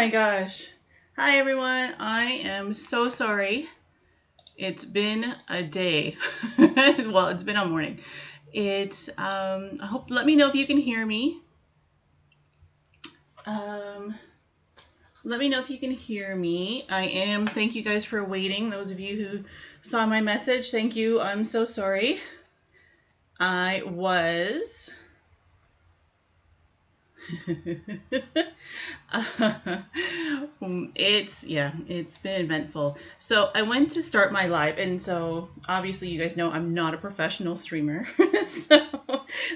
my gosh. Hi everyone. I am so sorry. It's been a day. Well, it's been a morning. I hope let me know if you can hear me. Um Let me know if you can hear me. Thank you guys for waiting. Those of you who saw my message, thank you. I'm so sorry. I was it's been eventful. So I went to start my live, and so obviously you guys know I'm not a professional streamer, so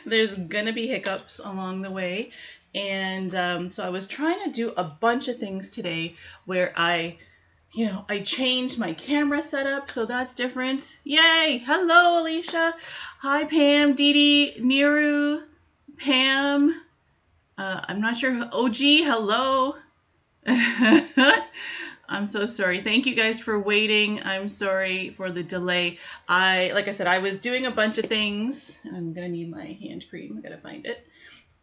there's gonna be hiccups along the way. And so I was trying to do a bunch of things today where I changed my camera setup, so that's different. Yay! Hello, Alicia. Hi, Pam, Dee Dee, Niru, Pam. I'm not sure. OG, hello. I'm so sorry. Thank you guys for waiting. I'm sorry for the delay. Like I said, I was doing a bunch of things. I'm gonna need my hand cream. I gotta find it.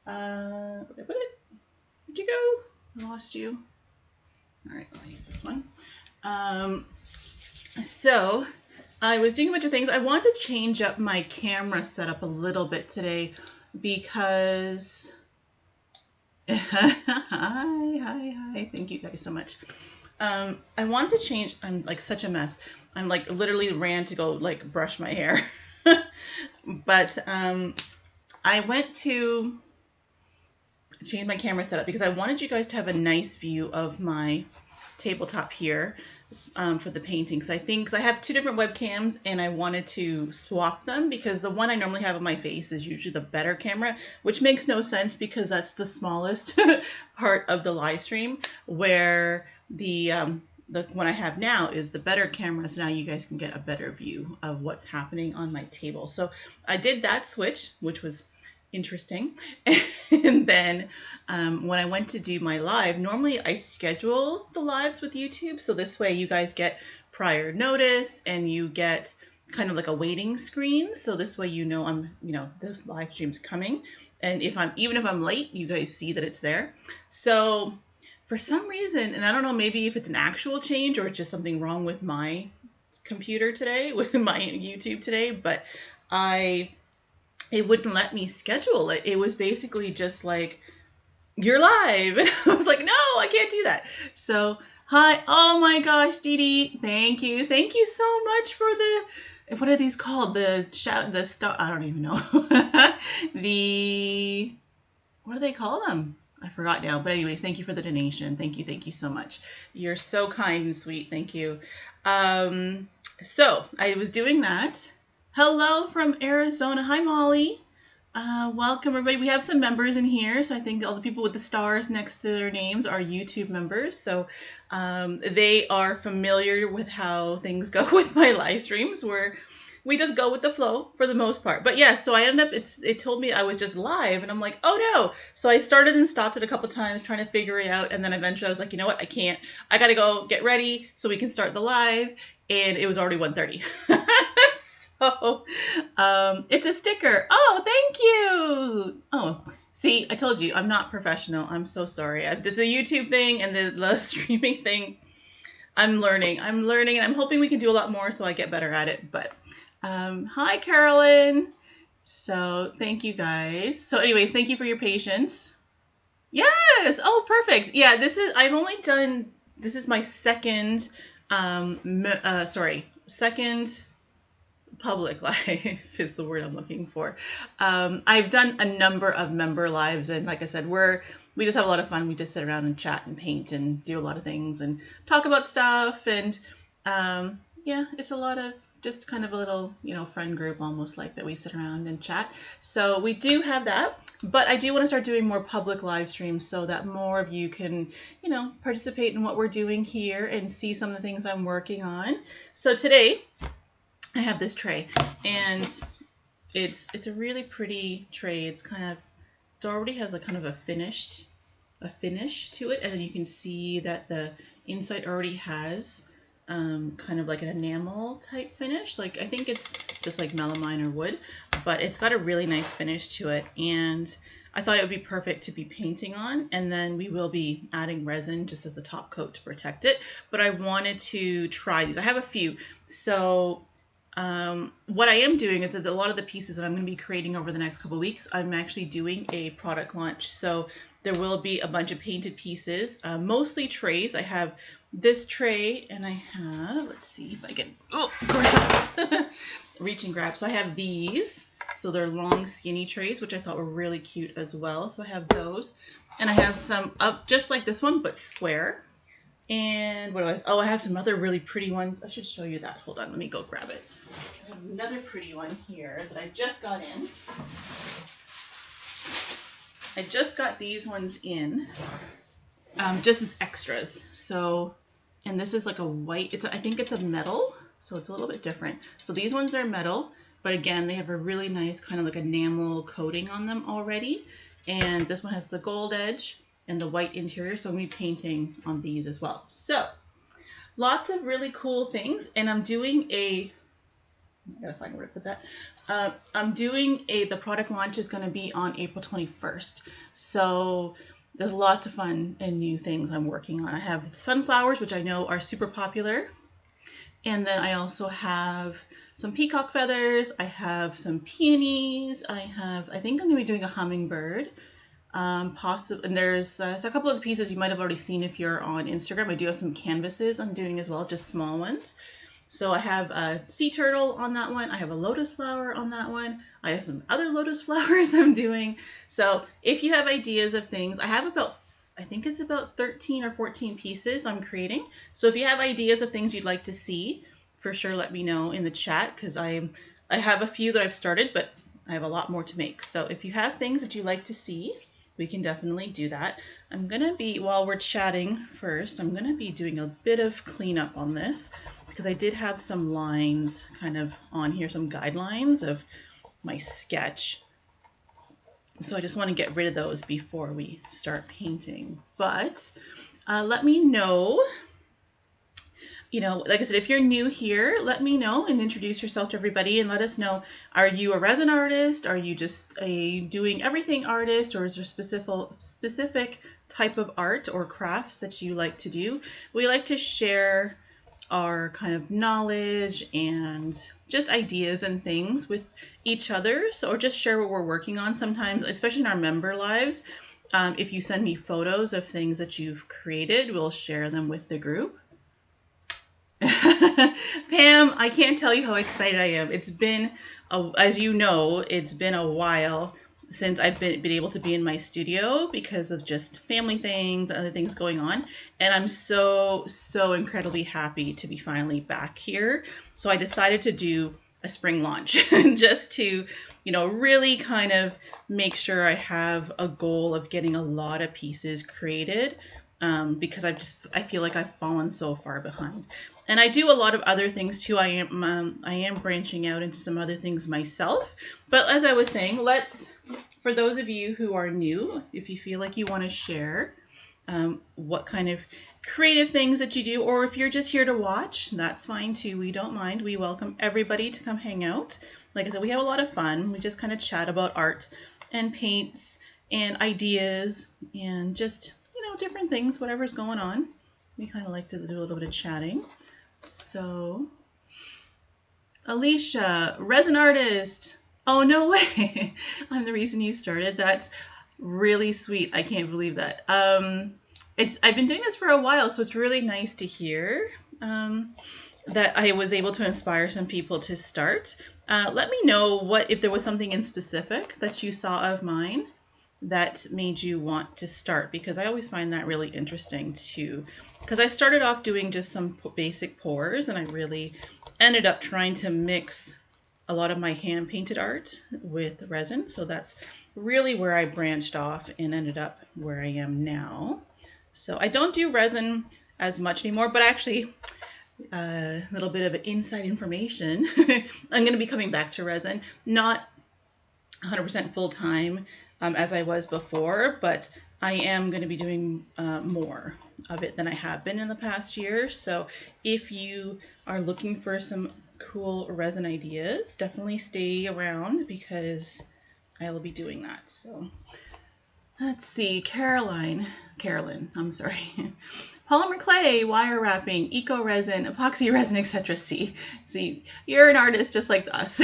Where'd I put it? Where'd you go? I lost you. All right, I'll use this one. So I was doing a bunch of things. I want to change up my camera setup a little bit today because hi. Thank you guys so much. I want to change. I'm like such a mess. I'm like literally ran to go like brush my hair. But I went to change my camera setup because I wanted you guys to have a nice view of my tabletop here for the painting. Because I have two different webcams and I wanted to swap them because the one I normally have on my face is usually the better camera, which makes no sense because that's the smallest part of the live stream, where the one I have now is the better camera, so now you guys can get a better view of what's happening on my table. So I did that switch, which was interesting. And then when I went to do my live, normally I schedule the lives with YouTube, so this way you guys get prior notice and you get kind of like a waiting screen, so this way this live stream's coming, and even if I'm late, you guys see that it's there. So for some reason, and I don't know, maybe if it's an actual change or it's just something wrong with my computer today, with my YouTube today, but it wouldn't let me schedule it. It was basically just like, you're live. And I was like, no, I can't do that. So, hi. Oh my gosh, Dee Dee. Thank you. Thank you so much for what are these called? The star, I don't even know. What do they call them? I forgot now. But anyways, thank you for the donation. Thank you so much. You're so kind and sweet. Thank you. So I was doing that. Hello from Arizona. Hi, Molly. Welcome, everybody. We have some members in here, so I think all the people with the stars next to their names are YouTube members, so they are familiar with how things go with my live streams, where we just go with the flow for the most part. But yeah, so I ended up, it told me I was just live, and I'm like, oh no. So I started and stopped it a couple times trying to figure it out, and then eventually I was like, you know what, I can't. I gotta go get ready so we can start the live, and it was already 1:30. So, it's a sticker. Oh, thank you. Oh, see, I told you, I'm not professional. I'm so sorry. It's a YouTube thing and the streaming thing. I'm learning, and I'm hoping we can do a lot more so I get better at it. But, hi, Carolyn. So, thank you guys. So, anyways, thank you for your patience. Yes. Oh, perfect. Yeah, this is my second, second public live is the word I'm looking for. I've done a number of member lives, and like I said, we just have a lot of fun. We just sit around and chat and paint and do a lot of things and talk about stuff, and yeah, it's a lot of just kind of a little, friend group almost, like that we sit around and chat. So we do have that, but I do want to start doing more public live streams so that more of you can, participate in what we're doing here and see some of the things I'm working on. So today I have this tray, and it's a really pretty tray. It already has a kind of a finish to it, and then you can see that the inside already has kind of like an enamel type finish. Like, I think it's just like melamine or wood, but it's got a really nice finish to it. And I thought it would be perfect to be painting on, and then we will be adding resin just as the top coat to protect it. But I wanted to try these. I have a few. So what I am doing is that a lot of the pieces that I'm going to be creating over the next couple of weeks, I'm actually doing a product launch. So there will be a bunch of painted pieces, mostly trays. I have this tray, and I have, let's see if I can, grab, reach and grab. So I have these. So they're long, skinny trays, which I thought were really cute as well. So I have those. And I have some up just like this one, but square. And what do I, oh, I have some other really pretty ones. I should show you that. Hold on, let me go grab it. I have another pretty one here that I just got in. I just got these ones in, just as extras. So, and this is like a white, I think it's a metal, so it's a little bit different. So these ones are metal, but again, they have a really nice kind of like enamel coating on them already. And this one has the gold edge and the white interior, so I'm going to be painting on these as well. So, lots of really cool things, and I'm doing I gotta find where to put that. I'm doing the product launch is going to be on April 21st. So there's lots of fun and new things I'm working on. I have sunflowers, which I know are super popular. And then I also have some peacock feathers. I have some peonies. I think I'm going to be doing a hummingbird. Possibly, and there's a couple of the pieces you might have already seen if you're on Instagram. I do have some canvases I'm doing as well, just small ones. So I have a sea turtle on that one. I have a lotus flower on that one. I have some other lotus flowers I'm doing. So if you have ideas of things, I have I think it's about 13 or 14 pieces I'm creating. So if you have ideas of things you'd like to see, for sure let me know in the chat, because I have a few that I've started, but I have a lot more to make. So if you have things that you like to see, we can definitely do that. I'm going to be, while we're chatting first, I'm going to be doing a bit of cleanup on this, because I did have some lines kind of on here, some guidelines of my sketch. So I just want to get rid of those before we start painting. But let me know, like I said, if you're new here, let me know and introduce yourself to everybody and let us know, are you a resin artist? Are you just a doing everything artist, or is there specific type of art or crafts that you like to do? We like to share our kind of knowledge and just ideas and things with each other. So, or just share what we're working on sometimes, especially in our member lives. If you send me photos of things that you've created, we'll share them with the group. Pam, I can't tell you how excited I am. It's been, as you know, it's been a while since I've been able to be in my studio because of just family things, other things going on. And I'm so incredibly happy to be finally back here. So I decided to do a spring launch just to, really kind of make sure I have a goal of getting a lot of pieces created, because I feel like I've fallen so far behind. And I do a lot of other things too. I am branching out into some other things myself. But as I was saying, for those of you who are new, if you feel like you want to share what kind of creative things that you do, or if you're just here to watch, that's fine too. We don't mind. We welcome everybody to come hang out. Like I said, we have a lot of fun. We just kind of chat about art and paints and ideas and just, different things, whatever's going on. We kind of like to do a little bit of chatting. So, Alicia, resin artist. Oh, no way. I'm the reason you started. That's really sweet. I can't believe that. I've been doing this for a while, so it's really nice to hear that I was able to inspire some people to start. Let me know if there was something in specific that you saw of mine that made you want to start, because I always find that really interesting too. Because I started off doing just some basic pours, and I really ended up trying to mix a lot of my hand painted art with resin. So that's really where I branched off and ended up where I am now. So I don't do resin as much anymore, but actually a little bit of inside information. I'm going to be coming back to resin, not 100% full time as I was before, but I am going to be doing more of it than I have been in the past year. So if you are looking for some cool resin ideas, definitely stay around because I will be doing that. So Let's see, Carolyn, I'm sorry. Polymer clay, wire wrapping, eco resin, epoxy resin, etc. See, you're an artist just like us.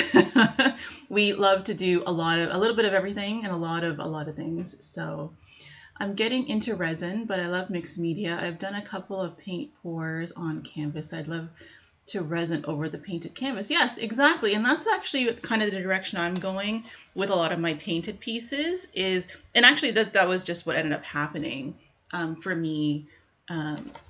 We love to do a little bit of everything and a lot of things. So I'm getting into resin, but I love mixed media. I've done a couple of paint pours on canvas. I'd love to resin over the painted canvas. Yes, exactly. And that's actually kind of the direction I'm going with a lot of my painted pieces and actually that was just what ended up happening for me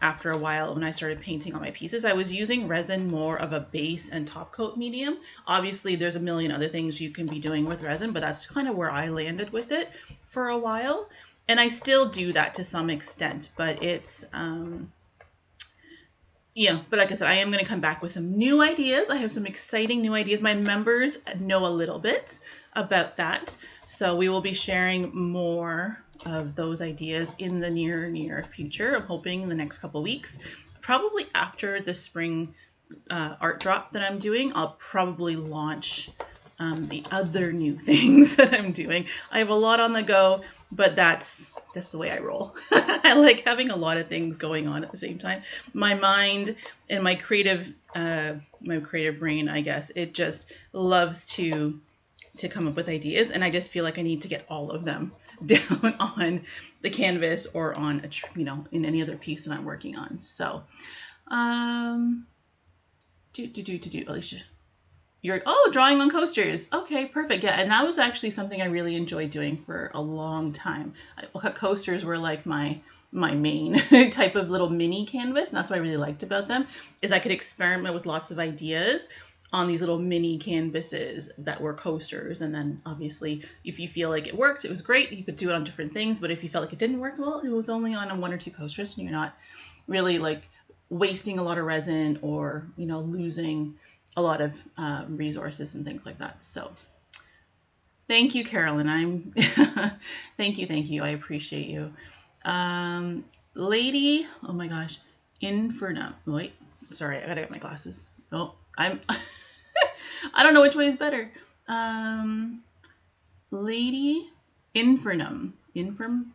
after a while when I started painting on my pieces. I was using resin more of a base and top coat medium. Obviously, there's a million other things you can be doing with resin, but that's kind of where I landed with it for a while. And I still do that to some extent, but it's yeah, but like I said, I am going to come back with some new ideas. I have some exciting new ideas. My members know a little bit about that. So we will be sharing more of those ideas in the near future. I'm hoping in the next couple of weeks, probably after the spring art drop that I'm doing, I'll probably launch the other new things that I'm doing. I have a lot on the go, but that's the way I roll. I like having a lot of things going on at the same time. My mind and my creative brain, I guess, it just loves to come up with ideas, and I just feel like I need to get all of them down on the canvas or on in any other piece that I'm working on. So, Alicia. Drawing on coasters. Okay, perfect. Yeah, and that was actually something I really enjoyed doing for a long time. Coasters were like my main type of little mini canvas, and that's what I really liked about them, is I could experiment with lots of ideas on these little mini canvases that were coasters. And then obviously, if you feel like it worked, it was great. You could do it on different things, but if you felt like it didn't work, well, it was only on one or two coasters, and you're not really like wasting a lot of resin or, losing a lot of resources and things like that. So thank you, Carolyn. Thank you. I appreciate you. Lady, oh my gosh, Infernum. Wait, sorry, I gotta get my glasses. Oh, I don't know which way is better. Lady Infernum. Infernum?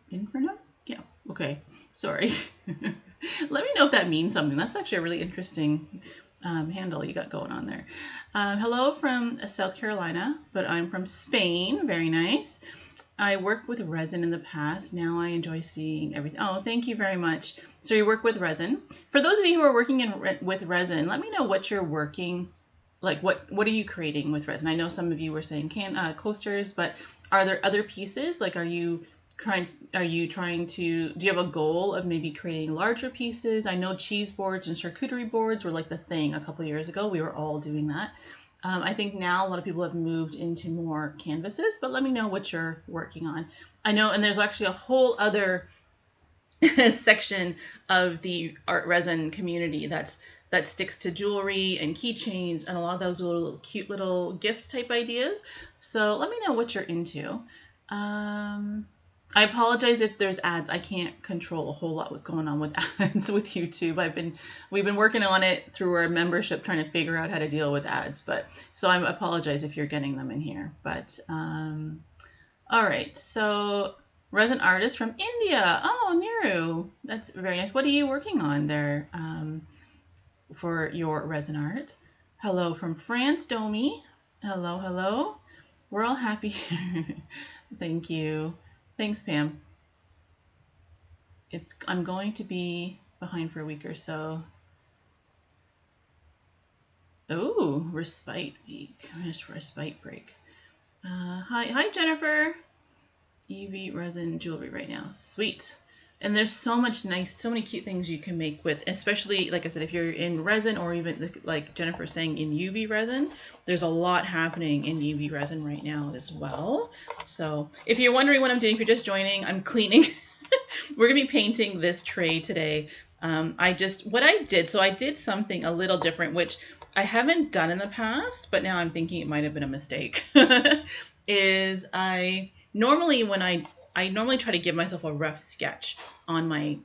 Yeah, okay. Sorry. Let me know if that means something. That's actually a really interesting handle you got going on there. Hello from South Carolina, but I'm from Spain. Very nice. I worked with resin in the past. Now I enjoy seeing everything. Oh, thank you very much. So you work with resin. For those of you who are working with resin, let me know what you're working, like what are you creating with resin? I know some of you were saying coasters, but are there other pieces? Like, do you have a goal of maybe creating larger pieces? I know cheese boards and charcuterie boards were like the thing a couple years ago. We were all doing that. I think now a lot of people have moved into more canvases, but let me know what you're working on. I know, and there's actually a whole other section of the art resin community that sticks to jewelry and keychains and a lot of those little cute little gift type ideas. So let me know what you're into. I apologize if there's ads. I can't control a whole lot what's going on with ads with YouTube. We've been working on it through our membership, trying to figure out how to deal with ads. But so I apologize if you're getting them in here. But all right. So resin artist from India. Oh, Niru, that's very nice. What are you working on there for your resin art? Hello from France, Domi. Hello. We're all happy here. Thank you. Thanks, Pam. I'm going to be behind for a week or so. Oh, respite week. Just respite break. Hi, Jennifer. UV resin jewelry right now. Sweet. And there's so many cute things you can make with, especially, like I said, if you're in resin or even like Jennifer saying in UV resin, there's a lot happening in UV resin right now as well. So if you're wondering what I'm doing, if you're just joining, I'm cleaning. We're going to be painting this tray today. I did something a little different, which I haven't done in the past, but now I'm thinking it might have been a mistake. Is I normally try to give myself a rough sketch on my,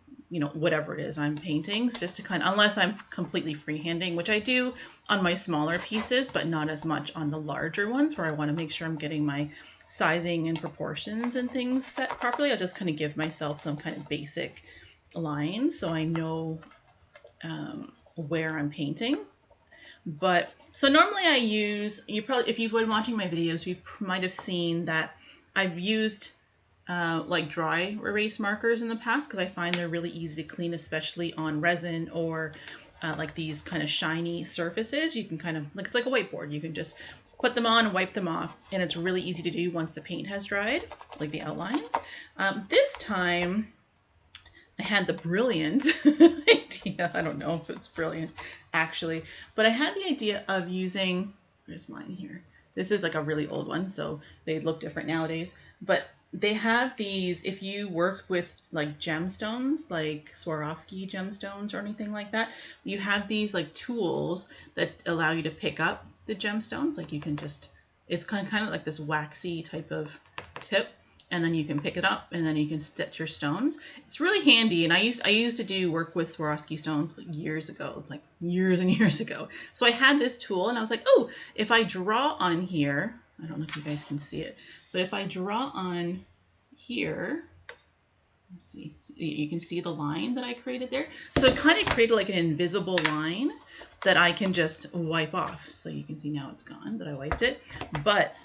whatever it is I'm painting, just to unless I'm completely freehanding, which I do on my smaller pieces, but not as much on the larger ones where I want to make sure I'm getting my sizing and proportions and things set properly. I'll just kind of give myself some kind of basic lines so I know where I'm painting. But so normally I use, you probably, if you've been watching my videos, you might have seen that I've used like dry erase markers in the past because I find they're really easy to clean, especially on resin or like these kind of shiny surfaces. You can kind of, like, it's like a whiteboard. You can just put them on, wipe them off, and it's really easy to do once the paint has dried, like the outlines. This time I had the brilliant idea, I don't know if it's brilliant actually, but I had the idea of using, where's mine here? This is like a really old one, so they look different nowadays, but they have these, if you work with like gemstones, like Swarovski gemstones or anything like that, you have these like tools that allow you to pick up the gemstones. Like you can just, it's kind of like this waxy type of tip, and then you can pick it up and then you can stitch your stones. It's really handy. And I used to do work with Swarovski stones years ago, like years and years ago. So I had this tool and I was like, oh, if I draw on here, I don't know if you guys can see it, but if I draw on here, let's see, you can see the line that I created there. So it kind of created like an invisible line that I can just wipe off. So you can see now it's gone that I wiped it. But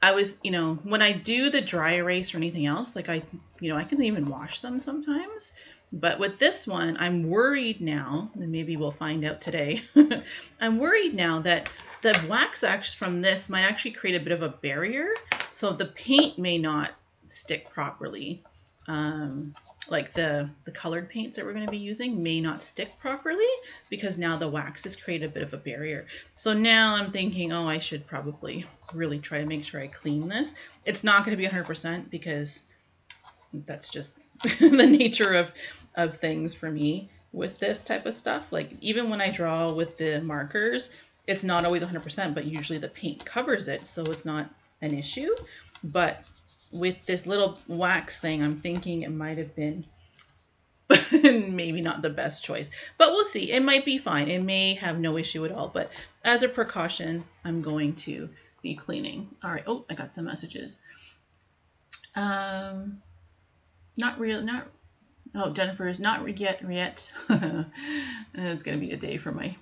I was, you know, when I do the dry erase or anything else, like I can even wash them sometimes. But with this one, I'm worried now, and maybe we'll find out today, I'm worried now that the wax from this might actually create a bit of a barrier. So the paint may not stick properly. Like the colored paints that we're going to be using may not stick properly because now the wax has created a bit of a barrier. So now I'm thinking, oh, I should probably really try to make sure I clean this. It's not going to be 100% because that's just the nature of things for me with this type of stuff. Like even when I draw with the markers, it's not always 100%, but usually the paint covers it, so it's not an issue. But with this little wax thing, I'm thinking it might have been maybe not the best choice, but we'll see. It might be fine. It may have no issue at all, but as a precaution, I'm going to be cleaning. All right. Oh, I got some messages. Not real, not, oh, Jennifer is not yet. It's going to be a day for my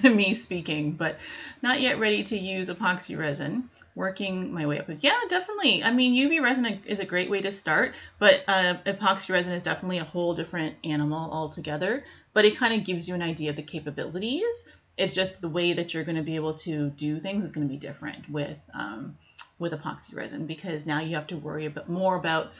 me speaking, but not yet ready to use epoxy resin. Working my way up. Yeah, definitely. I mean, UV resin is a great way to start, but epoxy resin is definitely a whole different animal altogether, but it kind of gives you an idea of the capabilities. It's just the way that you're going to be able to do things is going to be different with epoxy resin, because now you have to worry a bit more about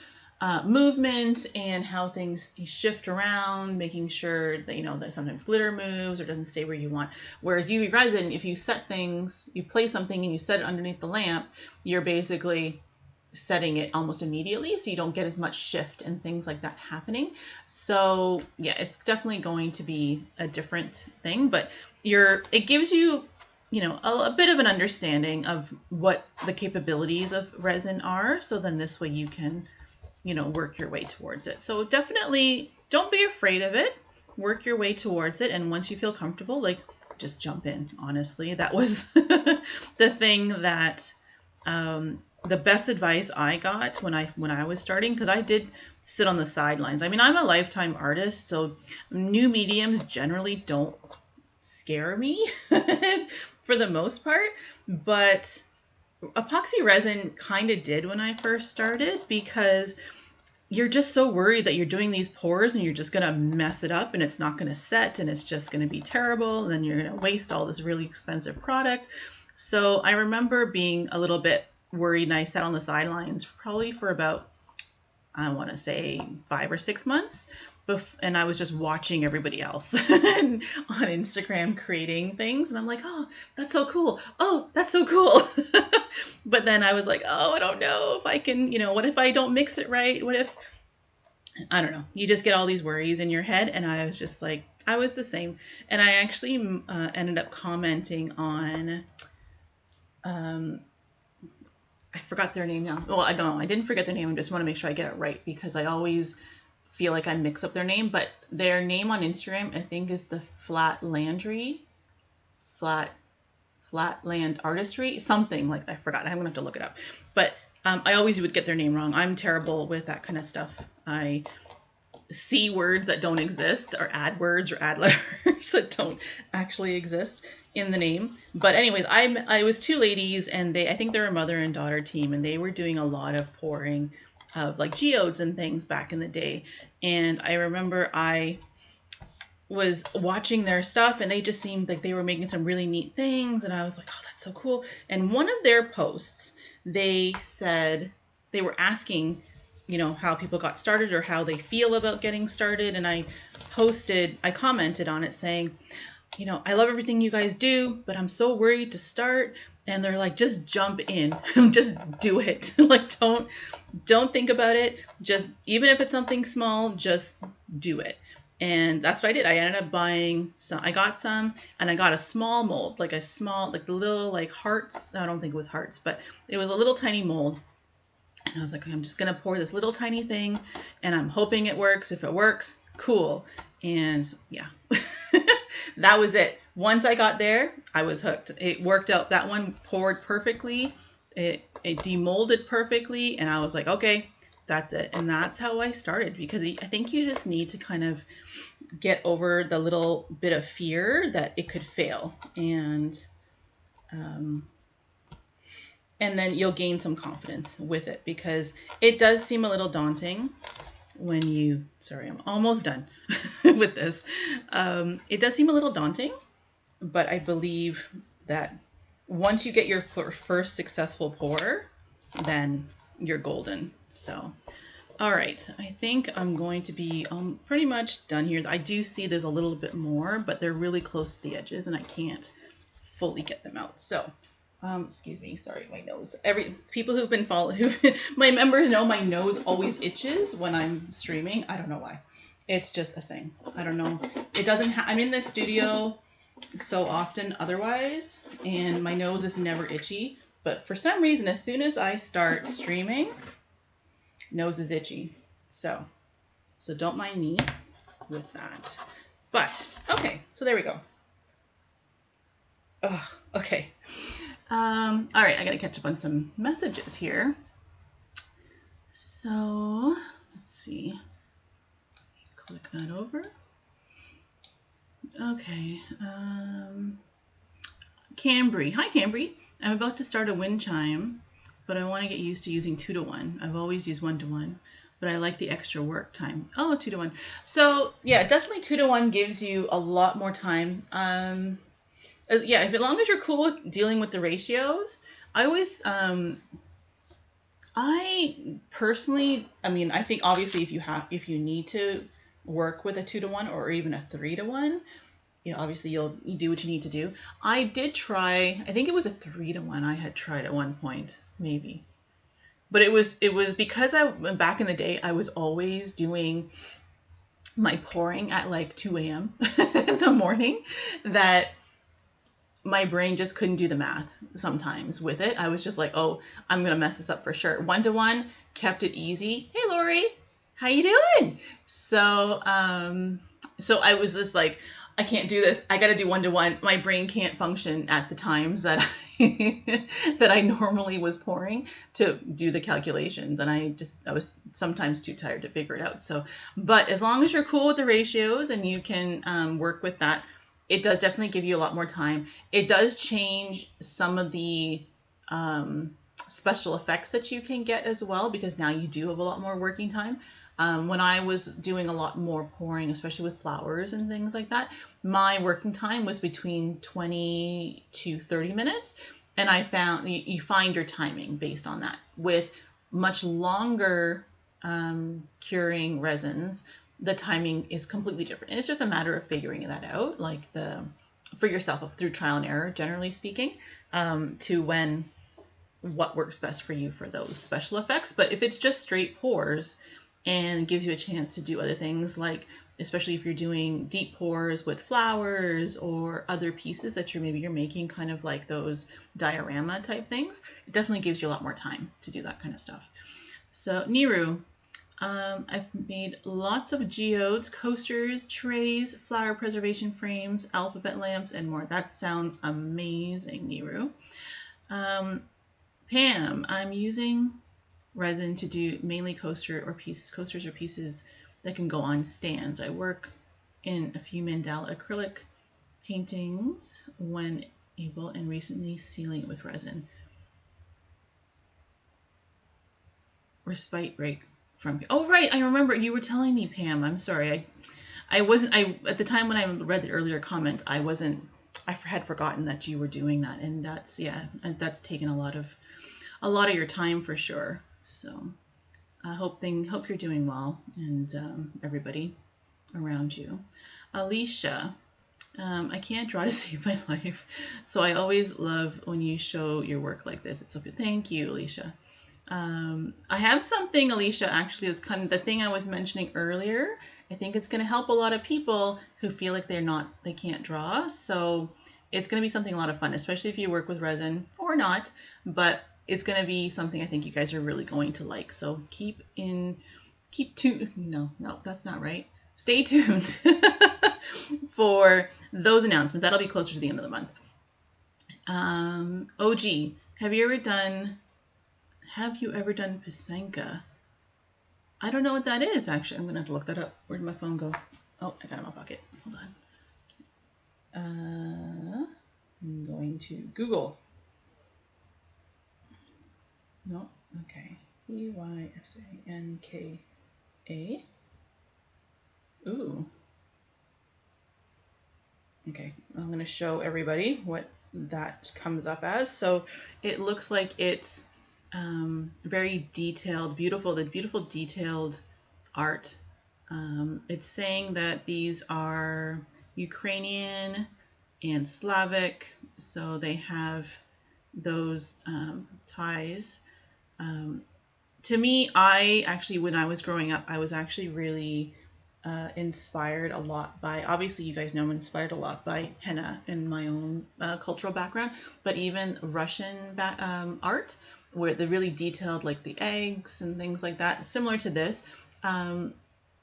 movement and how things shift around, making sure that, you know, that sometimes glitter moves or doesn't stay where you want. Whereas UV resin, if you set things, you place something and you set it underneath the lamp, you're basically setting it almost immediately, so you don't get as much shift and things like that happening. So yeah, it's definitely going to be a different thing, but it gives you, you know, a bit of an understanding of what the capabilities of resin are. So then this way you can, you know, work your way towards it. So definitely don't be afraid of it. Work your way towards it. And once you feel comfortable, like, just jump in. Honestly, that was the thing that, the best advice I got when I was starting, because I did sit on the sidelines. I mean, I'm a lifetime artist, so new mediums generally don't scare me for the most part, but epoxy resin kind of did when I first started, because you're just so worried that you're doing these pours and you're just going to mess it up and it's not going to set and it's just going to be terrible. And then you're going to waste all this really expensive product. So I remember being a little bit worried, and I sat on the sidelines probably for about, I want to say 5 or 6 months. And I was just watching everybody else on Instagram creating things. And I'm like, oh, that's so cool. Oh, that's so cool. But then I was like, oh, I don't know if I can, you know, what if I don't mix it right? What if, I don't know. You just get all these worries in your head. And I was just like, I was the same. And I actually ended up commenting on, I forgot their name now. Well, I don't know. I didn't forget their name. I just want to make sure I get it right, because I always feel like I mix up their name. But their name on Instagram, I think, is the Flat Landry. Flat Flatland Artistry, something like that. I forgot. I'm gonna have to look it up. But I always would get their name wrong. I'm terrible with that kind of stuff. I see words that don't exist, or add words or add letters that don't actually exist in the name. But anyways, I was two ladies, and I think they're a mother and daughter team, and they were doing a lot of pouring of like geodes and things back in the day. And I remember I was watching their stuff, and they just seemed like they were making some really neat things, and I was like, oh, that's so cool. And one of their posts, they said they were asking, you know, how people got started or how they feel about getting started. And I commented on it saying, you know, I love everything you guys do, but I'm so worried to start. And they're like, just jump in, just do it. Like, don't think about it. Just, even if it's something small, just do it. And that's what I did. I ended up buying some. I got some, and I got a small mold, like the little like hearts. I don't think it was hearts, but it was a little tiny mold. And I was like, I'm just going to pour this little tiny thing, and I'm hoping it works. If it works, cool. And yeah, that was it. Once I got there, I was hooked. It worked out. That one poured perfectly. It demolded perfectly. And I was like, okay, that's it. And that's how I started, because I think you just need to kind of get over the little bit of fear that it could fail. And then you'll gain some confidence with it, because it does seem a little daunting when you, sorry, I'm almost done with this. It does seem a little daunting, but I believe that once you get your first successful pour, then you're golden. So, all right, I think I'm going to be pretty much done here. I do see there's a little bit more, but they're really close to the edges, and I can't fully get them out. So, excuse me, sorry, my nose. People who've been following, my members know my nose always itches when I'm streaming. I don't know why. It's just a thing. I don't know. It doesn't. I'm in the studio so often otherwise, and my nose is never itchy. But for some reason, as soon as I start streaming, nose is itchy. So don't mind me with that. But okay, so there we go. Oh, okay. All right, I gotta catch up on some messages here. So let's see. Click that over. Okay. Cambry. Hi, Cambry. I'm about to start a wind chime, but I want to get used to using 2-to-1. I've always used 1-to-1, but I like the extra work time. Oh, 2-to-1. So yeah, definitely 2-to-1 gives you a lot more time. As long as you're cool with dealing with the ratios, I always, I personally, I mean, I think obviously if you need to work with a 2-to-1 or even a 3-to-1, you know, obviously you do what you need to do. I did try, I think it was a 3-to-1 I had tried at one point, maybe. But it was because back in the day, I was always doing my pouring at like 2 a.m. in the morning, that my brain just couldn't do the math sometimes with it. I was just like, oh, I'm going to mess this up for sure. 1-to-1 kept it easy. Hey, Lori, how you doing? So I was just like, I can't do this. I got to do 1-to-1. My brain can't function at the times that I normally was pouring to do the calculations. And I was sometimes too tired to figure it out. So, but as long as you're cool with the ratios and you can work with that, it does definitely give you a lot more time. It does change some of the special effects that you can get as well, because now you do have a lot more working time. When I was doing a lot more pouring, especially with flowers and things like that, my working time was between 20 to 30 minutes. And I found you find your timing based on that. With much longer curing resins, the timing is completely different. And it's just a matter of figuring that out, like for yourself through trial and error, generally speaking, to what works best for you for those special effects. But if it's just straight pours and gives you a chance to do other things, like especially if you're doing deep pours with flowers or other pieces that you're making kind of like those diorama type things, it definitely gives you a lot more time to do that kind of stuff. So Niru, I've made lots of geodes, coasters, trays, flower preservation frames, alphabet lamps, and more. That sounds amazing, Niru. Pam, I'm using resin to do mainly coasters or pieces that can go on stands. I work in a few mandala acrylic paintings when able, and recently sealing it with resin. Respite break from. Oh right, I remember you were telling me, Pam. I'm sorry. I wasn't. I at the time when I read the earlier comment, I wasn't. I had forgotten that you were doing that, and that's yeah, and that's taken a lot of your time for sure. So I hope you're doing well, and everybody around you. Alicia, I can't draw to save my life, so I always love when you show your work like this. It's so good. Thank you, Alicia. I have something, Alicia, actually, that's kind of the thing I was mentioning earlier. I think it's going to help a lot of people who feel like they can't draw. So it's going to be something a lot of fun, especially if you work with resin or not. But it's going to be something I think you guys are really going to like. So keep tuned. No, that's not right. Stay tuned for those announcements. That'll be closer to the end of the month. OG, have you ever done Pisanka? I don't know what that is, actually. I'm going to have to look that up. Where did my phone go? Oh, I got it in my pocket. Hold on. I'm going to Google. No, okay. Pysanka. Ooh. Okay, I'm going to show everybody what that comes up as. So it looks like it's very detailed, beautiful, the beautiful detailed art. It's saying that these are Ukrainian and Slavic, so they have those ties. To me, I actually, when I was growing up, I was actually really inspired a lot by, obviously you guys know I'm inspired a lot by henna in my own cultural background, but even Russian art, where the really detailed, like the eggs and things like that, similar to this.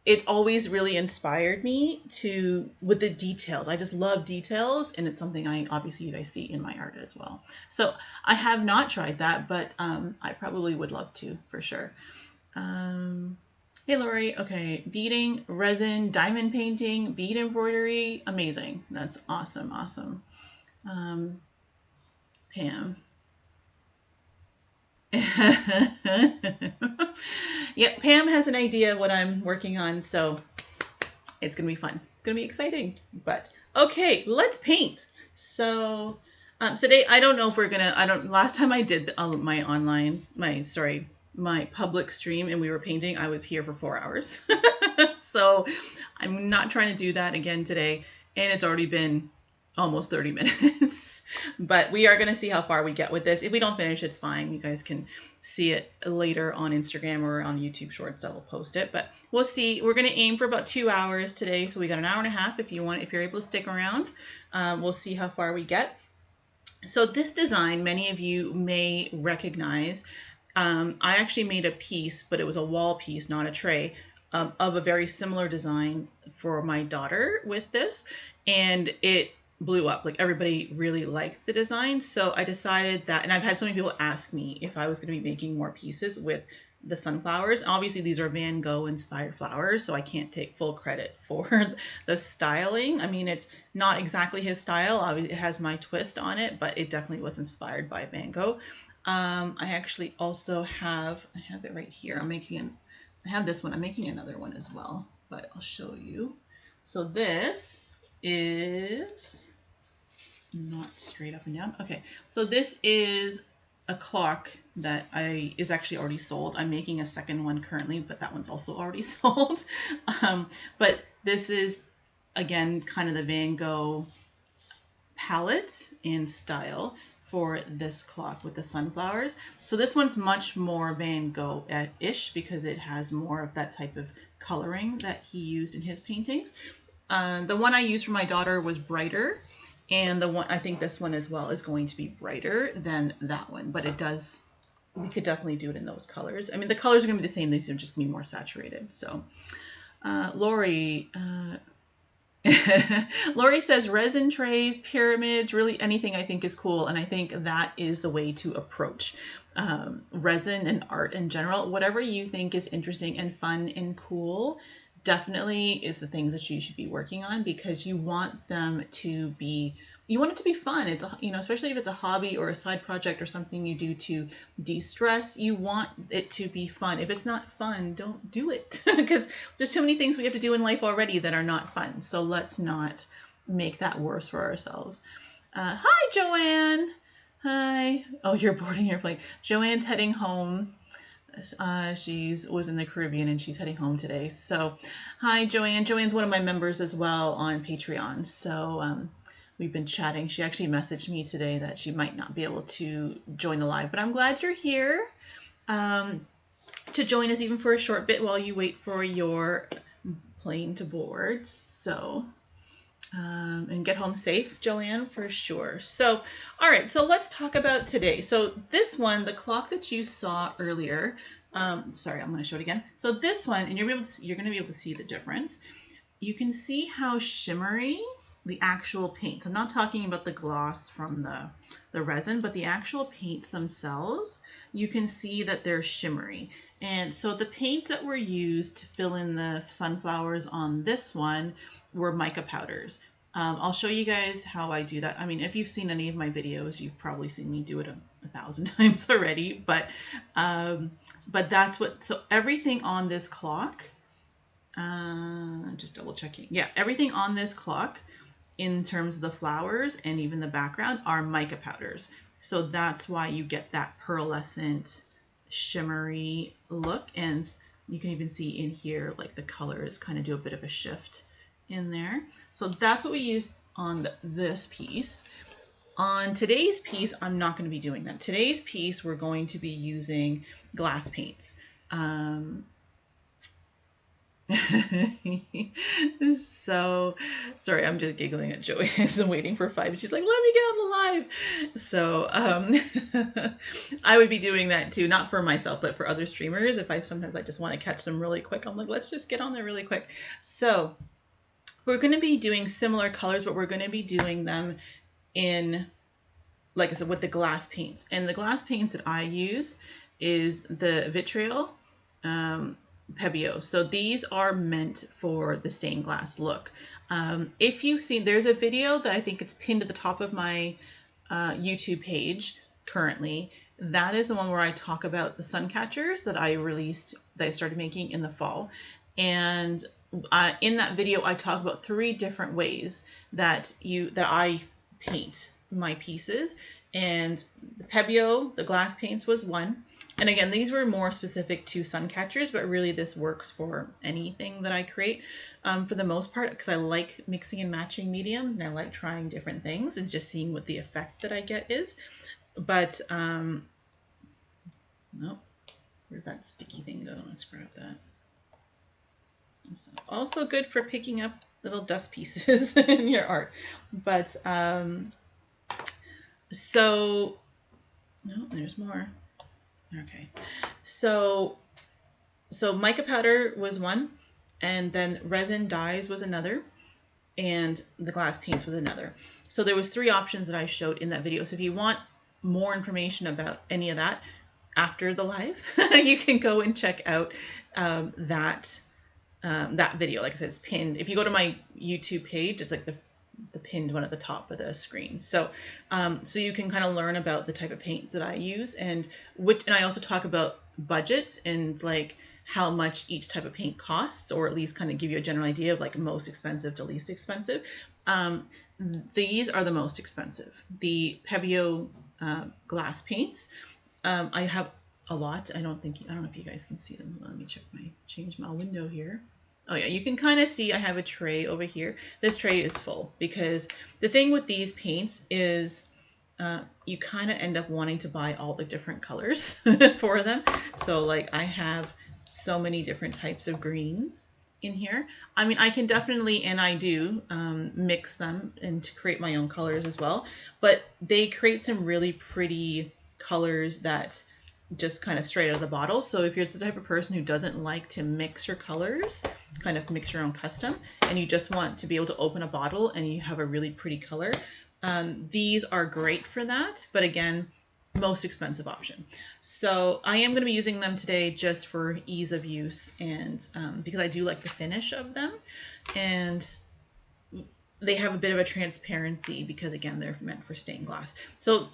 It always really inspired me with the details. I just love details, and it's something obviously you guys see in my art as well. So I have not tried that, but I probably would love to for sure. Hey Lori, okay, beading, resin, diamond painting, bead embroidery, amazing. That's awesome, awesome. Pam. Yep, Pam has an idea of what I'm working on, so it's gonna be fun. It's gonna be exciting. But okay, let's paint. So today I don't know if we're gonna. I don't. Last time I did my public stream and we were painting, I was here for 4 hours. So I'm not trying to do that again today, and it's already been almost 30 minutes. But we are going to see how far we get with this. If we don't finish, it's fine. You guys can see it later on Instagram or on YouTube Shorts. I will post it. But we'll see. We're going to aim for about 2 hours today. So we got an hour and a half if you're able to stick around. We'll see how far we get. So this design, many of you may recognize. I actually made a piece, but it was a wall piece, not a tray, of a very similar design for my daughter with this. And it blew up. Like, everybody really liked the design. So I decided that, and I've had so many people ask me if I was going to be making more pieces with the sunflowers. Obviously, these are Van Gogh inspired flowers, so I can't take full credit for the styling. I mean, it's not exactly his style. Obviously, it has my twist on it, but it definitely was inspired by Van Gogh. I actually also I have it right here. I have this one. I'm making another one as well, but I'll show you. So this is not straight up and down. Okay, so this is a clock that is actually already sold. I'm making a second one currently, but that one's also already sold. But this is, again, kind of the Van Gogh palette and style for this clock with the sunflowers. So this one's much more Van Gogh-ish because it has more of that type of coloring that he used in his paintings. The one I used for my daughter was brighter, and I think this one as well is going to be brighter than that one, but it does we could definitely do it in those colors. I mean, the colors are going to be the same. These are just going to be more saturated. So Lori, Lori says resin trays, pyramids, really anything I think is cool. And I think that is the way to approach resin and art in general. Whatever you think is interesting and fun and cool definitely is the things that you should be working on, because you want them to be, you want it to be fun. It's, you know, especially if it's a hobby or a side project or something you do to de-stress, you want it to be fun. If it's not fun, don't do it, because there's too many things we have to do in life already that are not fun. So let's not make that worse for ourselves. Hi, Joanne. Hi. Oh, you're boarding your plane. Joanne's heading home. She's was in the Caribbean and she's heading home today. So hi, Joanne. Joanne's one of my members as well on Patreon. So we've been chatting. She actually messaged me today that she might not be able to join the live, but I'm glad you're here to join us even for a short bit while you wait for your plane to board. So and get home safe, Joanne, for sure. So, all right, so let's talk about today. So this one, the clock that you saw earlier, sorry, I'm going to show it again. So this one, and you're going to be able to see the difference. You can see how shimmery the actual paint. I'm not talking about the gloss from the resin, but the actual paints themselves, you can see that they're shimmery. And so the paints that were used to fill in the sunflowers on this one were mica powders. I'll show you guys how I do that. I mean, if you've seen any of my videos, you've probably seen me do it a 1,000 times already, but that's what, so everything on this clock, just double checking. Yeah, everything on this clock in terms of the flowers and even the background are mica powders. So that's why you get that pearlescent shimmery look. And you can even see in here, like the colors kind of do a bit of a shift in there. So that's what we used on this piece. On today's piece, I'm not going to be doing that. Today's piece, we're going to be using glass paints. So sorry, I'm just giggling at Joey. I'm waiting for 5. She's like, let me get on the live. So I would be doing that too, not for myself, but for other streamers. If sometimes I just want to catch them really quick, I'm like, let's just get on there really quick. So we're going to be doing similar colors, but we're going to be doing them in, like I said, with the glass paints. And the glass paints that I use is the vitriol Pebeo. So these are meant for the stained glass look. If you've seen, there's a video that I think it's pinned at the top of my YouTube page currently. That is the one where I talk about the sun catchers that I released, that I started making in the fall. And in that video, I talk about 3 different ways that I paint my pieces. And the Pebeo, the glass paints, was one. And again, these were more specific to sun catchers, but really this works for anything that I create for the most part, because I like mixing and matching mediums and I like trying different things and just seeing what the effect that I get is. But, no, where'd that sticky thing go? Let's grab that. It's also good for picking up little dust pieces in your art. But, so, no, there's more. Okay, so mica powder was one, and then resin dyes was another, and the glass paints was another. So there was 3 options that I showed in that video. So if you want more information about any of that after the live, you can go and check out that video. Like I said, it's pinned. If you go to my YouTube page, it's like the pinned one at the top of the screen. So so you can kind of learn about the type of paints that I use, and I also talk about budgets and like how much each type of paint costs, or at least kind of give you a general idea of like most expensive to least expensive. These are the most expensive. The Pebeo glass paints. I have a lot. I don't know if you guys can see them. Let me change my window here. Oh yeah, you can kind of see I have a tray over here. This tray is full because the thing with these paints is you kind of end up wanting to buy all the different colors for them. So like I have so many different types of greens in here. I mean, I can definitely, and I do, mix them and to create my own colors as well. But they create some really pretty colors that just kind of straight out of the bottle. So if you're the type of person who doesn't like to mix your colors, kind of mix your own custom, and you just want to be able to open a bottle and you have a really pretty color, these are great for that. But again, most expensive option. So I am going to be using them today just for ease of use, and because I do like the finish of them, and they have a bit of a transparency because again, they're meant for stained glass. So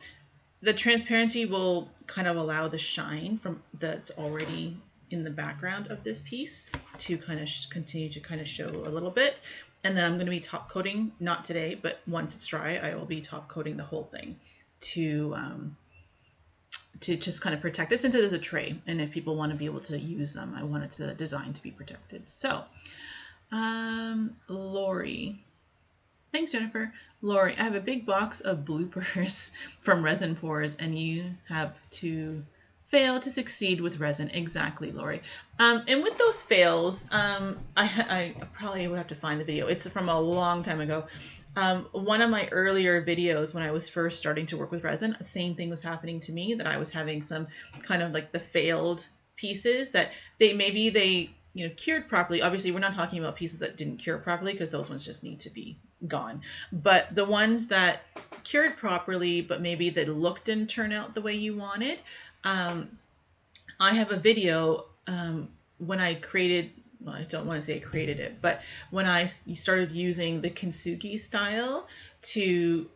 the transparency will kind of allow the shine from that's already in the background of this piece to kind of continue to kind of show a little bit. And then I'm going to be top coating, not today, but once it's dry, I will be top coating the whole thing to just kind of protect it, since it is a tray. And if people want to be able to use them, I want it to design to be protected. So, Lori. Thanks, Jennifer. Lori, I have a big box of bloopers from resin pours, and you have to fail to succeed with resin. Exactly, Lori. And with those fails, I probably would have to find the video. It's from a long time ago. One of my earlier videos when I was first starting to work with resin, the same thing was happening to me, that I was having some kind of like the failed pieces that they cured properly. Obviously, we're not talking about pieces that didn't cure properly, because those ones just need to be gone. But the ones that cured properly, but maybe the look didn't turn out the way you wanted, I have a video when I created, well, I don't want to say I created it, but when I started using the kintsugi style to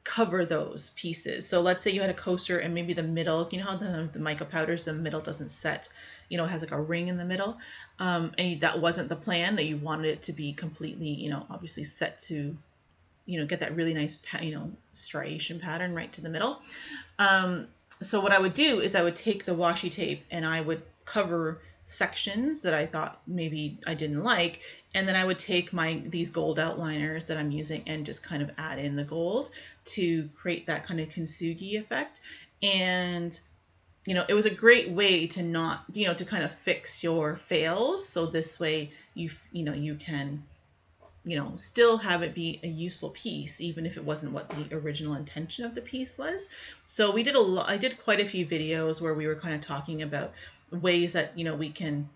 cover those pieces. So let's say you had a coaster and maybe the middle, you know how the mica powders, the middle doesn't set, it has like a ring in the middle. And that wasn't the plan, that you wanted it to be completely, obviously set to, get that really nice, striation pattern right to the middle. So what I would do is I would take the washi tape and I would cover sections that I thought maybe I didn't like, and then I would take these gold outliners that I'm using and just kind of add in the gold to create that kind of kintsugi effect. And it was a great way to not, to kind of fix your fails. So this way you can still have it be a useful piece, even if it wasn't what the original intention of the piece was. So we did I did quite a few videos where we were kind of talking about ways that, we can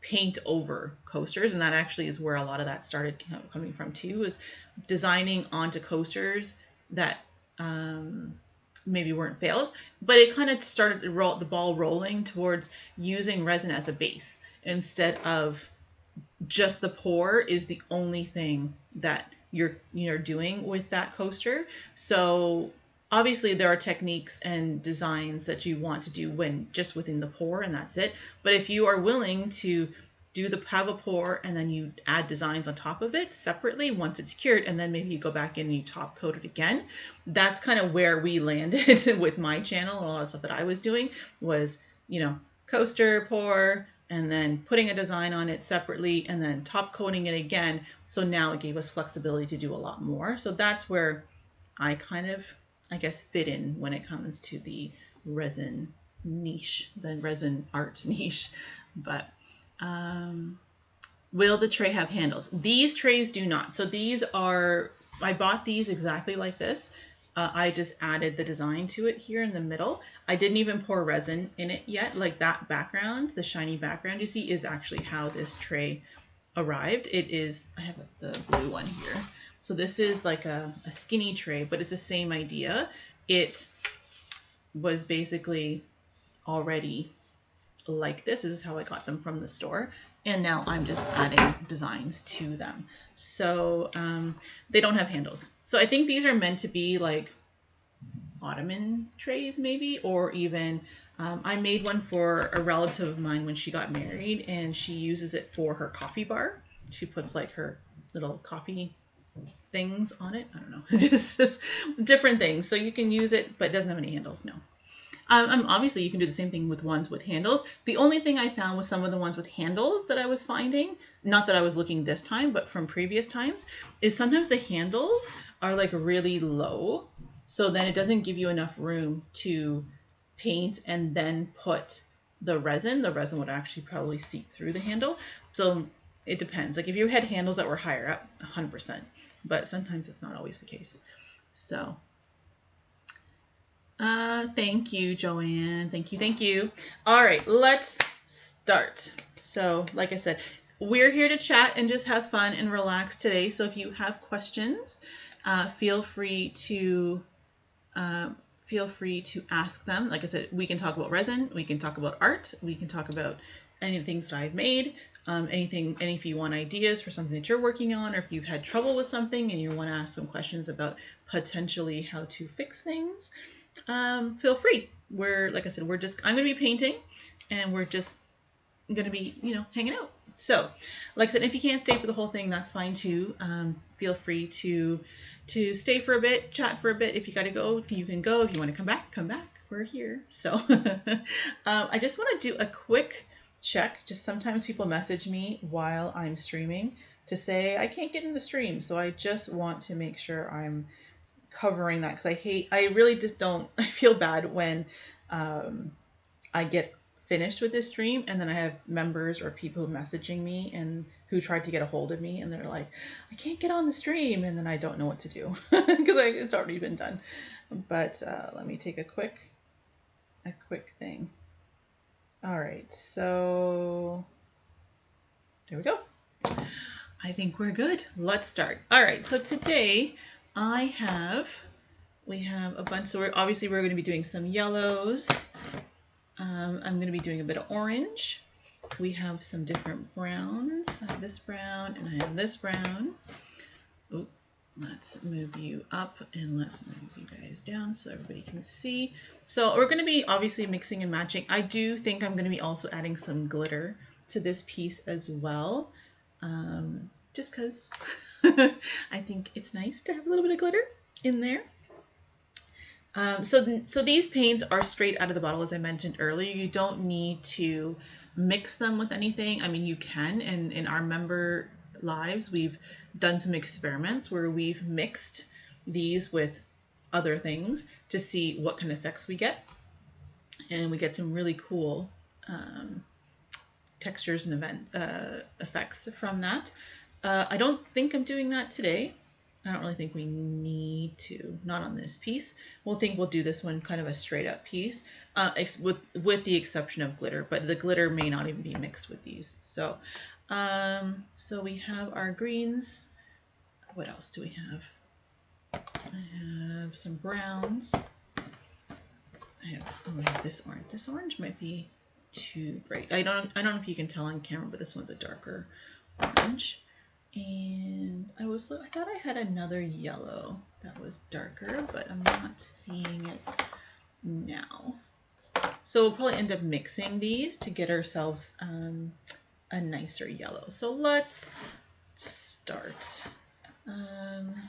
paint over coasters. And that actually is where a lot of that started coming from too, is designing onto coasters that maybe weren't fails, but it kind of started to roll the ball rolling towards using resin as a base instead of just the pour is the only thing that you're doing with that coaster. So obviously there are techniques and designs that you want to do when just within the pour, and that's it. But if you are willing to have a pour and then you add designs on top of it separately once it's cured, and then maybe you go back in and you top coat it again, that's kind of where we landed with my channel. A lot of stuff that I was doing was, coaster, pour, and then putting a design on it separately and then top coating it again. So now it gave us flexibility to do a lot more. So that's where I kind of, I guess, fit in when it comes to the resin niche, the resin art niche. But will the tray have handles? These trays do not. So these are, I bought these exactly like this. I just added the design to it here in the middle. I didn't even pour resin in it yet. Like that background, the shiny background you see, is actually how this tray arrived. It is, I have the blue one here. So this is like a skinny tray, but it's the same idea. It was basically already like this. This is how I got them from the store. And now I'm just adding designs to them. So they don't have handles. So I think these are meant to be like ottoman trays maybe, or even I made one for a relative of mine when she got married, and she uses it for her coffee bar. She puts like her little coffee things on it. I don't know, just different things. So you can use it, but it doesn't have any handles, no. Obviously, you can do the same thing with ones with handles. The only thing I found with some of the ones with handles that I was finding, not that I was looking this time, but from previous times, is sometimes the handles are like really low. So then it doesn't give you enough room to paint and then put the resin. The resin would actually probably seep through the handle. So it depends. Like if you had handles that were higher up, 100%. But sometimes it's not always the case. So Thank you, Joanne. Thank you, thank you. All right, let's start. So, like I said, we're here to chat and just have fun and relax today. So, if you have questions, feel free to uh, ask them. Like I said, we can talk about resin, we can talk about art, we can talk about any of the things that I've made, any if you want ideas for something that you're working on, or if you've had trouble with something and you want to ask some questions about potentially how to fix things, feel free. Like I said, I'm going to be painting and we're just going to be, hanging out. So, like I said, if you can't stay for the whole thing, that's fine too. Feel free to stay for a bit, chat for a bit. If you got to go, you can go. If you want to come back, come back. We're here. So, I just want to do a quick check. Just sometimes people message me while I'm streaming to say I can't get in the stream. So I just want to make sure I'm covering that because I really just don't, I feel bad when I get finished with this stream and then I have members or people messaging me and who tried to get a hold of me and they're like, I can't get on the stream, and then I don't know what to do because it's already been done. But let me take a quick thing. All right, so there we go. I think we're good. Let's start. All right, so today we have a bunch. So we're going to be doing some yellows. I'm going to be doing a bit of orange. We have some different browns. I have this brown and I have this brown. Oh, let's move you up and let's move you guys down so everybody can see. So we're going to be obviously mixing and matching. I do think I'm going to be also adding some glitter to this piece as well. Just because I think it's nice to have a little bit of glitter in there. So these paints are straight out of the bottle, as I mentioned earlier. You don't need to mix them with anything. I mean, you can, and in our member lives, we've done some experiments where we've mixed these with other things to see what kind of effects we get. And we get some really cool textures and effects from that. I don't think I'm doing that today. I don't really think we need to, not on this piece. We'll do this one kind of a straight up piece, with the exception of glitter, but the glitter may not even be mixed with these. So, so we have our greens. What else do we have? I have some browns. I have this orange. This orange might be too bright. I don't know if you can tell on camera, but this one's a darker orange. And I thought I had another yellow that was darker, but I'm not seeing it now. So we'll probably end up mixing these to get ourselves a nicer yellow. So let's start.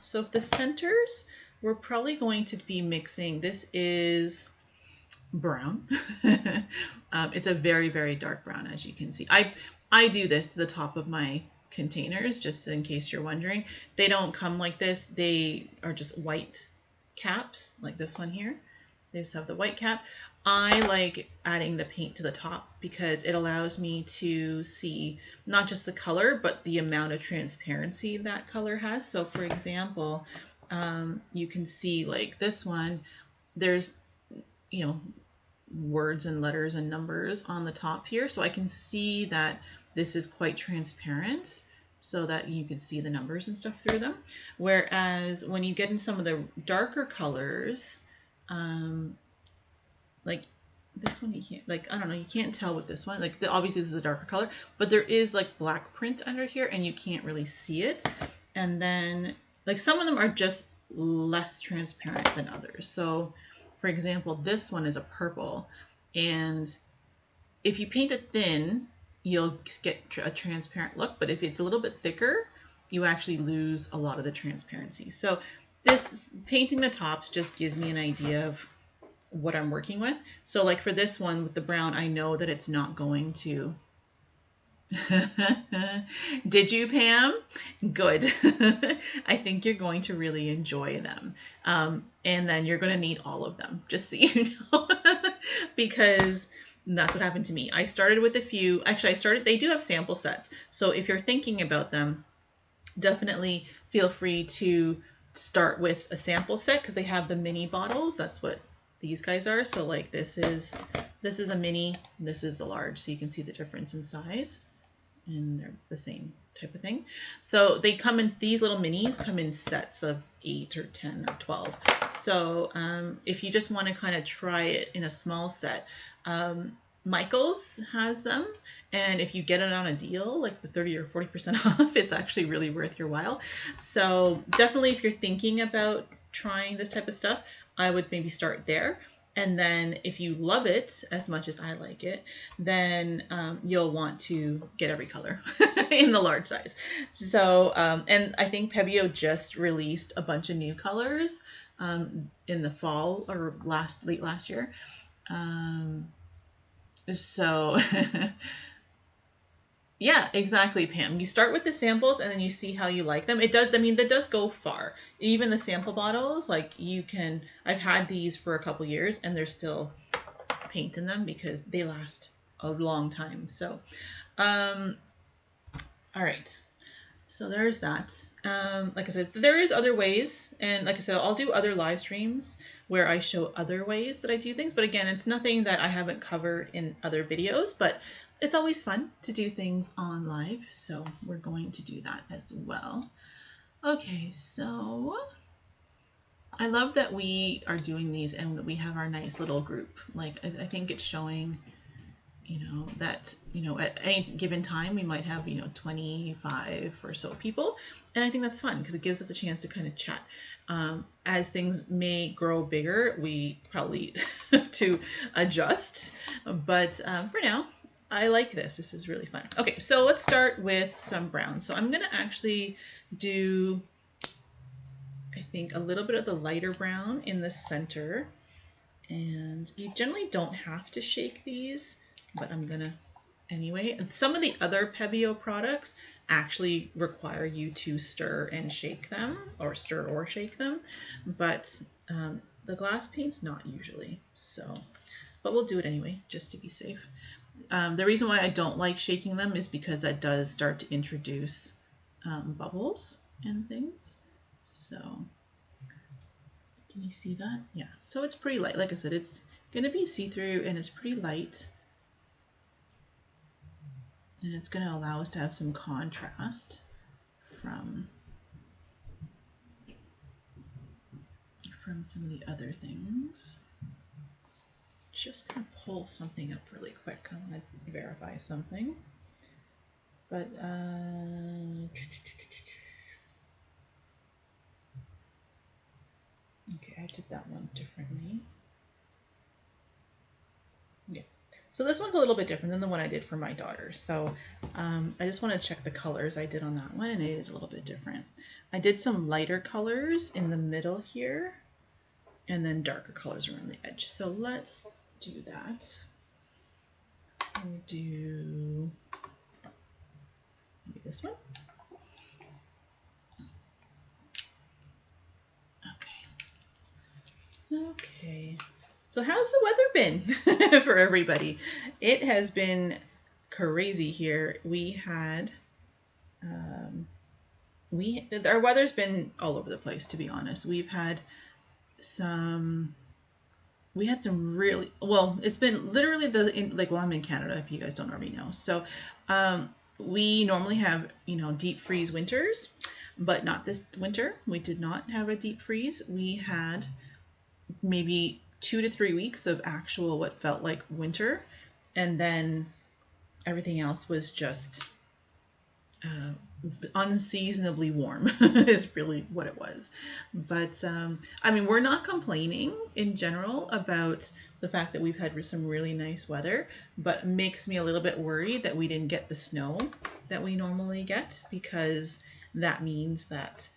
So the centers, we're probably going to be mixing. This is brown. It's a very, very dark brown, as you can see. I do this to the top of my containers, just in case you're wondering. They don't come like this. They are just white caps, like this one here. They just have the white cap. I like adding the paint to the top because it allows me to see not just the color, but the amount of transparency that color has. So for example, you can see like this one, there's, words and letters and numbers on the top here. So I can see that this is quite transparent so that you can see the numbers and stuff through them. Whereas when you get in some of the darker colors, like this one, you can't, I don't know, you can't tell with this one. Obviously this is a darker color, but there is like black print under here and you can't really see it. And then some of them are just less transparent than others. So for example, this one is a purple, and if you paint it thin, you'll get a transparent look, but if it's a little bit thicker, you actually lose a lot of the transparency. So this painting the tops just gives me an idea of what I'm working with. So like for this one with the brown, I know that it's not going to. Did you, Pam? Good. I think you're going to really enjoy them. And then you're going to need all of them, just so you know, because that's what happened to me. I started with a few. Actually, they do have sample sets. So if you're thinking about them, definitely feel free to start with a sample set because they have the mini bottles. That's what these guys are. So like this is a mini, this is the large, so you can see the difference in size, and they're the same type of thing. So they come in, these little minis come in sets of 8 or 10 or 12. So if you just want to kind of try it in a small set, Michael's has them, and if you get it on a deal, like the 30 or 40% off, it's actually really worth your while. So definitely, if you're thinking about trying this type of stuff, I would maybe start there. And then if you love it as much as I like it, then you'll want to get every color in the large size. So, and I think Pebeo just released a bunch of new colors in the fall or late last year. So yeah, exactly, Pam. You start with the samples and then you see how you like them. It does, I mean, that does go far. Even the sample bottles, like you can, I've had these for a couple years and there's still paint in them because they last a long time. So, all right. So there's that. Like I said, there is other ways. And like I said, I'll do other live streams where I show other ways that I do things. But again, it's nothing that I haven't covered in other videos, but it's always fun to do things on live. So we're going to do that as well. Okay, so I love that we are doing these and that we have our nice little group. Like I think it's showing, that, at any given time we might have, 25 or so people. And I think that's fun because it gives us a chance to kind of chat. As things may grow bigger, we probably have to adjust. But for now, I like this. This is really fun. Okay, so let's start with some brown. So I'm going to actually do, I think, a little bit of the lighter brown in the center. And you generally don't have to shake these, but I'm gonna anyway. And some of the other Pebeo products actually require you to stir and shake them, or stir or shake them, but the glass paint's not usually. So, but we'll do it anyway, just to be safe. The reason why I don't like shaking them is because that does start to introduce bubbles and things. So can you see that? Yeah, so it's pretty light. Like I said, it's going to be see-through and it's pretty light. And it's going to allow us to have some contrast from some of the other things. Just going to pull something up really quick. I want to verify something. But, okay, I did that one differently. Yeah. So this one's a little bit different than the one I did for my daughter. So I just want to check the colors I did on that one, and it is a little bit different. I did some lighter colors in the middle here, and then darker colors around the edge. So let's do that. We'll do maybe this one. Okay. So how's the weather been for everybody? It has been crazy here. We had our weather's been all over the place, to be honest. We had some really, well, it's been literally I'm in Canada, if you guys don't already know. So we normally have, deep freeze winters, but not this winter. We did not have a deep freeze. We had maybe 2 to 3 weeks of actual what felt like winter, and then everything else was just unseasonably warm is really what it was. But I mean, we're not complaining in general about the fact that we've had some really nice weather, but it makes me a little bit worried that we didn't get the snow that we normally get, because that means that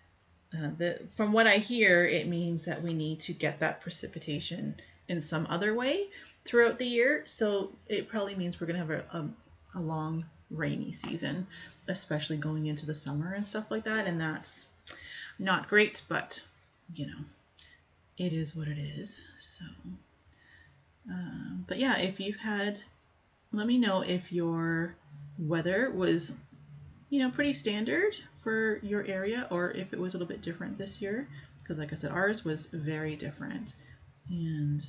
from what I hear, it means that we need to get that precipitation in some other way throughout the year. So it probably means we're going to have a long rainy season, especially going into the summer and stuff like that. And that's not great, but it is what it is. So, but yeah, if you've had, let me know if your weather was, pretty standard for your area, or if it was a little bit different this year. Because like I said, ours was very different. And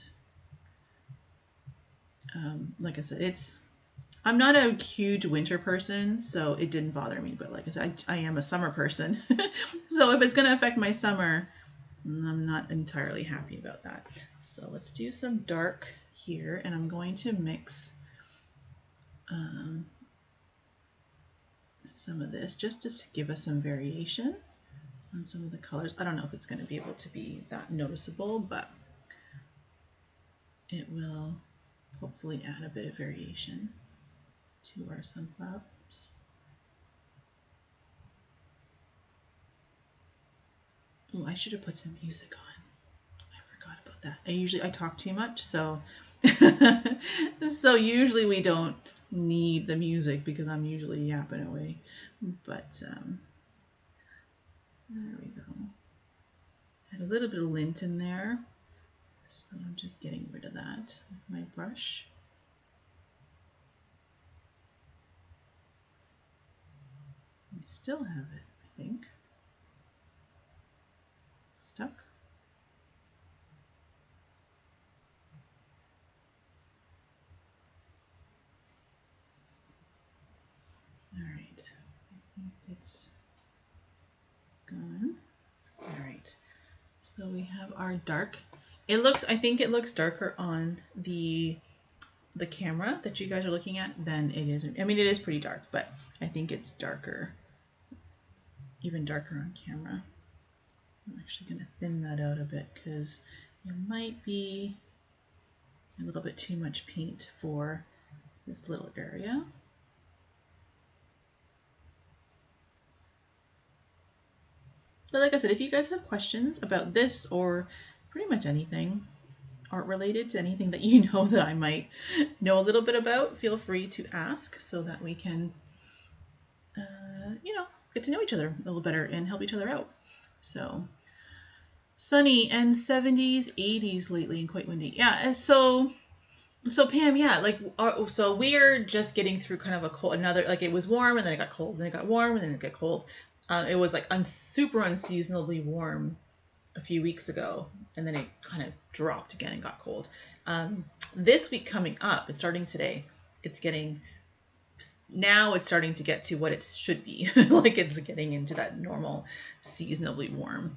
Like I said, I'm not a huge winter person, so it didn't bother me. But like I said, I am a summer person. So if it's going to affect my summer, I'm not entirely happy about that. So let's do some dark here, and I'm going to mix some of this just to give us some variation on some of the colors. I don't know if it's going to be able to be that noticeable, but it will hopefully add a bit of variation to our sunflowers. Oh, I should have put some music on. I forgot about that. I talk too much, so so usually we don't need the music because I'm usually yapping away. But there we go. Had a little bit of lint in there, so I'm just getting rid of that with my brush. I still have it, I think, stuck. All right, I think it's gone. All right, so we have our dark. I think it looks darker on the camera that you guys are looking at than it is. I mean, it is pretty dark, but I think it's darker, even darker on camera. I'm actually going to thin that out a bit because it might be a little bit too much paint for this little area. But like I said, if you guys have questions about this or pretty much anything art related to anything that you know that I might know a little bit about, feel free to ask so that we can, get to know each other a little better and help each other out. So sunny and 70s, 80s lately and quite windy. Yeah, and so Pam, yeah, so we're just getting through kind of a cold, like it was warm and then it got cold, and then it got warm and then it got cold. It was like super unseasonably warm a few weeks ago, and then it kind of dropped again and got cold. This week coming up, it's starting today. It's starting to get to what it should be. Like it's getting into that normal seasonably warm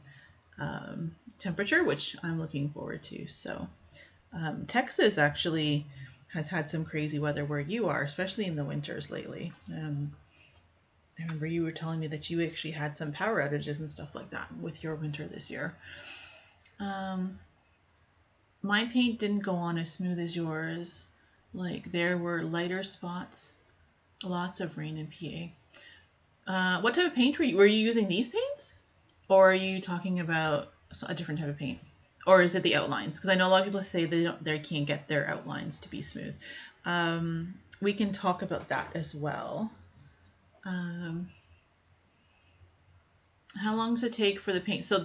temperature, which I'm looking forward to. So Texas actually has had some crazy weather where you are, especially in the winters lately. I remember you were telling me that you actually had some power outages and stuff like that with your winter this year. My paint didn't go on as smooth as yours. Like there were lighter spots, lots of rain in PA. What type of paint were you using these paints? Or are you talking about a different type of paint? Or is it the outlines? Because I know a lot of people say they can't get their outlines to be smooth. We can talk about that as well. How long does it take for the paint? So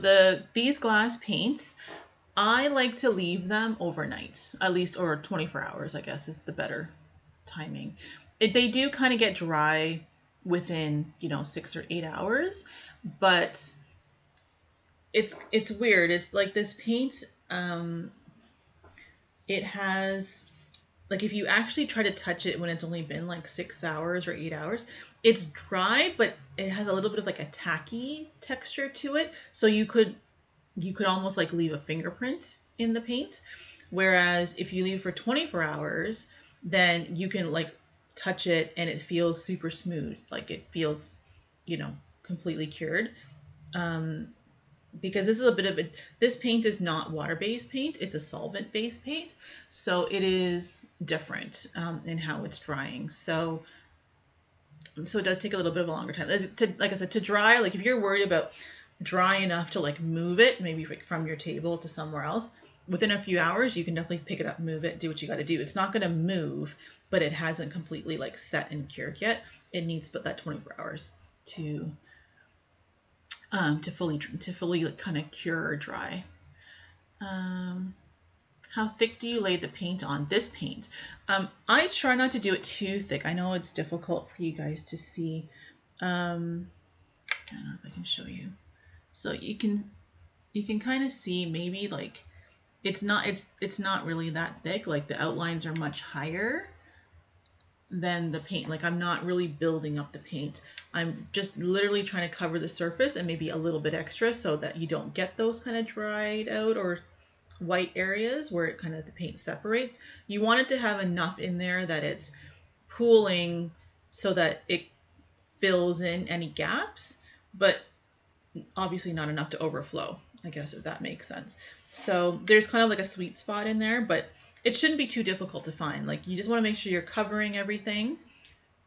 these glass paints, I like to leave them overnight, at least, or 24 hours, I guess, is the better timing. They do kind of get dry within 6 or 8 hours, but it's weird. It's like this paint, it has, like, if you actually try to touch it when it's only been like 6 hours or 8 hours, it's dry, but it has a little bit of like a tacky texture to it. So you could almost like leave a fingerprint in the paint. Whereas if you leave for 24 hours, then you can like touch it and it feels super smooth. Like it feels, completely cured. Because this is a bit of this paint is not water-based paint, it's a solvent-based paint. So it is different in how it's drying. So it does take a little bit of a longer time. Like I said, to dry, like if you're worried about dry enough to like move it, maybe from your table to somewhere else, within a few hours, you can definitely pick it up, move it, do what you got to do. It's not going to move, but it hasn't completely like set and cured yet. It needs but that 24 hours to fully like kind of cure or dry. How thick do you lay the paint on? This paint, I try not to do it too thick. I know it's difficult for you guys to see. I don't know if I can show you. So you can kind of see maybe like it's not really that thick. Like the outlines are much higher than the paint. Like I'm not really building up the paint. I'm just literally trying to cover the surface and maybe a little bit extra so that you don't get those kind of dried out or white areas where it kind of the paint separates. You want it to have enough in there that it's pooling so that it fills in any gaps, but obviously not enough to overflow, I guess, if that makes sense. So there's kind of like a sweet spot in there, but it shouldn't be too difficult to find. Like you just want to make sure you're covering everything,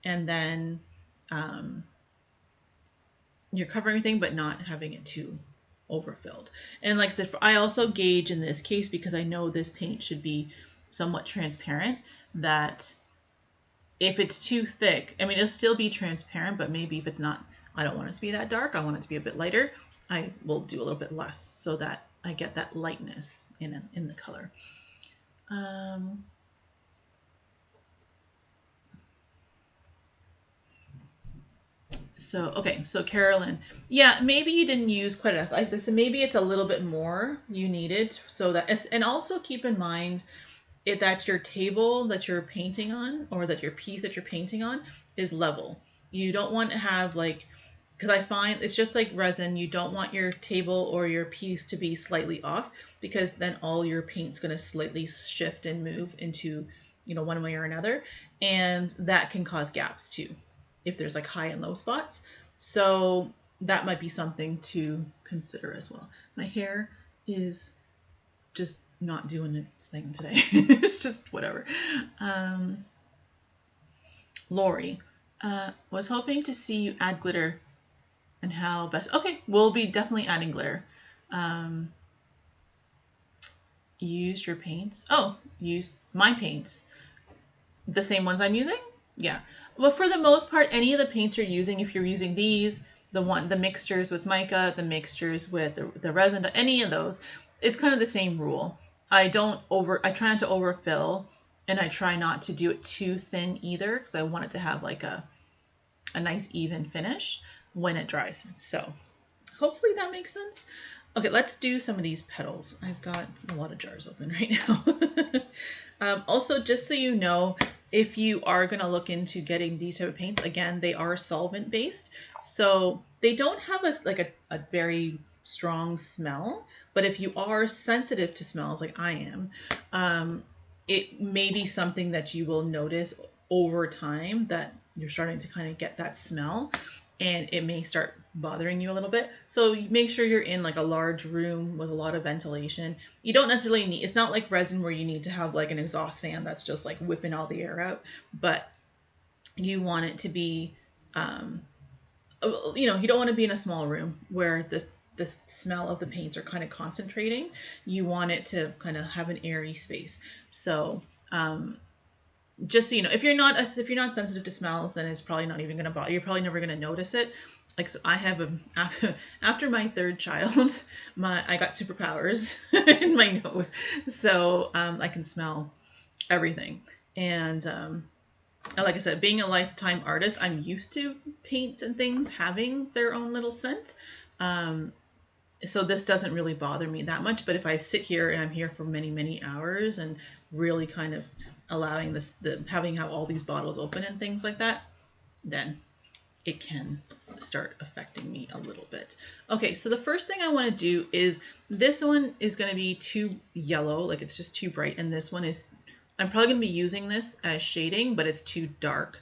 and then you're covering everything but not having it too overfilled. And like I said, I also gauge in this case, because I know this paint should be somewhat transparent, that if it's too thick, I mean, it'll still be transparent, but maybe if it's not, I don't want it to be that dark, I want it to be a bit lighter, I will do a little bit less so that I get that lightness in the color. So, okay, so Carolyn, yeah, maybe you didn't use quite enough. Like this, maybe it's a little bit more you needed so that, and also keep in mind if that's your table that you're painting on, or that your piece that you're painting on is level. You don't want to have like, because I find it's just like resin, you don't want your table or your piece to be slightly off, because then all your paint's going to slightly shift and move into, one way or another. And that can cause gaps too, if there's like high and low spots. So that might be something to consider as well. My hair is just not doing its thing today. It's just whatever. Lori, was hoping to see you add glitter and how best. Okay, we'll be definitely adding glitter. Used your paints? Oh, used my paints. The same ones I'm using? Yeah. Well, for the most part, any of the paints you're using, if you're using these, the mixtures with mica, the mixtures with the resin, any of those, it's kind of the same rule. I try not to overfill, and I try not to do it too thin either, because I want it to have like a nice even finish when it dries. So hopefully that makes sense. Okay, let's do some of these petals. I've got a lot of jars open right now. Also, just so you know, if you are going to look into getting these type of paints, again, they are solvent based. So they don't have a very strong smell. But if you are sensitive to smells like I am, it may be something that you will notice over time, that you're starting to kind of get that smell, and it may start bothering you a little bit. So you make sure you're in like a large room with a lot of ventilation. You don't necessarily need, it's not like resin where you need to have like an exhaust fan that's just like whipping all the air out, but you want it to be, you don't want to be in a small room where the smell of the paints are kind of concentrating. You want it to kind of have an airy space. So just so you know, if you're not sensitive to smells, then it's probably not even going to bother. You're probably never going to notice it. Like, so I have after my third child, I got superpowers in my nose, so I can smell everything. And like I said, being a lifetime artist, I'm used to paints and things having their own little scent. So this doesn't really bother me that much. But if I sit here and I'm here for many, many hours and really kind of allowing having all these bottles open and things like that, then it can start affecting me a little bit. Okay, so the first thing I want to do is, this one is going to be too yellow, like it's just too bright, and this one is, I'm probably going to be using this as shading, but it's too dark.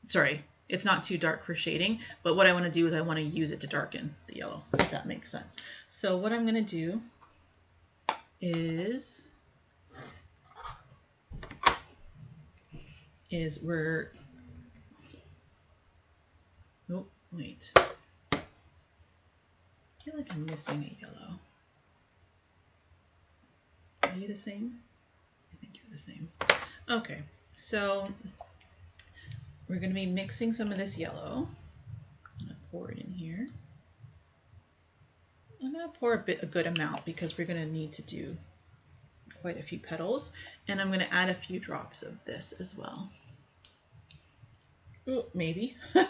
Sorry, it's not too dark for shading, but what I want to do is I want to use it to darken the yellow, if that makes sense. So what I'm going to do is we're, oh, wait. I feel like I'm missing a yellow. Are you the same? I think you're the same. Okay, so we're going to be mixing some of this yellow. I'm going to pour it in here. I'm going to pour a good amount, because we're going to need to do quite a few petals. And I'm going to add a few drops of this as well. Ooh, maybe. Oh,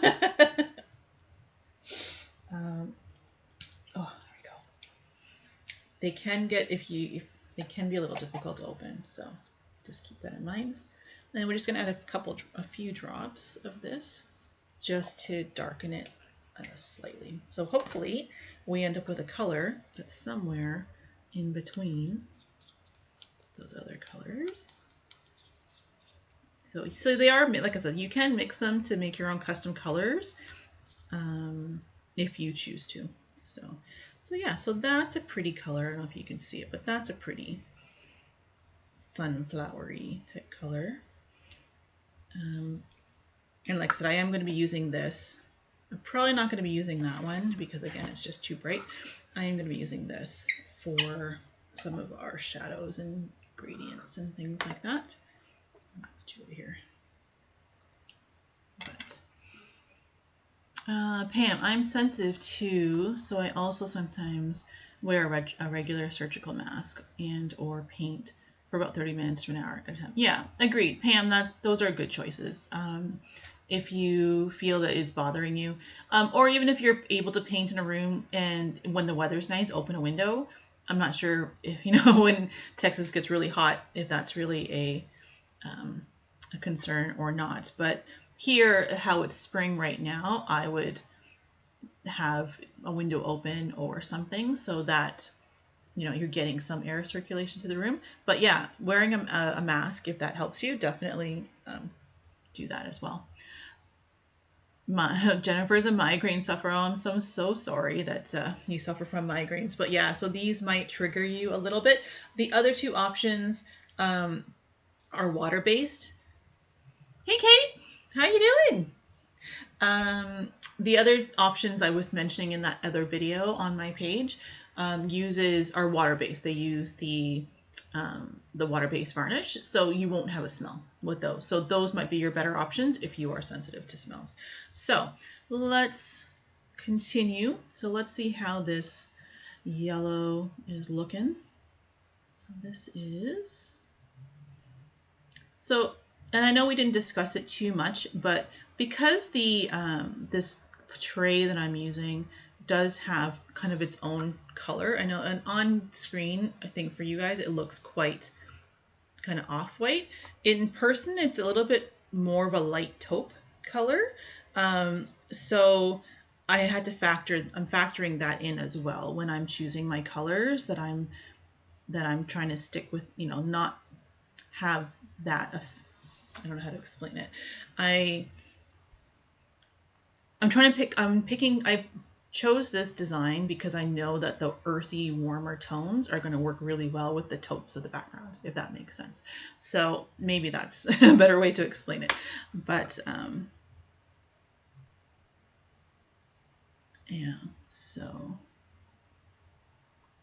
there we go. They can get, if They can be a little difficult to open, so just keep that in mind. And we're just going to add a few drops of this just to darken it slightly. So hopefully we end up with a color that's somewhere in between those other colors. So they are, like I said, you can mix them to make your own custom colors if you choose to. So yeah, so that's a pretty color. I don't know if you can see it, but that's a pretty sunflowery type color. And like I said, I am going to be using this. I'm probably not going to be using that one because again, it's just too bright. I am going to be using this for some of our shadows and gradients and things like that. I'll put you over here. But Pam, I'm sensitive too, so I also sometimes wear a regular surgical mask and or paint for about 30 minutes to an hour at a time. Yeah, agreed. Pam, those are good choices. If you feel that it's bothering you, or even if you're able to paint in a room and when the weather's nice, open a window. I'm not sure if, you know, when Texas gets really hot, if that's really a concern or not. But here, how it's spring right now, I would have a window open or something so that, you know, you're getting some air circulation to the room. But yeah, wearing a mask, if that helps you, definitely do that as well. Jennifer's a migraine sufferer. I'm so sorry that you suffer from migraines. But yeah, so these might trigger you a little bit. The other two options are water-based. Hey, Kate, how you doing? The other options I was mentioning in that other video on my page are water-based. They use the water-based varnish, so you won't have a smell with those. So those might be your better options if you are sensitive to smells. So let's continue. So let's see how this yellow is looking. So this is... So, and I know we didn't discuss it too much, but because this tray that I'm using does have kind of its own color, I know, and on screen, I think for you guys, it looks quite kind of off-white. In person, it's a little bit more of a light taupe color. So I had to I'm factoring that in as well when I'm choosing my colors that I'm trying to stick with, you know, not have that. I don't know how to explain it. I chose this design because I know that the earthy, warmer tones are going to work really well with the taupes of the background, if that makes sense. So maybe that's a better way to explain it. But yeah, so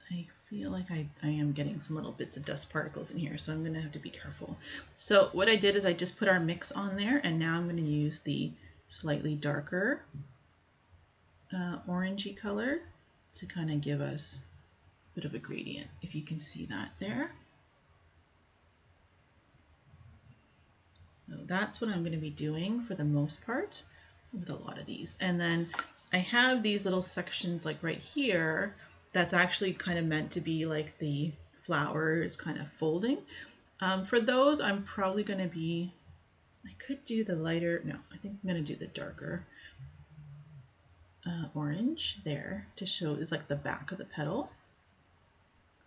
I feel like I am getting some little bits of dust particles in here, so I'm going to have to be careful. So what I did is I just put our mix on there, and now I'm going to use the slightly darker orangey color to kind of give us a bit of a gradient, if you can see that there. So that's what I'm going to be doing for the most part with a lot of these. And then I have these little sections like right here that's actually kind of meant to be like the flowers kind of folding. For those, I'm probably going to be, I could do the lighter, no, I think I'm going to do the darker orange there to show, it's like the back of the petal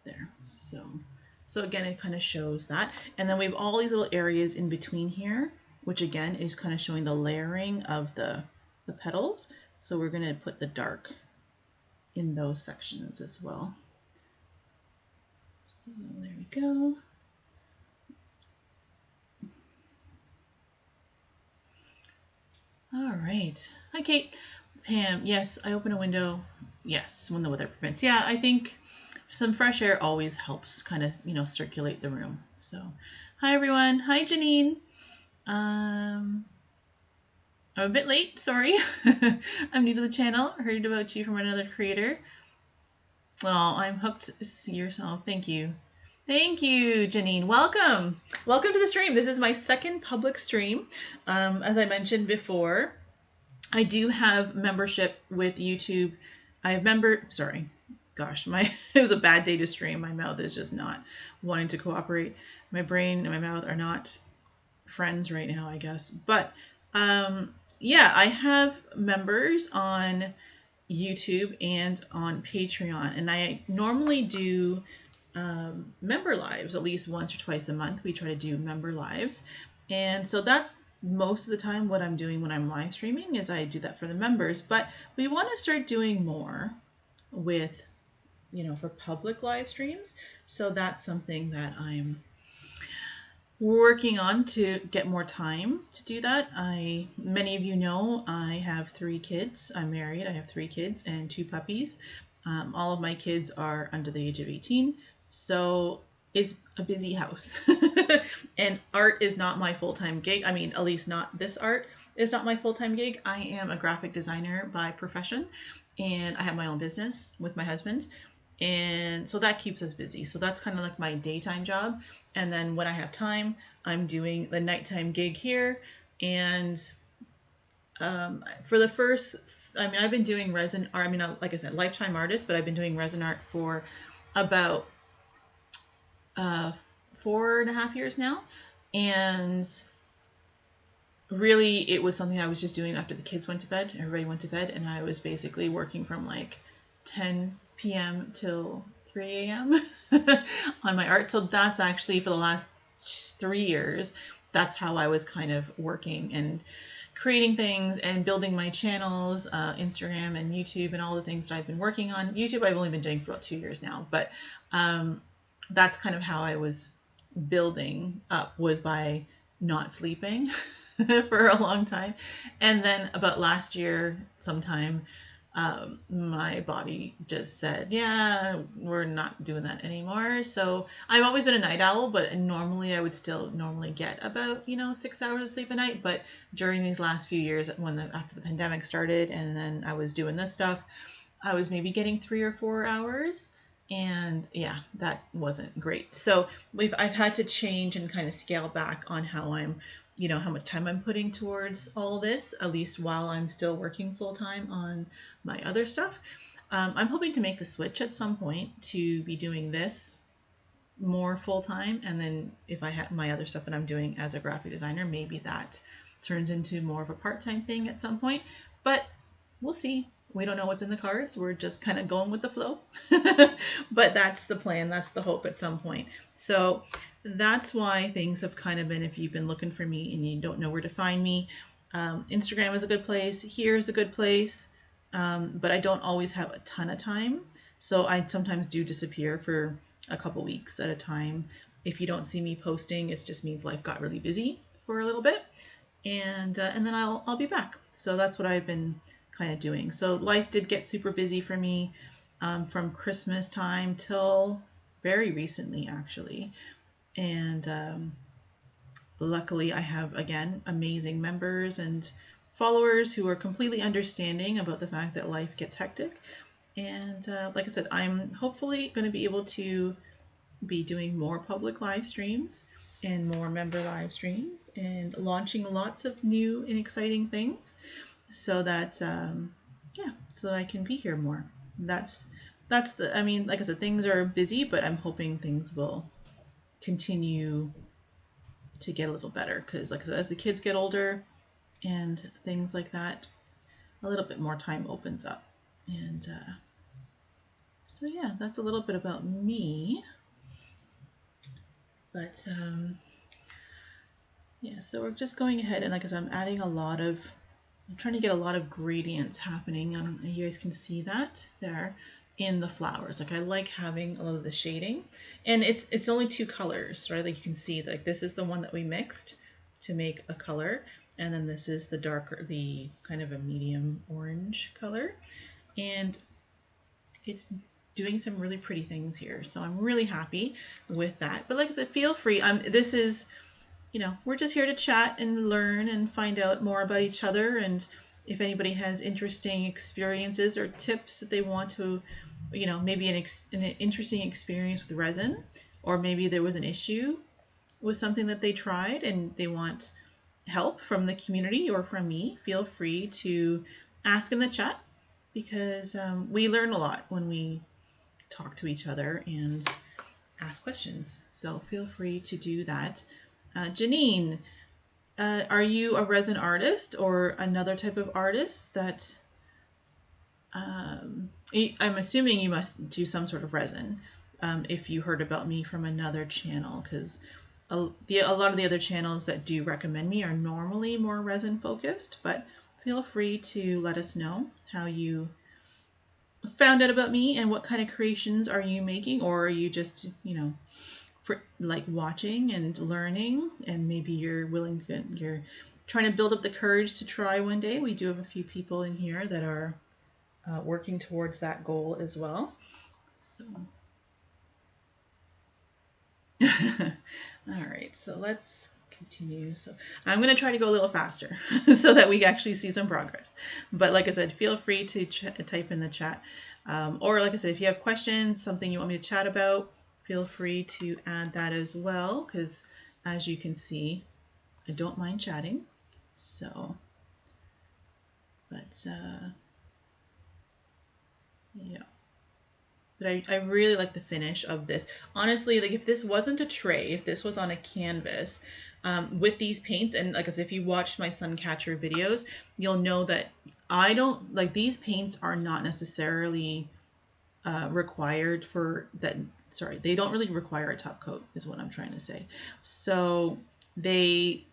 there. So again, it kind of shows that. And then we have all these little areas in between here, which again is kind of showing the layering of the petals. So we're going to put the dark in those sections as well. So there we go. All right. Hi, Kate. Pam, yes, I open a window. Yes, when the weather permits. Yeah, I think some fresh air always helps kind of, you know, circulate the room. So, hi, everyone. Hi, Janine. I'm a bit late, sorry. I'm new to the channel. I heard about you from another creator. Oh, I'm hooked. Oh, thank you. Thank you, Janine. Welcome. Welcome to the stream. This is my second public stream. As I mentioned before, I do have membership with YouTube. I have gosh, my it was a bad day to stream. My mouth is just not wanting to cooperate. My brain and my mouth are not friends right now, I guess. But yeah, I have members on YouTube and on Patreon, and I normally do member lives at least once or twice a month. We try to do member lives, and so that's most of the time what I'm doing when I'm live streaming is I do that for the members. But we want to start doing more with, for public live streams. So that's something that I'm working on to get more time to do that. Many of you know, I have 3 kids. I'm married. I have 3 kids and 2 puppies. All of my kids are under the age of 18. So it's a busy house. And art is not my full-time gig. I mean, at least not this art is not my full-time gig. I am a graphic designer by profession, and I have my own business with my husband. And so that keeps us busy. So that's kind of like my daytime job. And then when I have time, I'm doing the nighttime gig here. And for the first, I've been doing resin art. Like I said, lifetime artist, but I've been doing resin art for about 4.5 years now. And really, it was something I was just doing after the kids went to bed. Everybody went to bed, and I was basically working from like 10 p.m. till 3 a.m. on my art. So that's actually for the last 3 years. That's how I was kind of working and creating things and building my channels, Instagram and YouTube, and all the things that I've been working on. YouTube, I've only been doing for about 2 years now, but that's kind of how I was building up, was by not sleeping for a long time. And then about last year sometime, my body just said, yeah, we're not doing that anymore. So I've always been a night owl, but normally I would still normally get about 6 hours of sleep a night. But during these last few years, after the pandemic started and then I was doing this stuff, I was maybe getting 3 or 4 hours. And yeah, that wasn't great. So I've had to change and kind of scale back on how how much time I'm putting towards all this, at least while I'm still working full time on my other stuff. I'm hoping to make the switch at some point to be doing this more full time. And then if I have my other stuff that I'm doing as a graphic designer, maybe that turns into more of a part time thing at some point. But we'll see. We don't know what's in the cards. We're just kind of going with the flow. But that's the plan. That's the hope at some point. So that's why things have kind of been, if you've been looking for me and you don't know where to find me, Instagram is a good place. Here is a good place. But I don't always have a ton of time. So I sometimes do disappear for a couple weeks at a time. If you don't see me posting, it just means life got really busy for a little bit. And then I'll be back. So that's what I've been kind of doing. So life did get super busy for me from Christmas time till very recently, actually. And luckily, I have, again, amazing members and followers who are completely understanding about the fact that life gets hectic. And like I said, I'm hopefully going to be able to be doing more public live streams and more member live streams and launching lots of new and exciting things so that so that I can be here more. That's like I said, things are busy, but I'm hoping things will continue to get a little better, because like I said, as the kids get older and things like that, a little bit more time opens up. And so yeah, that's a little bit about me. But yeah, so we're just going ahead, and like I said, I'm trying to get a lot of gradients happening. I don't know if you guys can see that there in the flowers. Like I like having a lot of the shading, and it's only 2 colors, right? Like you can see, like this is the one that we mixed to make a color, and then this is the kind of a medium orange color, and it's doing some really pretty things here. So I'm really happy with that. But like I said, feel free. This is, we're just here to chat and learn and find out more about each other. And if anybody has interesting experiences or tips that they want to, maybe an interesting experience with resin, or maybe there was an issue with something that they tried and they want help from the community or from me, feel free to ask in the chat, because we learn a lot when we talk to each other and ask questions. So feel free to do that. Janine, are you a resin artist or another type of artist that I'm assuming you must do some sort of resin if you heard about me from another channel, because a lot of the other channels that do recommend me are normally more resin focused, but feel free to let us know how you found out about me and what kind of creations are you making, or are you just, you know, for like watching and learning, and maybe you're willing to, you're trying to build up the courage to try one day. We do have a few people in here that are working towards that goal as well. So, all right, so let's continue. So I'm going to try to go a little faster so that we actually see some progress. But like I said, feel free to type in the chat. Or like I said, if you have questions, something you want me to chat about, feel free to add that as well, because as you can see, I don't mind chatting. So, but yeah. But I really like the finish of this. Honestly, like if this wasn't a tray, if this was on a canvas with these paints, and like I said, if you watched my Suncatcher videos, you'll know that I don't, like these paints are not necessarily required for that. Sorry, they don't really require a top coat is what I'm trying to say. So they,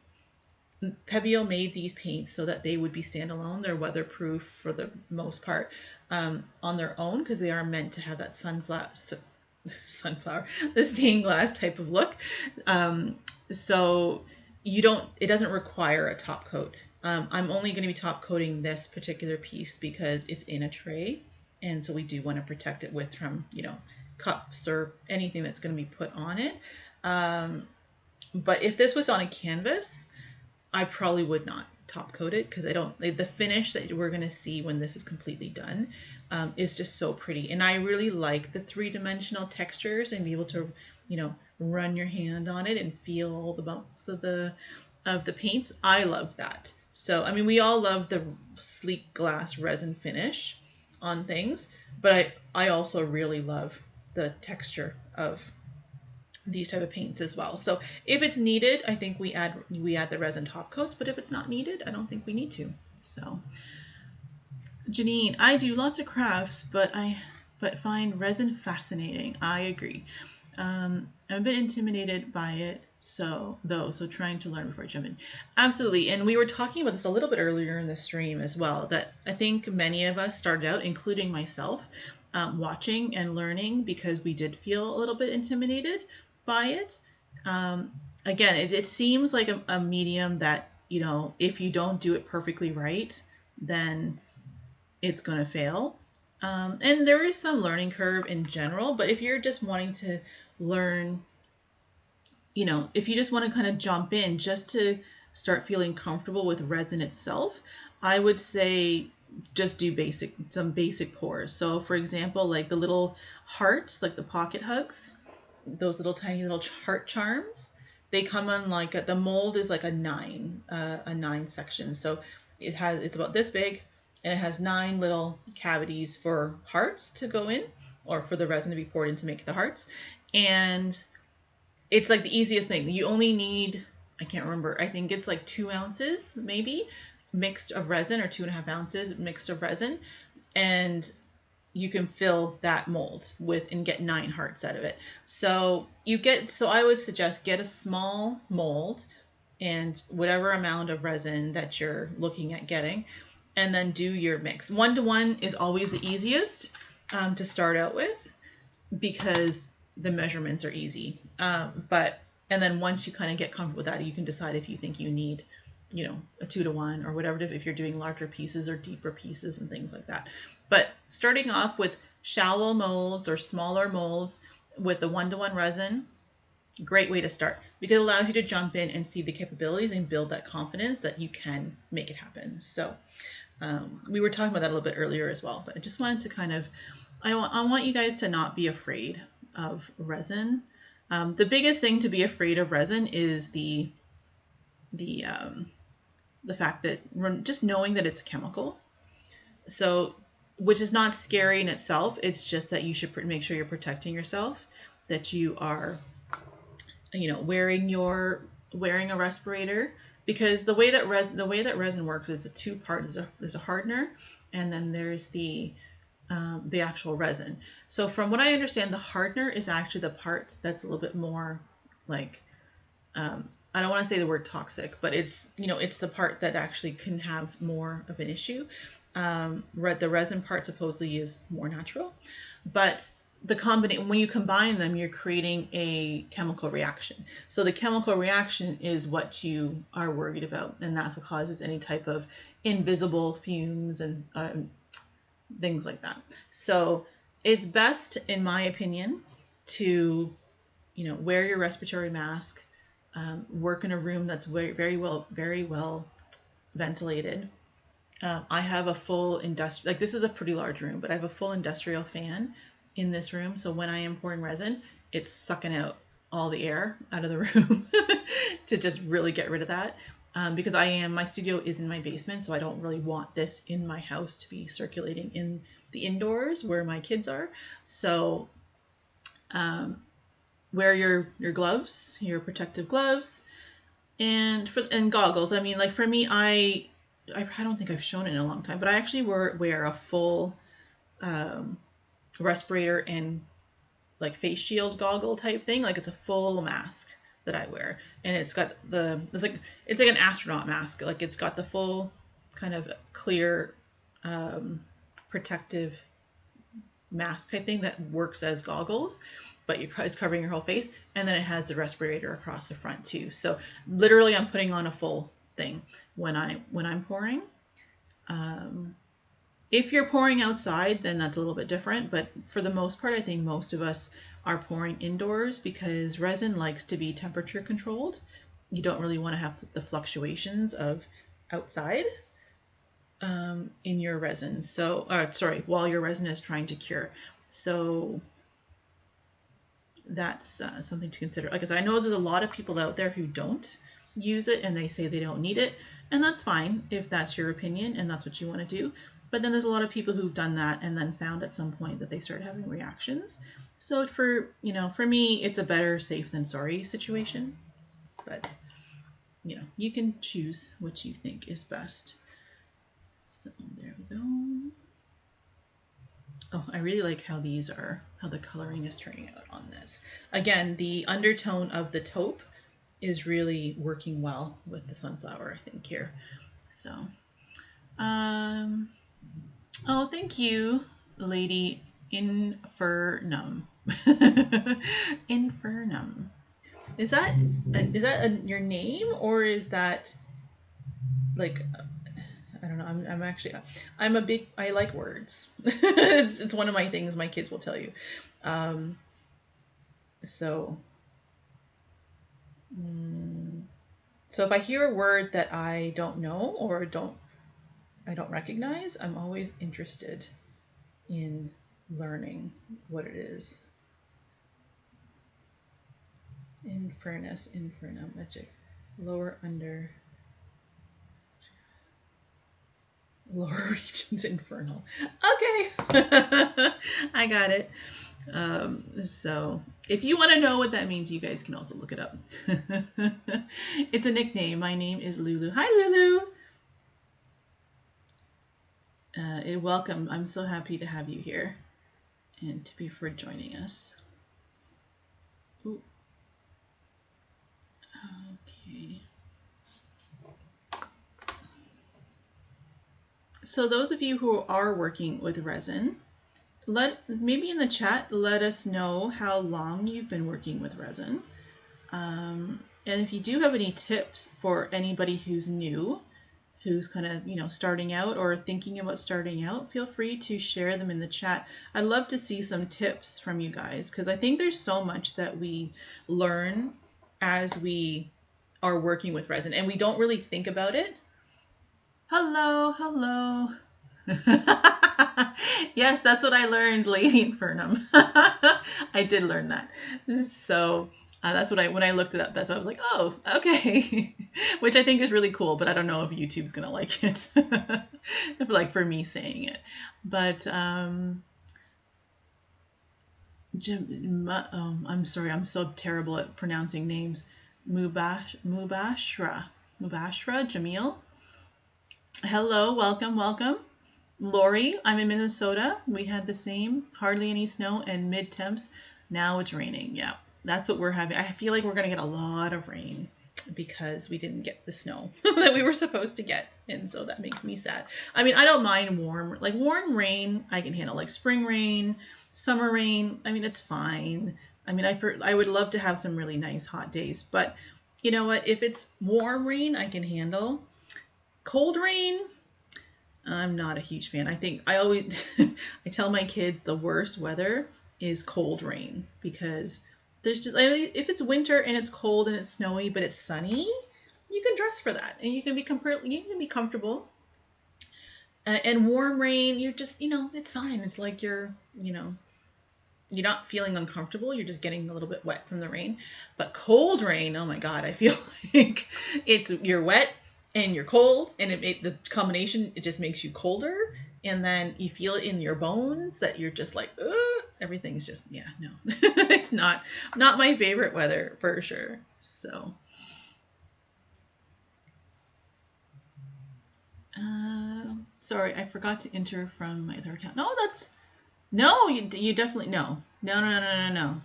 Pebeo made these paints so that they would be standalone. They're weatherproof for the most part on their own, because they are meant to have that sunflower, the stained glass type of look. So you don't, it doesn't require a top coat. I'm only going to be top coating this particular piece because it's in a tray. And so we do want to protect it with from, you know, cups or anything that's going to be put on it. But if this was on a canvas, I probably would not top coat it, because I don't, the finish that we're going to see when this is completely done is just so pretty. And I really like the three-dimensional textures and be able to, you know, run your hand on it and feel all the bumps of the paints. I love that. So, I mean, we all love the sleek glass resin finish on things, but I also really love the texture of these type of paints as well. So if it's needed, I think we add the resin top coats, but if it's not needed, I don't think we need to. So Janine, I do lots of crafts, but find resin fascinating. I agree. I'm a bit intimidated by it, so trying to learn before I jump in. Absolutely. And we were talking about this a little bit earlier in the stream as well, that I think many of us started out, including myself, watching and learning because we did feel a little bit intimidated by it. Again, it seems like a medium that, you know, if you don't do it perfectly right, then it's going to fail. And there is some learning curve in general, but if you're just wanting to learn, you know, if you just want to kind of jump in just to start feeling comfortable with resin itself, I would say just do some basic pours. So for example, like the little hearts, like the pocket hugs, those little tiny little heart charms, they come on like the mold is like a nine section. So it's about this big, and it has 9 little cavities for hearts to go in, or for the resin to be poured in to make the hearts. And it's like the easiest thing. You only need, I can't remember, I think it's like 2 ounces maybe mixed of resin, or 2.5 ounces mixed of resin, and you can fill that mold with and get 9 hearts out of it. So I would suggest get a small mold and whatever amount of resin that you're looking at getting, and then do your mix. 1-to-1 is always the easiest to start out with, because the measurements are easy. And then once you kind of get comfortable with that, you can decide if you think you need, you know, a 2-to-1 or whatever, if you're doing larger pieces or deeper pieces and things like that. But starting off with shallow molds or smaller molds with the 1-to-1 resin, great way to start, because it allows you to jump in and see the capabilities and build that confidence that you can make it happen. So we were talking about that a little bit earlier as well, but I just wanted to kind of, I want you guys to not be afraid of resin. The biggest thing to be afraid of resin is the fact that just knowing that it's a chemical. So which is not scary in itself. It's just that you should make sure you're protecting yourself, that you are, wearing a respirator, because the way that resin works is a two part. There's a hardener, and then there's the actual resin. So from what I understand, the hardener is actually the part that's a little bit more like, I don't want to say the word toxic, but it's the part that actually can have more of an issue. The resin part supposedly is more natural, but the combination, when you combine them, you're creating a chemical reaction. So the chemical reaction is what you are worried about, and that's what causes any type of invisible fumes and things like that. So it's best, in my opinion, to wear your respiratory mask, work in a room that's very well ventilated. I have a full industrial, like this is a pretty large room, but I have a full industrial fan in this room. So when I am pouring resin, it's sucking out all the air out of the room to just really get rid of that. Because my studio is in my basement, so I don't really want this in my house to be circulating in the indoors where my kids are. So wear your gloves, your protective gloves, and goggles. I mean, like for me, I don't think I've shown it in a long time, but I actually wear a full respirator and like face shield goggle type thing. Like it's a full mask that I wear, and it's like an astronaut mask. Like it's got the full kind of clear protective mask type thing that works as goggles, but it's covering your whole face, and then it has the respirator across the front too. So literally, I'm putting on a full thing when I'm pouring. If you're pouring outside, then that's a little bit different. But for the most part, I think most of us are pouring indoors because resin likes to be temperature controlled. You don't really want to have the fluctuations of outside in your resin. So, while your resin is trying to cure. So that's something to consider. Like I said, I know there's a lot of people out there who don't use it and they say they don't need it. And that's fine if that's your opinion and that's what you want to do. But then there's a lot of people who've done that and then found at some point that they started having reactions. So for me, it's a better safe than sorry situation. But, you can choose what you think is best. So there we go. Oh, I really like how the coloring is turning out on this. Again, the undertone of the taupe is really working well with the sunflower, I think, here. So, oh, thank you, Lady Infernum. Infernum. Is that your name, or is that like, I don't know. I like words. It's one of my things my kids will tell you. So, so if I hear a word that I don't know or I don't recognize, I'm always interested in learning what it is. Infernus, infernum, magic, lower under, lower regions, infernal. Okay, I got it. So if you want to know what that means, you guys can also look it up. It's a nickname. My name is Lulu. Hi, Lulu. Welcome. I'm so happy to have you here and to be for joining us. Ooh. Okay. So those of you who are working with resin, maybe in the chat, let us know how long you've been working with resin. And if you do have any tips for anybody who's new, who's kind of, starting out or thinking about starting out, feel free to share them in the chat. I'd love to see some tips from you guys, because I think there's so much that we learn as we are working with resin and we don't really think about it. Hello, hello. Yes, that's what I learned, Lady Infernum. I did learn that. So That's what when I looked it up, that's what I was like, oh, okay. Which I think is really cool, but I don't know if YouTube's gonna like it. If, like, for me saying it. But I'm sorry, I'm so terrible at pronouncing names. Mubashra Jamil. Hello, welcome, welcome. Lori, I'm in Minnesota. We had the same, hardly any snow and mid temps. Now it's raining. Yeah, that's what we're having. I feel like we're going to get a lot of rain because we didn't get the snow that we were supposed to get. And so that makes me sad. I mean, I don't mind warm rain, I can handle, like spring rain, summer rain. I mean, it's fine. I mean, I would love to have some really nice hot days, but you know what? If it's warm rain, I can handle. Cold rain, I'm not a huge fan. I think I always I tell my kids the worst weather is cold rain because there's just, I mean, if it's winter and it's cold and it's snowy but it's sunny, you can dress for that and you can be comfortable. And warm rain, you're just, it's fine. It's like you're not feeling uncomfortable. You're just getting a little bit wet from the rain. But cold rain, oh my God, I feel like you're wet and you're cold, and the combination, it just makes you colder, and then you feel it in your bones that you're just like, ugh, everything's just, yeah, no, it's not my favorite weather for sure. So, sorry, I forgot to enter from my other account. No, no, you definitely no,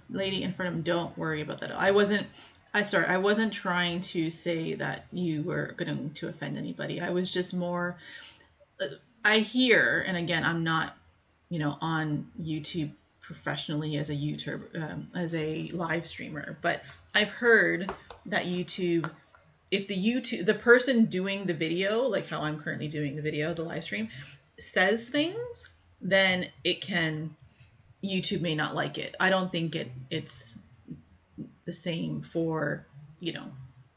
lady in front of him. Don't worry about that. I wasn't trying to say that you were going to offend anybody. I was just more. I hear, and again, I'm not, on YouTube professionally as a as a live streamer, but I've heard that if the person doing the video, like how I'm currently doing the video, the live stream, says things, then YouTube may not like it. I don't think it's the same for, you know,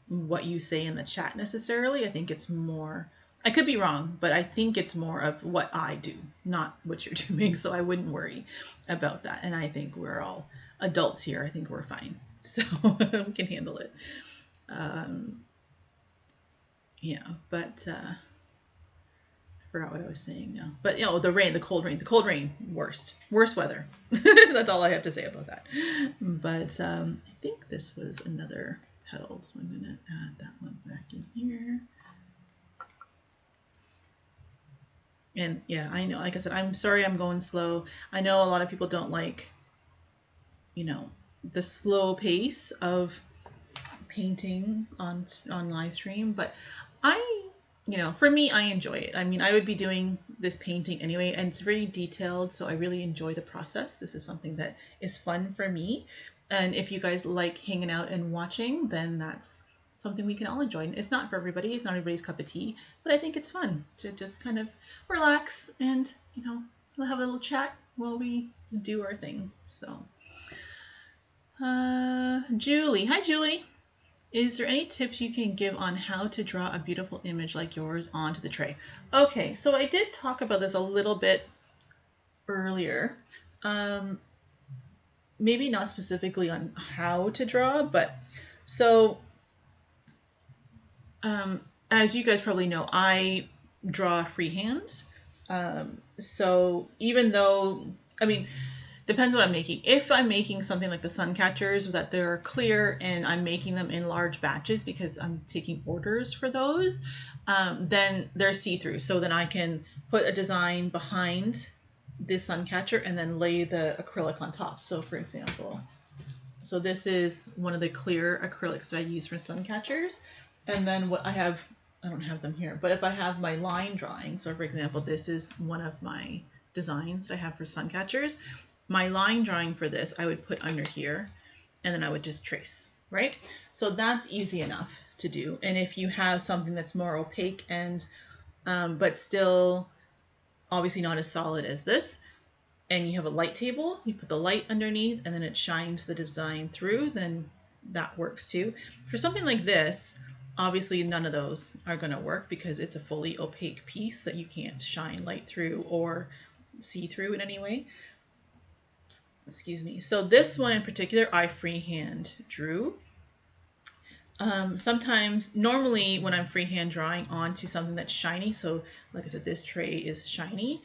what you say in the chat necessarily. I think it's more, I could be wrong, but I think it's more of what I do, not what you're doing. So I wouldn't worry about that. And I think we're all adults here. I think we're fine. So we can handle it. Yeah, but forgot what I was saying now. But the cold rain, worst weather. That's all I have to say about that. But I think this was another petal, so I'm gonna add that one back in here. And yeah, I know, like I said, I'm sorry I'm going slow. I know a lot of people don't like, the slow pace of painting on live stream, but I, for me, I enjoy it. I mean, I would be doing this painting anyway, and it's very detailed, so I really enjoy the process. This is something that is fun for me, and if you guys like hanging out and watching, then that's something we can all enjoy. It's not for everybody, it's not everybody's cup of tea, but I think it's fun to just kind of relax and, have a little chat while we do our thing. So Julie, hi Julie. Is there any tips you can give on how to draw a beautiful image like yours onto the tray? Okay, so I did talk about this a little bit earlier. Maybe not specifically on how to draw, but so as you guys probably know, I draw freehand. So even though, I mean, depends what I'm making. If I'm making something like the sun catchers that they're clear and I'm making them in large batches because I'm taking orders for those, then they're see-through. So then I can put a design behind the sun catcher and then lay the acrylic on top. So for example, so this is one of the clear acrylics that I use for sun catchers. And then what I don't have them here, but if I have my line drawing, so for example, this is one of my designs that I have for sun catchers. My line drawing for this, I would put under here, and then I would just trace, right? So that's easy enough to do. And if you have something that's more opaque and, but still obviously not as solid as this, and you have a light table, you put the light underneath and then it shines the design through, then that works too. For something like this, obviously none of those are going to work because it's a fully opaque piece that you can't shine light through or see through in any way. excuse me. So this one in particular, I freehand drew. Sometimes, normally when I'm freehand drawing onto something that's shiny, so like I said, this tray is shiny.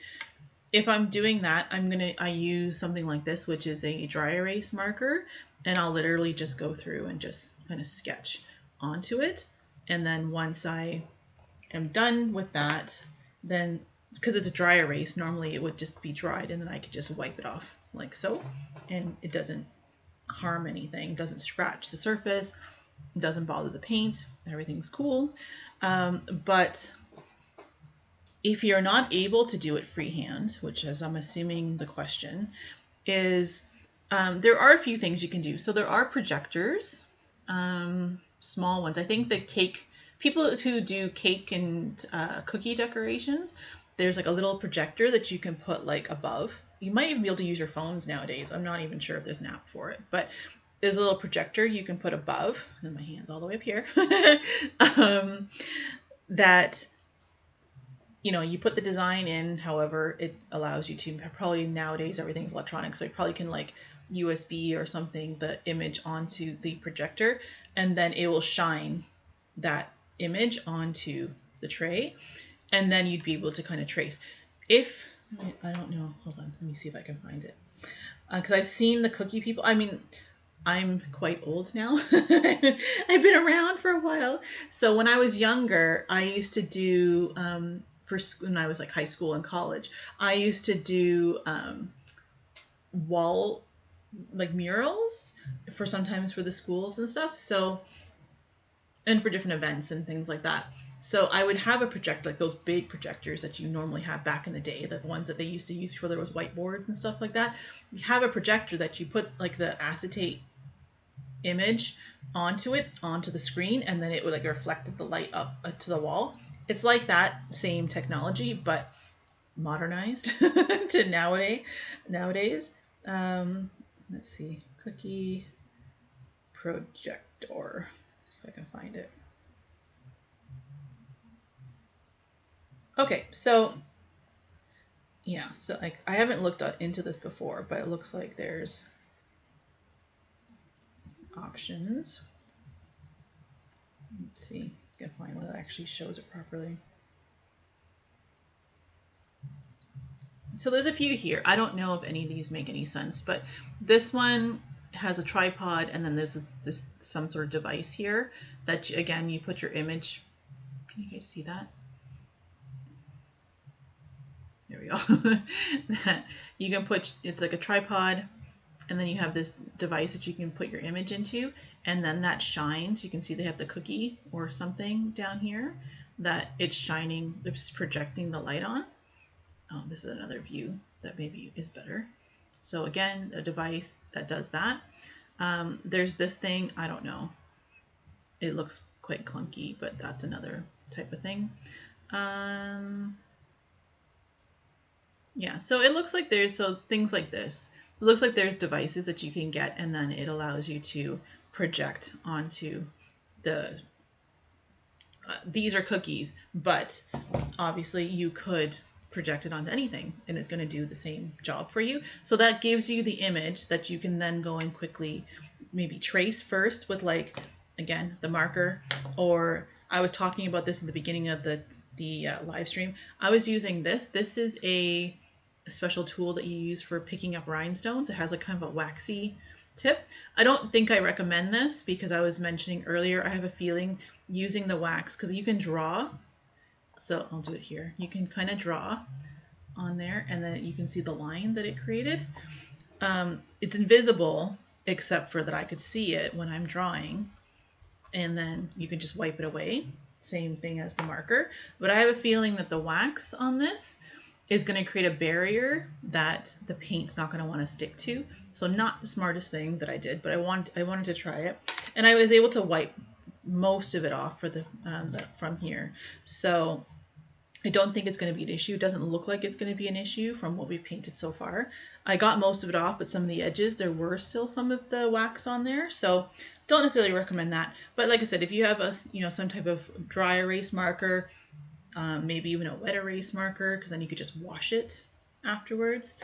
If I'm doing that, I use something like this, which is a dry erase marker, and I'll literally just go through and just kind of sketch onto it. And then once I am done with that, then because it's a dry erase, normally it would just be dried and then I could just wipe it off like so. And it doesn't harm anything, doesn't scratch the surface, doesn't bother the paint, everything's cool. But if you're not able to do it freehand, which is I'm assuming the question, is there are a few things you can do. So there are projectors, small ones. I think the cake, people who do cake and cookie decorations, there's like a little projector that you can put like above. You might even be able to use your phones nowadays. I'm not even sure if there's an app for it, but there's a little projector you can put above, and my hand's all the way up here, that you put the design in, however it allows you to. Probably nowadays everything's electronic, so you probably can like USB or something the image onto the projector, and then it will shine that image onto the tray, and then you'd be able to kind of trace. If I don't know, hold on, let me see if I can find it, because I've seen the cookie people. I mean, I'm quite old now. I've been around for a while. So when I was younger, I used to do, when I was like high school and college, I used to do wall, like murals for sometimes for the schools and stuff. So, and for different events and things like that. So I would have a projector, like those big projectors that you normally have back in the day, the ones that they used to use before there was whiteboards and stuff like that. You have a projector that you put like the acetate image onto the screen, and then it would like reflect the light up to the wall. It's like that same technology, but modernized to nowadays. Let's see, cookie projector. Let's see if I can find it. Okay, so yeah, so like I haven't looked into this before, but it looks like there's options. Let's see, I can find one that actually shows it properly. So there's a few here. I don't know if any of these make any sense, but this one has a tripod, and then there's this some sort of device here that again you put your image. Can you guys see that? There we go. You can put, it's like a tripod, and then you have this device that you can put your image into, and then that shines. You can see they have the cookie or something down here that it's shining, it's projecting the light on. Oh, this is another view that maybe is better. So again, a device that does that. There's this thing, I don't know. It looks quite clunky, but that's another type of thing. Yeah, so it looks like there's, so things like this. It looks like there's devices that you can get, and then it allows you to project onto the, these are cookies, but obviously you could project it onto anything and it's going to do the same job for you. So that gives you the image that you can then go and quickly maybe trace first with, like, again, the marker. Or I was talking about this in the beginning of the live stream. I was using this. This is a special tool that you use for picking up rhinestones. It has like kind of a waxy tip. I don't think I recommend this because I was mentioning earlier, I have a feeling using the wax, because you can draw. So I'll do it here. You can kind of draw on there, and then you can see the line that it created. It's invisible except for that I could see it when I'm drawing, and then you can just wipe it away. Same thing as the marker. But I have a feeling that the wax on this is going to create a barrier that the paint's not going to want to stick to. So not the smartest thing that I did, but I wanted to try it, and I was able to wipe most of it off for the from here. So I don't think it's going to be an issue. It doesn't look like it's going to be an issue from what we've painted so far. I got most of it off, but some of the edges, there were still some of the wax on there. So don't necessarily recommend that. But like I said, if you have a, some type of dry erase marker, maybe even a wet erase marker, because then you could just wash it afterwards.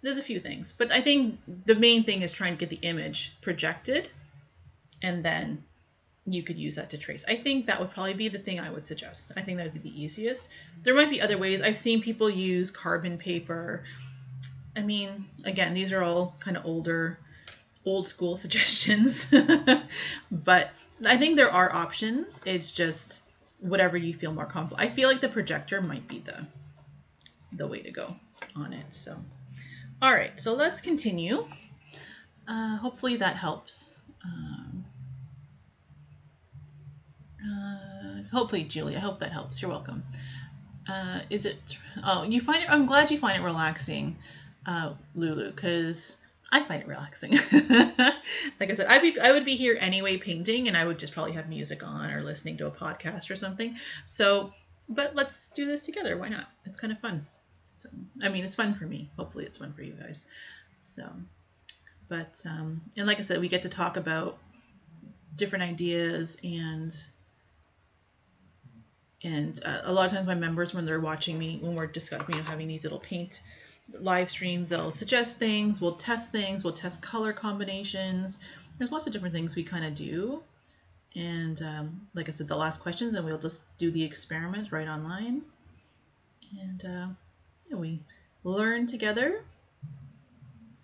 there's a few things, but I think the main thing is trying to get the image projected, and then you could use that to trace. I think that would probably be the thing I would suggest. I think that would be the easiest. There might be other ways. I've seen people use carbon paper. I mean, again, these are all kind of old school suggestions, but I think there are options. It's just whatever you feel more comfortable. I feel like the projector might be the way to go on it. So, all right, so let's continue. Hopefully that helps. Hopefully, Julie, I hope that helps. You're welcome. Is it? Oh, you find it? I'm glad you find it relaxing, Lulu, because I find it relaxing. Like I said, I would be here anyway painting, and I would just probably have music on or listening to a podcast or something. So, but let's do this together. Why not? It's kind of fun. So, I mean, it's fun for me. Hopefully, it's fun for you guys. So, but and like I said, we get to talk about different ideas and a lot of times my members, when they're watching me, when we're discussing, having these little paint live streams, they'll suggest things, we'll test color combinations. There's lots of different things we kind of do. And like I said, the last questions, and we'll just do the experiment right online. And yeah, we learn together.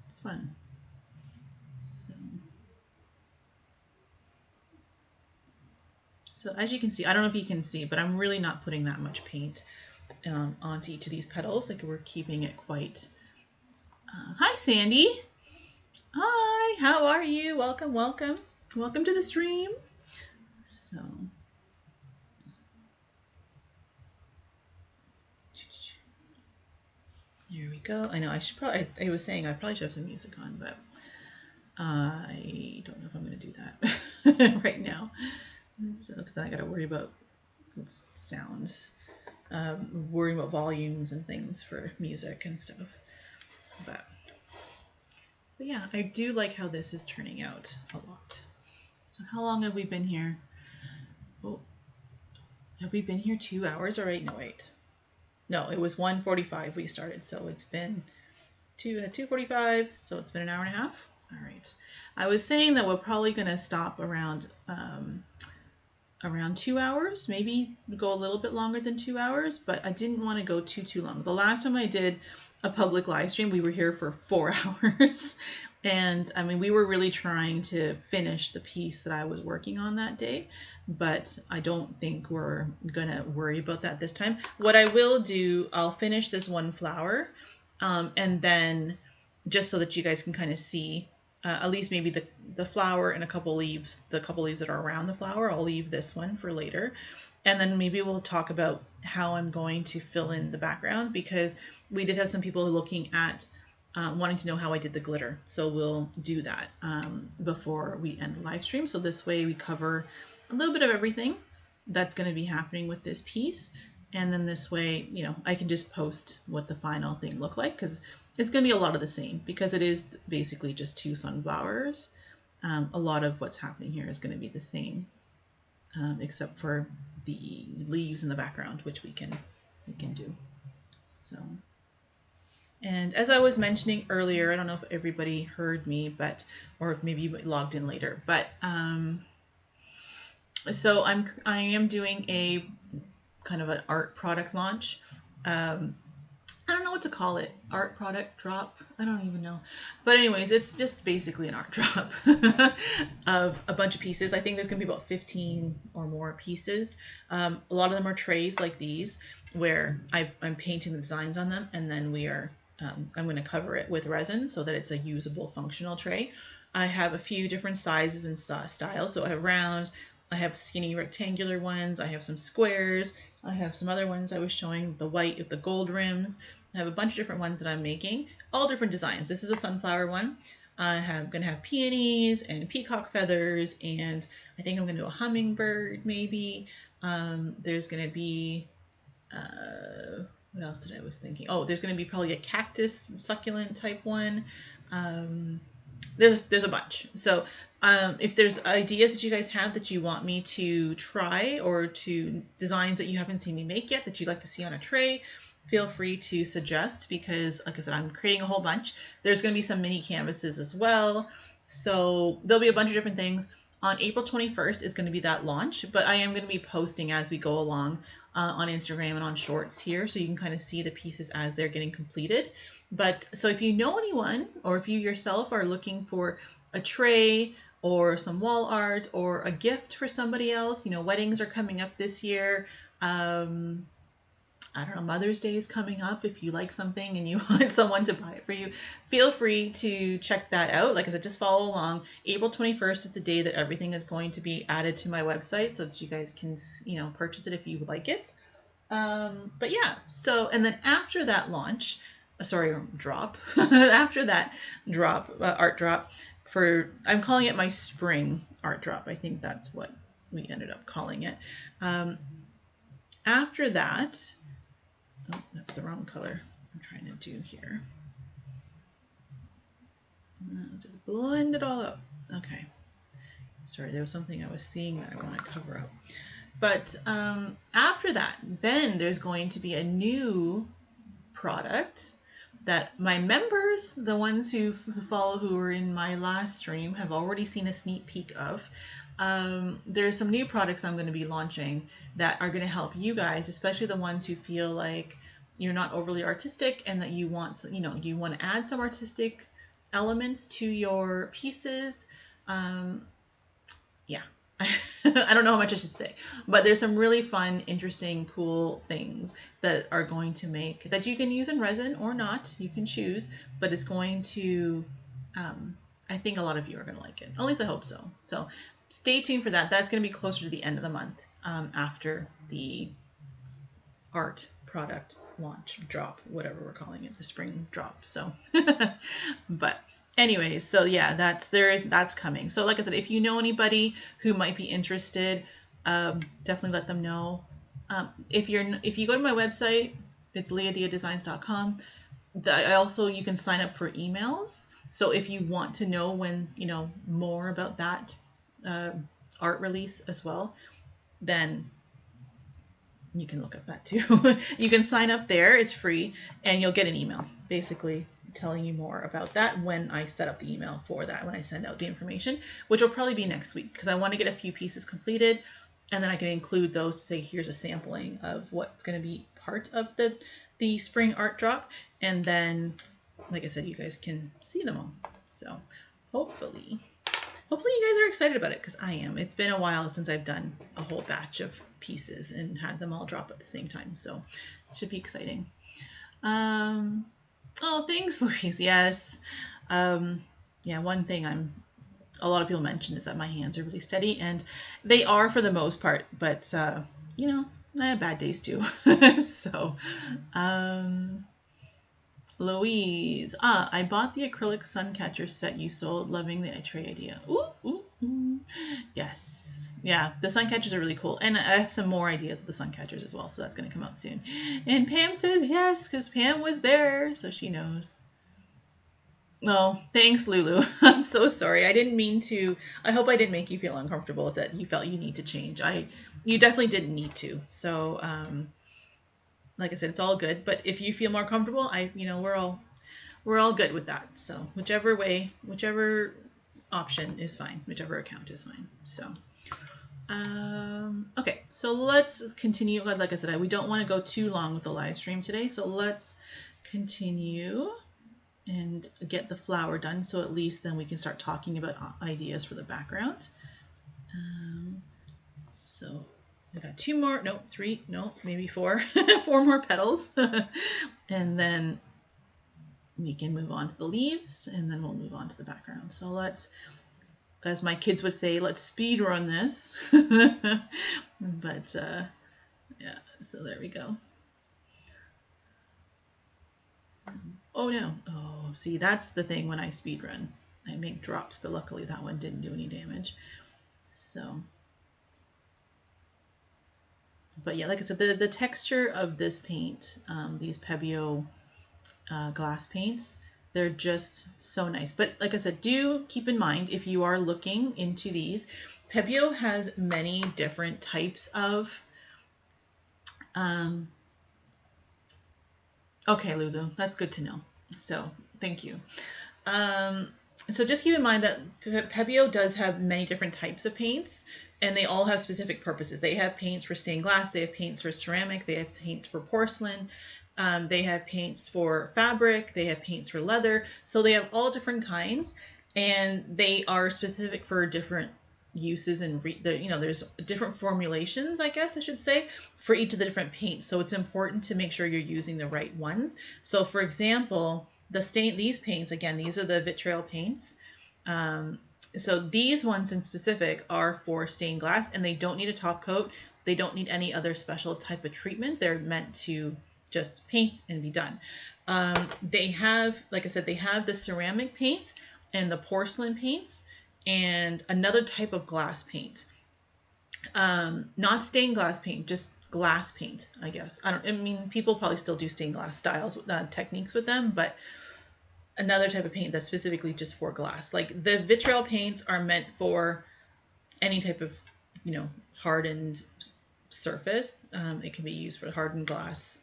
It's fun. So as you can see, I don't know if you can see, but I'm really not putting that much paint onto each of these petals. Like, we're keeping it quite... hi, Sandy. Hi, how are you? Welcome, welcome. Welcome to the stream. So... here we go. I know I should probably... I was saying I probably should have some music on, but I don't know if I'm going to do that right now. Because I got to worry about sounds. Worrying about volumes and things for music and stuff. But yeah, I do like how this is turning out a lot. So how long have we been here? Oh, have we been here 2 hours or 8? No, wait. No, it was 1:45 we started, so it's been 2:45, so it's been an hour and a half. All right. I was saying that we're probably going to stop around 2 hours, maybe go a little bit longer than 2 hours, but I didn't want to go too long. The last time I did a public live stream, we were here for 4 hours. And I mean, we were really trying to finish the piece that I was working on that day, but I don't think we're gonna worry about that this time. What I will do, I'll finish this one flower, and then just so that you guys can kind of see at least maybe the flower and a couple leaves, the couple leaves that are around the flower. I'll leave this one for later. And then maybe we'll talk about how I'm going to fill in the background, because we did have some people looking at wanting to know how I did the glitter. So we'll do that before we end the live stream. So this way we cover a little bit of everything that's going to be happening with this piece. And then this way, you know, I can just post what the final thing looked like, because it's going to be a lot of the same, because it is basically just 2 sunflowers. A lot of what's happening here is going to be the same, except for the leaves in the background, which we can do. So, and as I was mentioning earlier, I don't know if everybody heard me, but, or if maybe you logged in later, but so I am doing a kind of an art product launch. I don't know what to call it. Art product drop? I don't even know. But anyways, it's just basically an art drop of a bunch of pieces. I think there's going to be about 15 or more pieces. A lot of them are trays like these, where I'm painting the designs on them, and then I'm going to cover it with resin so that it's a usable, functional tray. I have a few different sizes and styles. So I have round, I have skinny rectangular ones, I have some squares, I have some other ones I was showing, the white with the gold rims. I have a bunch of different ones that I'm making, all different designs. This is a sunflower one. I'm going to have peonies and peacock feathers, and I think I'm going to do a hummingbird maybe. There's going to be, what else did I was thinking? Oh, there's going to be probably a cactus succulent type one. There's a bunch. So if there's ideas that you guys have that you want me to try, or to designs that you haven't seen me make yet that you'd like to see on a tray, feel free to suggest, because like I said, I'm creating a whole bunch. There's going to be some mini canvases as well. So there'll be a bunch of different things. On April 21st is going to be that launch, but I am going to be posting as we go along on Instagram and on shorts here, so you can kind of see the pieces as they're getting completed. But so if you know anyone, or if you yourself are looking for a tray or some wall art or a gift for somebody else, you know, weddings are coming up this year. I don't know, Mother's Day is coming up. If you like something and you want someone to buy it for you, feel free to check that out. Like I said, just follow along. April 21st is the day that everything is going to be added to my website so that you guys can, you know, purchase it if you like it. But yeah, so, and then after that launch, sorry, drop, after that drop, art drop for, I'm calling it my spring art drop. I think that's what we ended up calling it. After that, oh, that's the wrong color I'm trying to do here. Just blend it all up. Okay. Sorry, there was something I was seeing that I want to cover up. But after that, then there's going to be a new product that my members, the ones who follow, who were in my last stream, have already seen a sneak peek of. There's some new products I'm going to be launching that are going to help you guys, especially the ones who feel like you're not overly artistic and that you want, you know, you want to add some artistic elements to your pieces. Yeah. I don't know how much I should say, but there's some really fun, interesting, cool things that are going to make, that you can use in resin or not, you can choose, but it's going to, I think a lot of you are going to like it. At least I hope so. So stay tuned for that. That's going to be closer to the end of the month, after the art product launch, drop, whatever we're calling it, the spring drop. So, but anyways, so yeah, that's coming. So like I said, if you know anybody who might be interested, definitely let them know. If you go to my website, it's liadiadesigns.com. You can sign up for emails. So if you want to know when, you know, more about that art release as well, then you can look up that too. You can sign up there. It's free, and you'll get an email basically telling you more about that when I set up the email for that, when I send out the information, which will probably be next week, because I want to get a few pieces completed, and then I can include those to say, here's a sampling of what's going to be part of the spring art drop. And then, like I said, you guys can see them all. So hopefully you guys are excited about it, because I am. It's been a while since I've done a whole batch of pieces and had them all drop at the same time. So it should be exciting. Oh, thanks, Louise. Yes. Yeah, one thing a lot of people mention is that my hands are really steady, and they are for the most part, but you know, I have bad days too. So, Louise, I bought the acrylic sun catcher set you sold, loving the tray idea. Ooh, ooh, ooh. Yes. Yeah, the sun catchers are really cool. And I have some more ideas with the sun catchers as well, so that's going to come out soon. And Pam says yes, because Pam was there, so she knows. Oh, thanks, Lulu. I'm so sorry. I didn't mean to. I hope I didn't make you feel uncomfortable, that you felt you need to change. You definitely didn't need to. So, like I said, it's all good. But if you feel more comfortable, we're all good with that. So whichever option is fine. Whichever account is fine. So, okay. So let's continue. Like I said, we don't want to go too long with the live stream today. So let's continue and get the flower done, so at least then we can start talking about ideas for the background. So I got three, maybe four, four more petals. And then we can move on to the leaves, and then we'll move on to the background. So let's, as my kids would say, let's speed run this. But yeah, so there we go. Oh no. Oh, see, that's the thing when I speed run. I make drops, but luckily that one didn't do any damage. So, but yeah, like I said, the texture of this paint, these Pebeo glass paints, they're just so nice. But like I said, do keep in mind, if you are looking into these, Pebeo has many different types of Okay, Lulu, that's good to know. So thank you. Um, so just keep in mind that Pebeo does have many different types of paints, and they all have specific purposes. They have paints for stained glass, they have paints for ceramic, they have paints for porcelain, they have paints for fabric, they have paints for leather. So they have all different kinds, and they are specific for different uses and there's different formulations, I guess I should say, for each of the different paints. So it's important to make sure you're using the right ones. So for example, these paints, again, these are the vitriol paints. So these ones in specific are for stained glass, and they don't need a top coat. They don't need any other special type of treatment. They're meant to just paint and be done. They have, like I said, they have the ceramic paints and the porcelain paints and another type of glass paint. Not stained glass paint, just glass paint, I guess. I mean, people probably still do stained glass styles, techniques with them, but another type of paint that's specifically just for glass. Like the vitriol paints are meant for any type of, hardened surface. It can be used for hardened glass,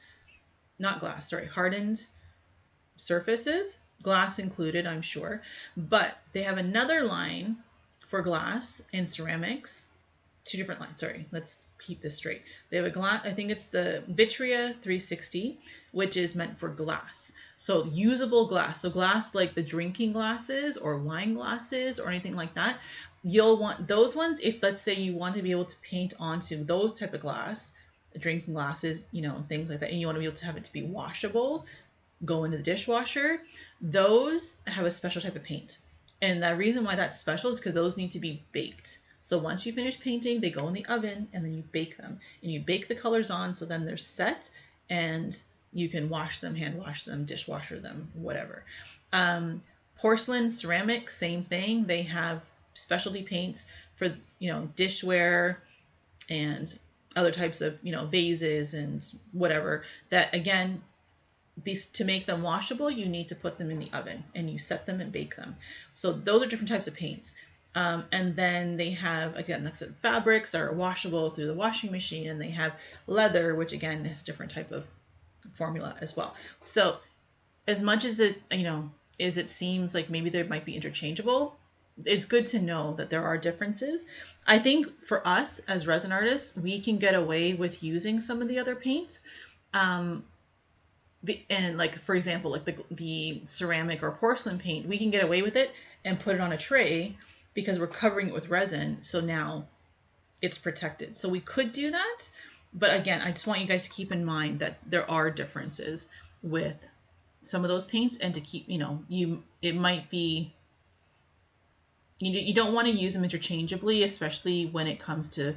not glass, sorry, hardened surfaces, glass included, I'm sure. But they have another line for glass and ceramics. Two different lines. Sorry, let's keep this straight. They have a glass, I think it's the Vitria 360, which is meant for glass. So usable glass. So glass like the drinking glasses or wine glasses or anything like that. You'll want those ones if, let's say, you want to be able to paint onto those type of glass, drinking glasses, things like that, and you want to be able to have it to be washable, go into the dishwasher. Those have a special type of paint. And the reason why that's special is because those need to be baked. So once you finish painting, they go in the oven and then you bake them. And you bake the colors on so then they're set and you can wash them, hand wash them, dishwasher them, whatever. Porcelain, ceramic, same thing. They have specialty paints for, dishware and other types of, vases and whatever that, again, to make them washable, you need to put them in the oven and you set them and bake them. So those are different types of paints. And then they have, again, like I said, fabrics are washable through the washing machine, and they have leather, which again is a different type of formula as well. So as much as it seems like maybe they might be interchangeable, it's good to know that there are differences. I think for us as resin artists, we can get away with using some of the other paints. And like, for example, like the ceramic or porcelain paint, we can get away with it and put it on a tray because we're covering it with resin. So now it's protected. So we could do that. But again, I just want you guys to keep in mind that there are differences with some of those paints, and to keep, it might be, you don't want to use them interchangeably, especially when it comes to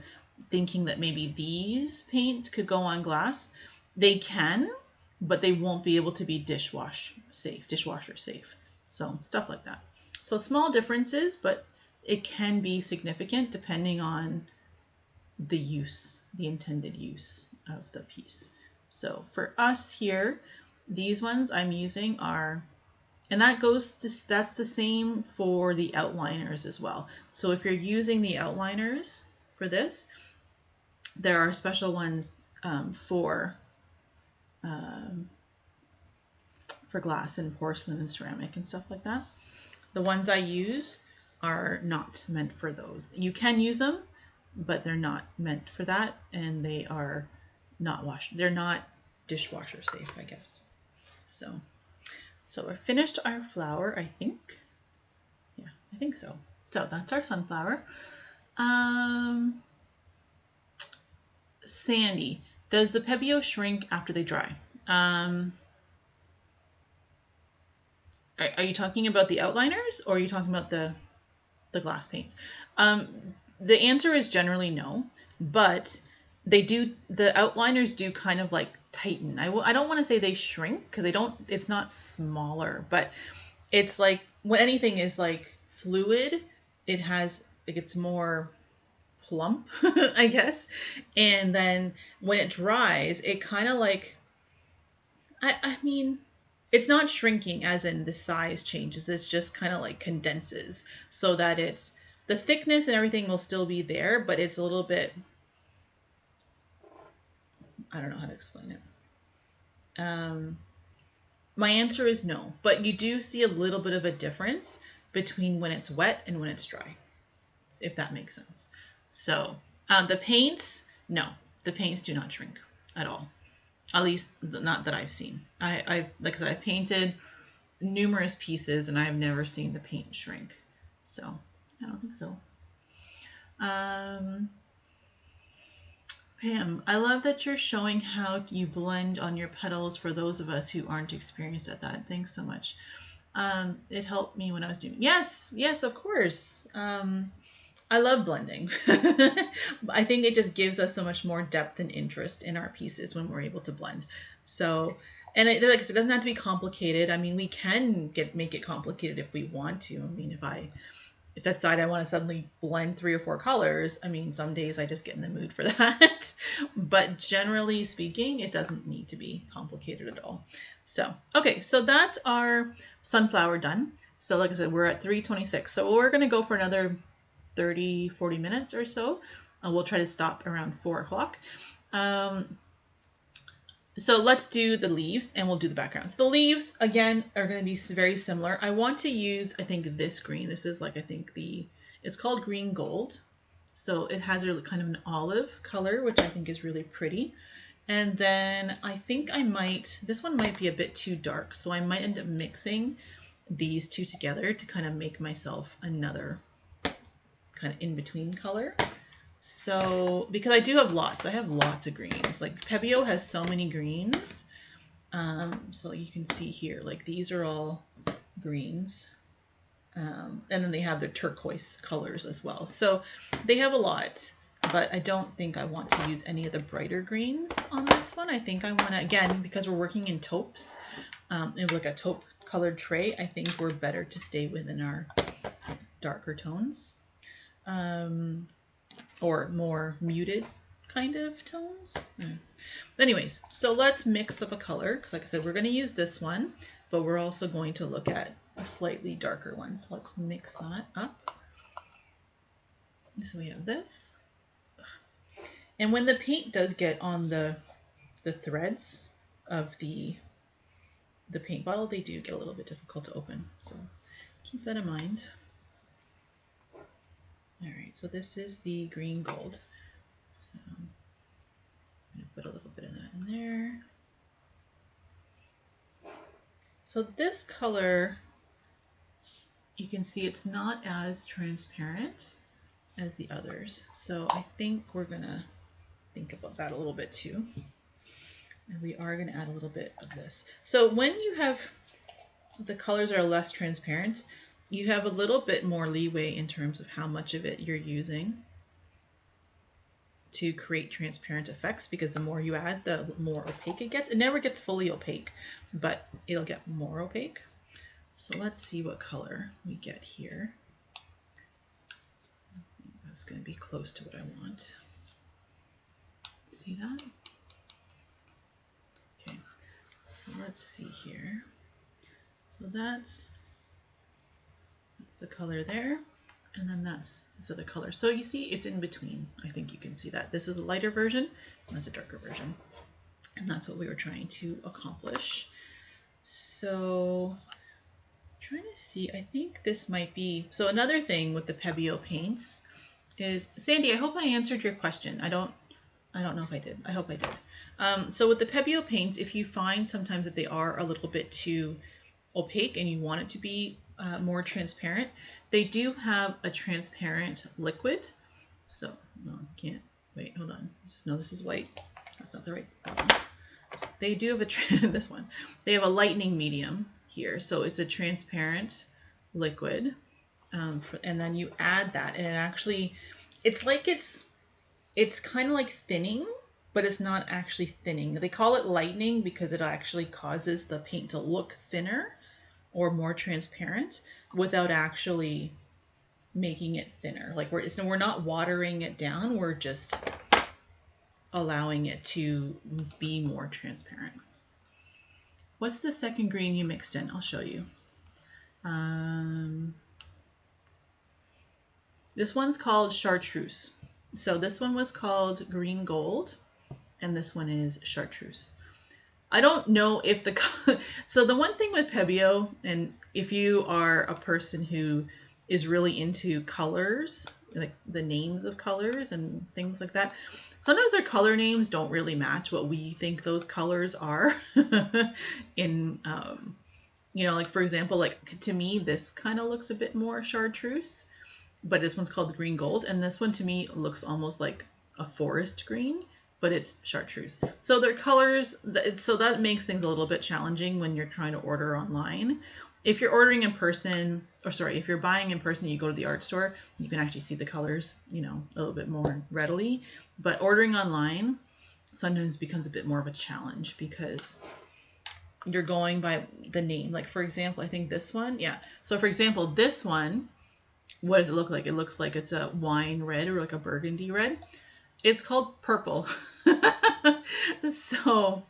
thinking that maybe these paints could go on glass. They can, but they won't be able to be dishwasher safe. So stuff like that. So small differences, but it can be significant depending on the intended use of the piece. So for us here, these ones I'm using are, and that's the same for the outliners as well. So if you're using the outliners for this, there are special ones for glass and porcelain and ceramic and stuff like that. The ones I use are not meant for those. You can use them, but they're not meant for that, and they are not they're not dishwasher safe, I guess. So we're finished our flower, I think. Yeah, I think so. So that's our sunflower. Sandy, does the Pebeo shrink after they dry? Are you talking about the outliners, or are you talking about the glass paints? The answer is generally no, but the outliners do kind of like tighten. I don't want to say they shrink because it's not smaller, but it's like when anything is like fluid, it has like, it's more plump, I guess. And then when it dries, it kind of like, I mean, it's not shrinking as in the size changes. It's just kind of like condenses so that the thickness and everything will still be there, but it's a little bit, I don't know how to explain it. My answer is no, but you do see a little bit of a difference between when it's wet and when it's dry, if that makes sense. So the paints, no, the paints do not shrink at all. At least not that I've seen. I like I said, I painted numerous pieces and I've never seen the paint shrink. So I don't think so. Pam, I love that you're showing how you blend on your petals for those of us who aren't experienced at that. Thanks so much. It helped me when I was doing. Yes, yes, of course. I love blending. I think it just gives us so much more depth and interest in our pieces when we're able to blend. So, and it, like I said, it doesn't have to be complicated. I mean, we can make it complicated if we want to. I mean, if I decide I want to suddenly blend 3 or 4 colors, I mean, some days I just get in the mood for that. But generally speaking, it doesn't need to be complicated at all. So, okay, so that's our sunflower done. So like I said, we're at 3:26. So we're going to go for another 30, 40 minutes or so. We'll try to stop around 4 o'clock. So let's do the leaves and we'll do the backgrounds. The leaves, again, are going to be very similar. I want to use, I think, this green. This is like, I think it's called green gold. So it has a kind of an olive color, which I think is really pretty. And then I think this one might be a bit too dark. So I might end up mixing these two together to kind of make myself another kind of in-between color. So, because I have lots of greens. Like Pebeo has so many greens. So you can see here, like these are all greens. And then they have their turquoise colors as well. So they have a lot, but I don't think I want to use any of the brighter greens on this one. I think I want to, again, because we're working in taupes, and like a taupe colored tray, I think we're better to stay within our darker tones. Or more muted kind of tones. Anyways, so let's mix up a color, because like I said, we're going to use this one, but we're also going to look at a slightly darker one. So let's mix that up. So we have this. And when the paint does get on the threads of the paint bottle, they do get a little bit difficult to open. So keep that in mind. All right, so this is the green gold. So I'm going to put a little bit of that in there. So this color, you can see it's not as transparent as the others. So I think we're going to think about that a little bit too. And we are going to add a little bit of this. So when you have the colors are less transparent, you have a little bit more leeway in terms of how much of it you're using to create transparent effects, because the more you add, the more opaque it gets. It never gets fully opaque, but it'll get more opaque. So let's see what color we get here. That's going to be close to what I want. See that? Okay, so let's see here. So that's the color there. And then that's this other color. So you see it's in between. I think you can see that. This is a lighter version, and that's a darker version. And that's what we were trying to accomplish. So trying to see, I think this might be, so another thing with the Pebeo paints is, Sandy, I hope I answered your question. I don't know if I did. I hope I did. So with the Pebeo paints, if you find sometimes that they are a little bit too opaque and you want it to be more transparent, they do have a transparent liquid. So no, I can't wait, hold on, just know this is white. That's not the right bottom. They do have this one, they have a lightening medium here, so it's a transparent liquid, and then you add that, and it actually, it's like it's kind of like thinning, but it's not actually thinning. They call it lightening because it actually causes the paint to look thinner or more transparent without actually making it thinner. Like we're not watering it down, we're just allowing it to be more transparent. What's the second green you mixed in? I'll show you. This one's called chartreuse. So this one was called green gold, and this one is chartreuse. I don't know if so the one thing with Pebeo, and if you are a person who is really into colors, like the names of colors and things like that, sometimes their color names don't really match what we think those colors are. In like for example, like to me, this kind of looks a bit more chartreuse, but this one's called the green gold, and this one to me looks almost like a forest green, but it's chartreuse. So their colors, so that makes things a little bit challenging when you're trying to order online. If you're ordering in person, or sorry, if you're buying in person, you go to the art store, you can actually see the colors, a little bit more readily. But ordering online sometimes becomes a bit more of a challenge because you're going by the name. Like for example, I think this one, yeah. So for example, this one, what does it look like? It looks like it's a wine red or like a burgundy red. It's called purple. So,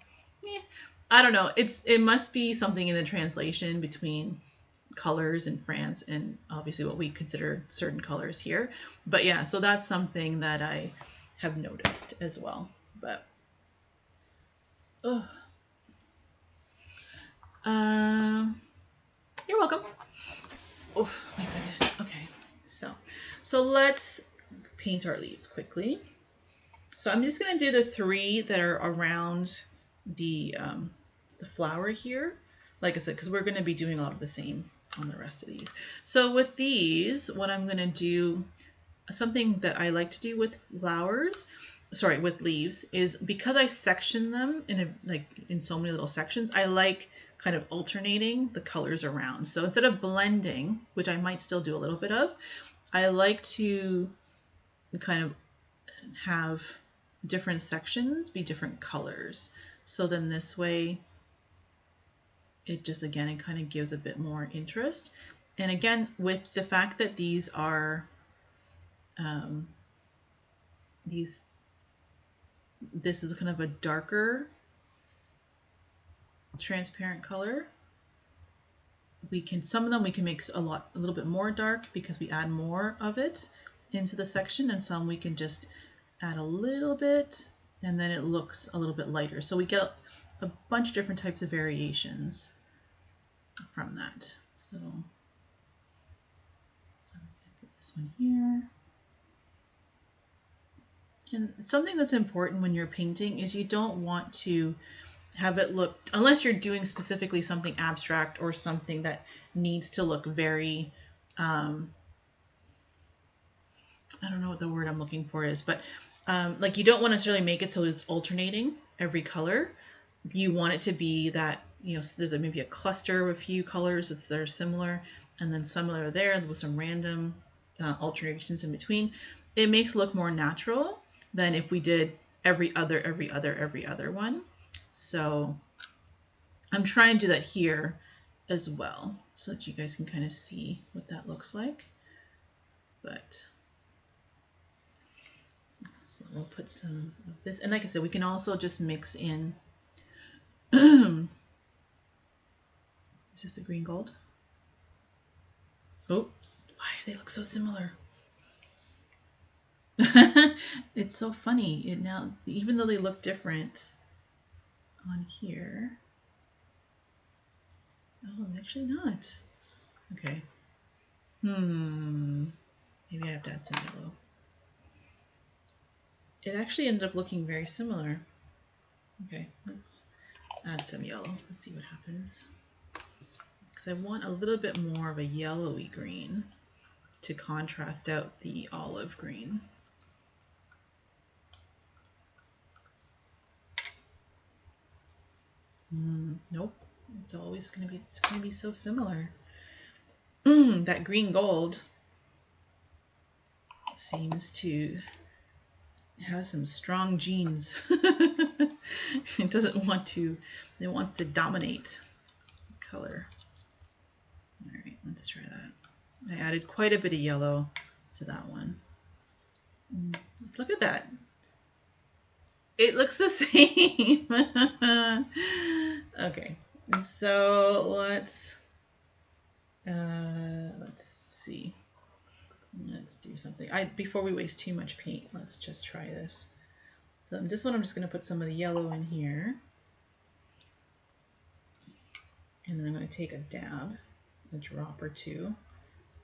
I don't know. It must be something in the translation between colors in France and obviously what we consider certain colors here. But yeah, so that's something that I have noticed as well. But oh, you're welcome. Oh my goodness. Okay, so let's paint our leaves quickly. So I'm just going to do the 3 that are around the flower here. Like I said, because we're going to be doing a lot of the same on the rest of these. So with these, what I'm going to do, something that I like to do with with leaves, is because I section them in so many little sections, I like kind of alternating the colors around. So instead of blending, which I might still do a little bit of, I like to kind of have different sections be different colors. So then this way, it kind of gives a bit more interest. And again, with the fact that these are, this is kind of a darker transparent color. Some of them we can make a little bit more dark because we add more of it into the section, and some we can just add a little bit and then it looks a little bit lighter. So we get a bunch of different types of variations from that. So I'm going to put this one here. And something that's important when you're painting is you don't want to have it look, unless you're doing specifically something abstract or something that needs to look very, I don't know what the word I'm looking for is, but like you don't want to necessarily make it so it's alternating every color. You want it to be that, there's maybe a cluster of a few colors that are similar, and then similar there with some random alternations in between. It makes it look more natural than if we did every other one. So I'm trying to do that here as well so that you guys can kind of see what that looks like. But so we'll put some of this, and like I said, we can also just mix in is this the green gold? Oh, why do they look so similar? It's so funny. It now, even though they look different on here, oh, actually not. Okay. Maybe I have to add some yellow. It actually ended up looking very similar. Okay, let's add some yellow. Let's see what happens. Because I want a little bit more of a yellowy green to contrast out the olive green. Nope, it's gonna be so similar. That green gold seems to have some strong genes. It doesn't want to, it wants to dominate color. All right, let's try that. I added quite a bit of yellow to that one. Look at that. It looks the same. Okay, so let's see. Let's do something. Before we waste too much paint, let's just try this. So this one, I'm just going to put some of the yellow in here. And then I'm going to take a dab, a drop or two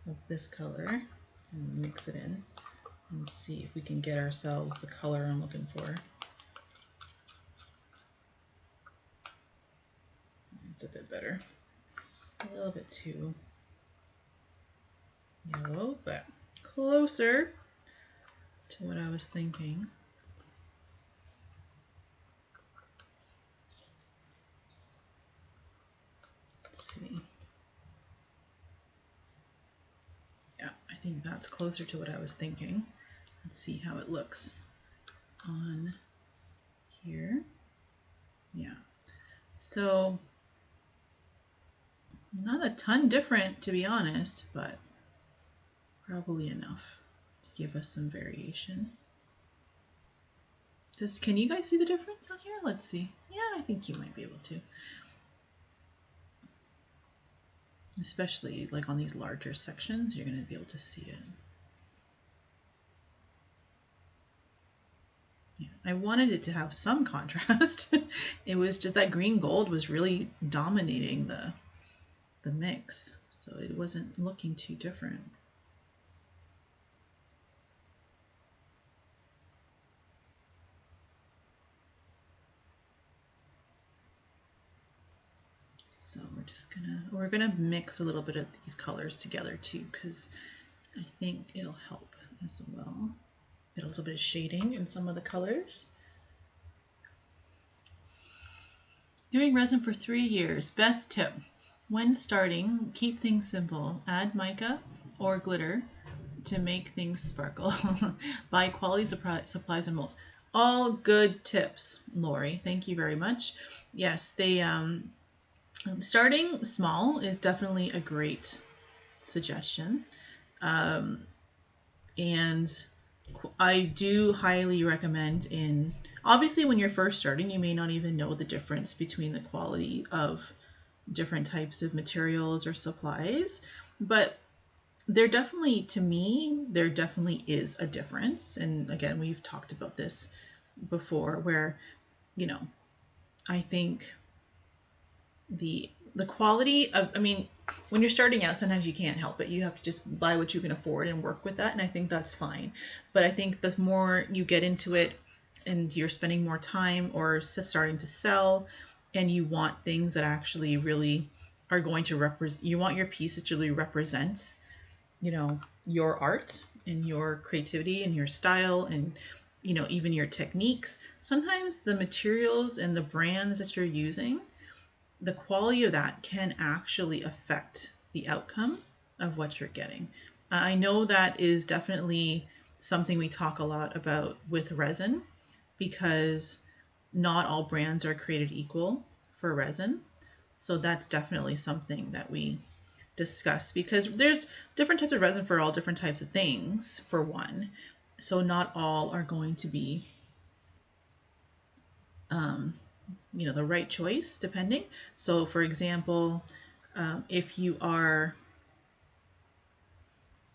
of this color and mix it in and see if we can get ourselves the color I'm looking for. It's a bit better. A little bit too yellow, but closer to what I was thinking. Let's see. Yeah, I think that's closer to what I was thinking. Let's see how it looks on here. Yeah. So not a ton different, to be honest, but probably enough to give us some variation. Can you guys see the difference on here? Let's see. Yeah, I think you might be able to. Especially like on these larger sections, you're going to be able to see it. Yeah, I wanted it to have some contrast. It was just that green gold was really dominating the mix, so it wasn't looking too different. So we're gonna mix a little bit of these colors together too, because I think it'll help as well. Get a little bit of shading in some of the colors. Doing resin for 3 years. Best tip. When starting, keep things simple. Add mica or glitter to make things sparkle. Buy quality supplies and molds. All good tips, Lori. Thank you very much. Yes, they starting small is definitely a great suggestion. And I do highly recommend obviously when you're first starting, you may not even know the difference between the quality of different types of materials or supplies, but there definitely, to me, there definitely is a difference. And again, we've talked about this before where, I think the quality of, I mean, when you're starting out, sometimes you can't help it. You have to just buy what you can afford and work with that. And I think that's fine. But I think the more you get into it and you're spending more time or starting to sell and you want things that actually really are going to represent, you want your pieces to really represent, your art and your creativity and your style and, even your techniques. Sometimes the materials and the brands that you're using, the quality of that can actually affect the outcome of what you're getting. I know that is definitely something we talk a lot about with resin because not all brands are created equal for resin. So that's definitely something that we discuss because there's different types of resin for all different types of things, for one. So not all are going to be the right choice depending. So for example, if you are,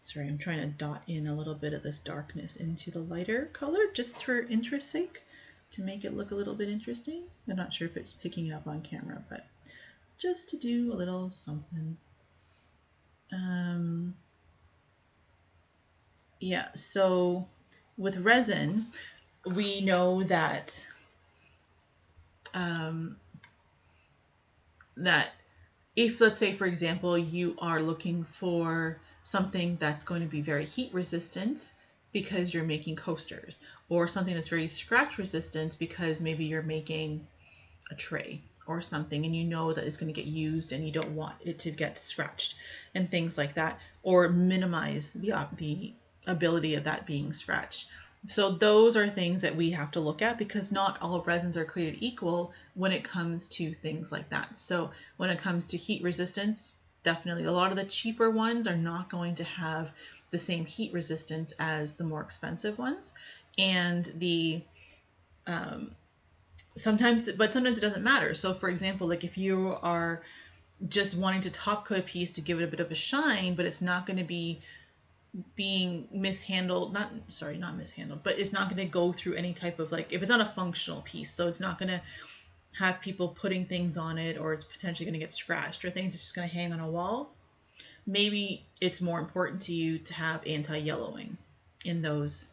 sorry, I'm trying to dot in a little bit of this darkness into the lighter color just for interest's sake to make it look a little bit interesting. I'm not sure if it's picking it up on camera, but just to do a little something. Yeah, so with resin, we know that that if, let's say, for example, you are looking for something that's going to be very heat resistant because you're making coasters, or something that's very scratch resistant because maybe you're making a tray or something and you know that it's going to get used and you don't want it to get scratched and things like that, or minimize the ability of that being scratched. So those are things that we have to look at because not all resins are created equal when it comes to things like that. So when it comes to heat resistance, definitely a lot of the cheaper ones are not going to have the same heat resistance as the more expensive ones. And sometimes it doesn't matter. So for example, like if you are just wanting to top coat a piece to give it a bit of a shine, but it's not going to be being mishandled, not mishandled, but it's not going to go through any type of, like, if it's not a functional piece, so it's not going to have people putting things on it, or it's potentially going to get scratched, or things that's just going to hang on a wall, maybe it's more important to you to have anti-yellowing in those,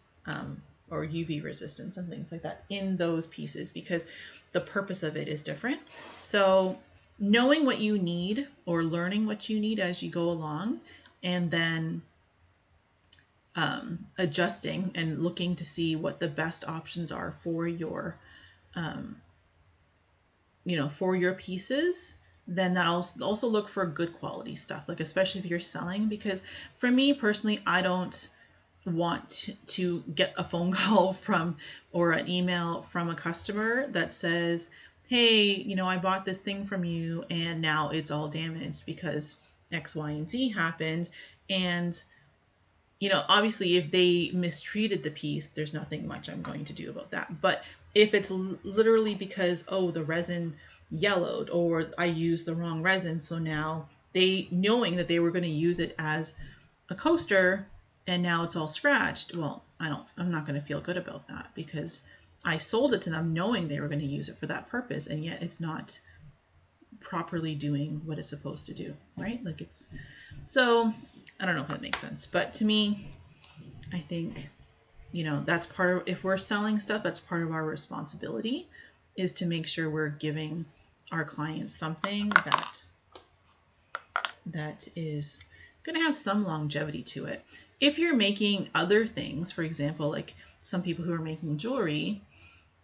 or UV resistance and things like that in those pieces, because the purpose of it is different. So knowing what you need, or learning what you need as you go along, and then adjusting and looking to see what the best options are for your, for your pieces, then that also look for good quality stuff, like especially if you're selling, because for me personally, I don't want to get a phone call from, or an email from a customer that says, hey, I bought this thing from you and now it's all damaged because X, Y, and Z happened. And obviously if they mistreated the piece, there's nothing much I'm going to do about that. But if it's literally because, oh, the resin yellowed, or I used the wrong resin, so now they, knowing that they were going to use it as a coaster and now it's all scratched, well, I'm not going to feel good about that, because I sold it to them knowing they were going to use it for that purpose, and yet it's not properly doing what it's supposed to do, right? Like it's, so I don't know if that makes sense, but to me, I think, that's part of, if we're selling stuff, that's part of our responsibility, is to make sure we're giving our clients something that is going to have some longevity to it. If you're making other things, for example, like some people who are making jewelry,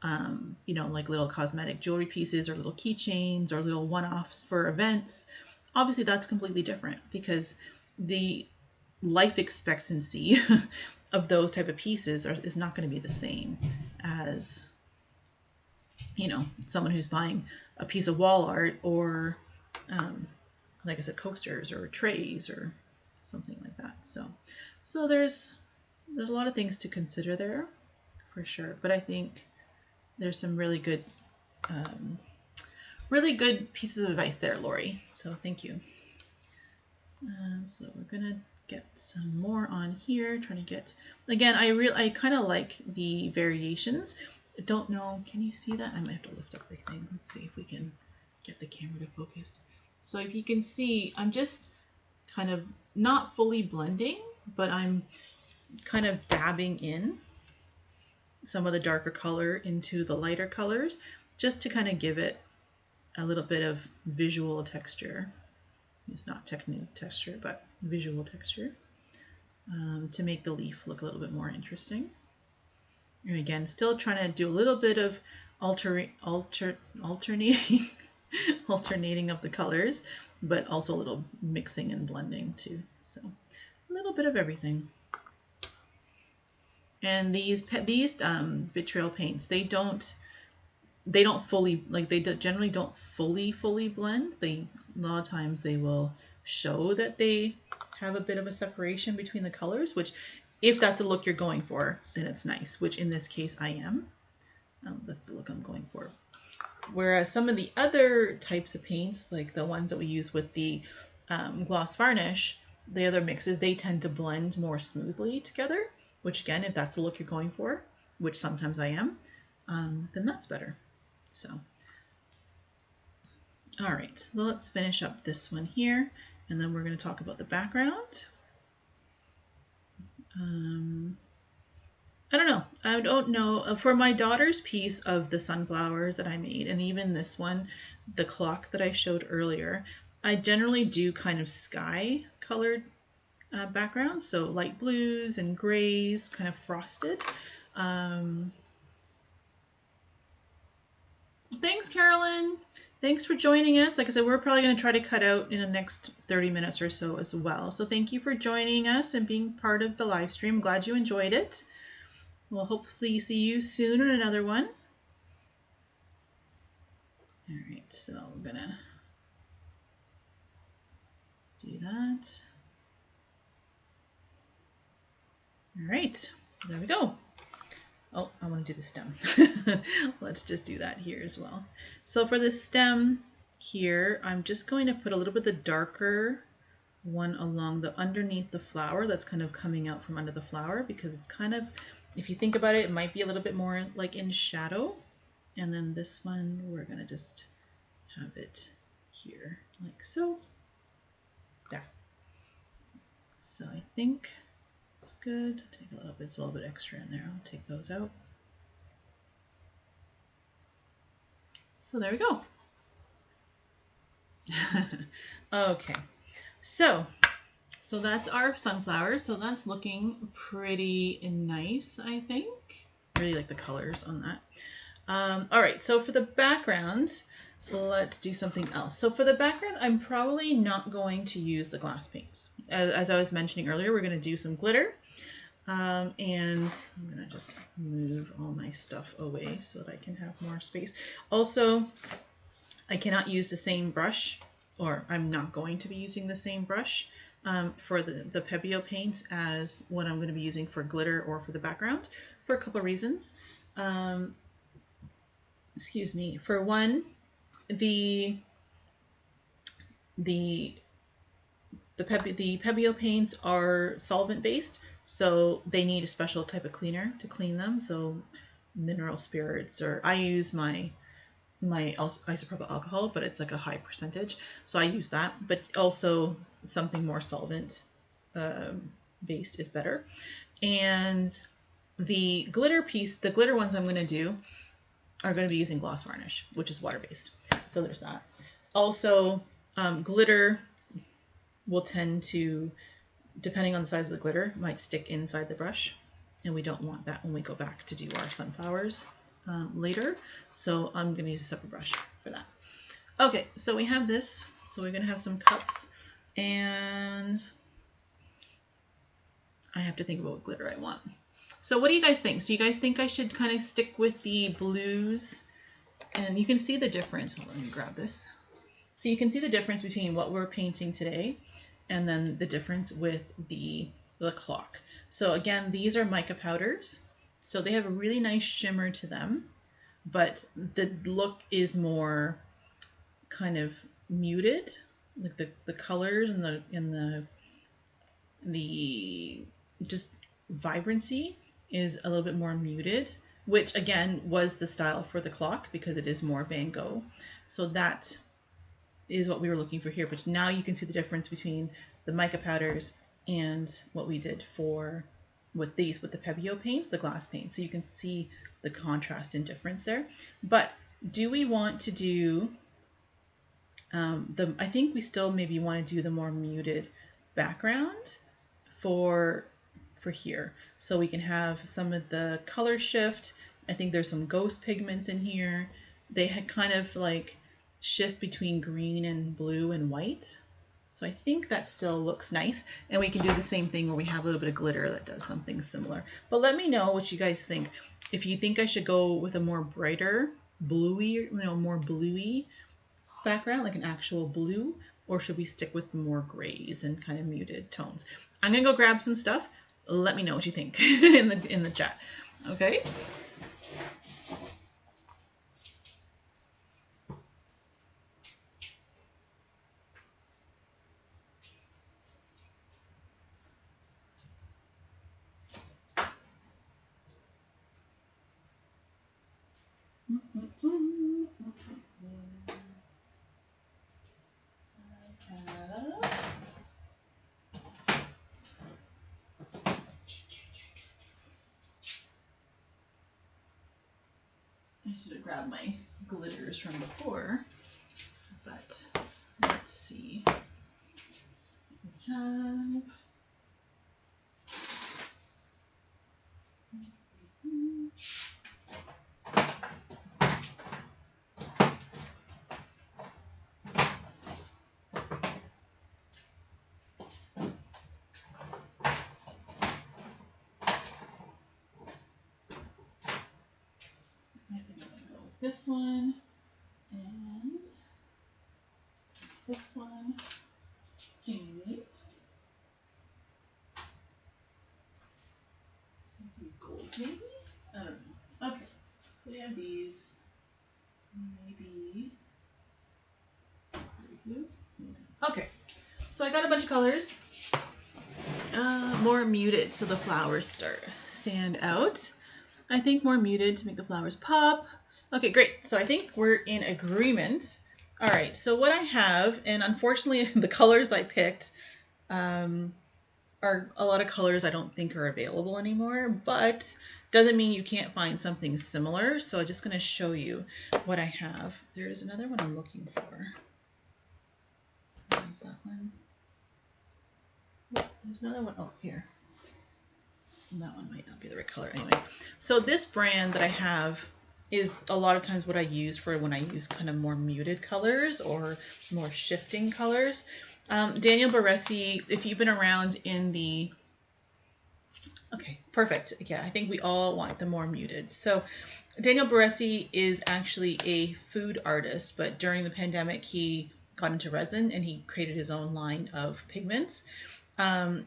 like little cosmetic jewelry pieces, or little keychains, or little one-offs for events, obviously that's completely different, because the life expectancy of those type of pieces is not going to be the same as, someone who's buying a piece of wall art, or like I said, coasters or trays or something like that. So there's a lot of things to consider there, for sure. But I think there's some really good pieces of advice there, Lori. So thank you. So we're gonna get some more on here. Trying to get, again, I kind of like the variations. I don't know, can you see that? I might have to lift up the thing. Let's see if we can get the camera to focus. So if you can see, I'm just kind of not fully blending, but I'm kind of dabbing in some of the darker color into the lighter colors, just to kind of give it a little bit of visual texture. It's not technical texture, but visual texture, to make the leaf look a little bit more interesting. And again, still trying to do a little bit of alternating alternating of the colors, but also a little mixing and blending too. So a little bit of everything. And these vitriol paints, they don't fully, like, they generally don't fully blend. A lot of times they will show that they have a bit of a separation between the colors, which, if that's the look you're going for, then it's nice, which in this case I am. That's the look I'm going for. Whereas some of the other types of paints, like the ones that we use with the gloss varnish, the other mixes, they tend to blend more smoothly together, which again, if that's the look you're going for, which sometimes I am, then that's better. So, all right, so let's finish up this one here, and then we're going to talk about the background. I don't know. For my daughter's piece of the sunflower that I made, and even this one, the clock that I showed earlier, I generally do kind of sky colored backgrounds, so light blues and grays, kind of frosted. Thanks, Carolyn. Thanks for joining us. Like I said, we're probably going to try to cut out in the next 30 minutes or so as well. So thank you for joining us and being part of the live stream. I'm glad you enjoyed it. We'll hopefully see you soon in another one. All right, so we're going to do that. All right, so there we go. Oh, I want to do the stem. Let's just do that here as well. So for the stem here, I'm just going to put a little bit of the darker one along the underneath the flower that's kind of coming out from under the flower, because it's kind of, if you think about it, it might be a little bit more like in shadow. And then this one, we're gonna just have it here, like so. Yeah. So I think it's good. Take a little bit extra in there. I'll take those out. So there we go. Okay, so that's our sunflower. So that's looking pretty nice, I think. Really like the colors on that. All right, so for the background, let's do something else. So for the background, I'm probably not going to use the glass paints. As I was mentioning earlier, we're going to do some glitter. And I'm going to just move all my stuff away so that I can have more space. Also, I cannot use the same brush, or I'm not going to be using the same brush for the Pebeo paint as what I'm going to be using for glitter or for the background for a couple of reasons. Excuse me. For one, the Pebeo paints are solvent based, so they need a special type of cleaner to clean them. So mineral spirits, or I use my isopropyl alcohol, but it's like a high percentage, so I use that. But also something more solvent based is better. And the glitter ones I'm going to do are going to be using gloss varnish, which is water based. So there's that. Also, glitter will tend to, depending on the size of the glitter, might stick inside the brush, and we don't want that when we go back to do our sunflowers later. So I'm going to use a separate brush for that. Okay, so we have this. So we're going to have some cups, and I have to think about what glitter I want. So what do you guys think? So you guys think I should kind of stick with the blues? And you can see the difference. Let me grab this. So you can see the difference between what we're painting today and then the difference with the clock. So again, these are mica powders. So they have a really nice shimmer to them, but the look is more kind of muted. Like the colors and the just vibrancy is a little bit more muted, which again was the style for the clock because it is more Van Gogh. So that is what we were looking for here. But now you can see the difference between the mica powders and what we did with the Pebeo paints, the glass paints. So you can see the contrast and difference there. But do we want to do I think we still maybe want to do the more muted background for here. So we can have some of the color shift. I think there's some ghost pigments in here. They had kind of like shift between green and blue and white. So I think that still looks nice. And we can do the same thing where we have a little bit of glitter that does something similar. But let me know what you guys think. If you think I should go with a more brighter, bluey, more bluey background, like an actual blue, or should we stick with more grays and kind of muted tones? I'm gonna go grab some stuff. Let me know what you think in the chat. Okay. I should have grabbed my glitters from before, but let's see. We have this one and this one. And some gold, maybe? I don't know. Okay, so we have these. Maybe blue. Okay, so I got a bunch of colors. More muted, so the flowers stand out. I think more muted to make the flowers pop. Okay, great. So I think we're in agreement. All right, so what I have, and unfortunately the colors I picked are a lot of colors I don't think are available anymore, but doesn't mean you can't find something similar. So I'm just going to show you what I have. There's another one I'm looking for. There's that one. There's another one. Oh, here. That one might not be the right color anyway. So this brand that I have is a lot of times what I use for when I use kind of more muted colors or more shifting colors. Daniel Baresi, if you've been around in the... Okay, perfect. Yeah, I think we all want the more muted. So Daniel Baresi is actually a food artist, but during the pandemic, he got into resin and he created his own line of pigments. And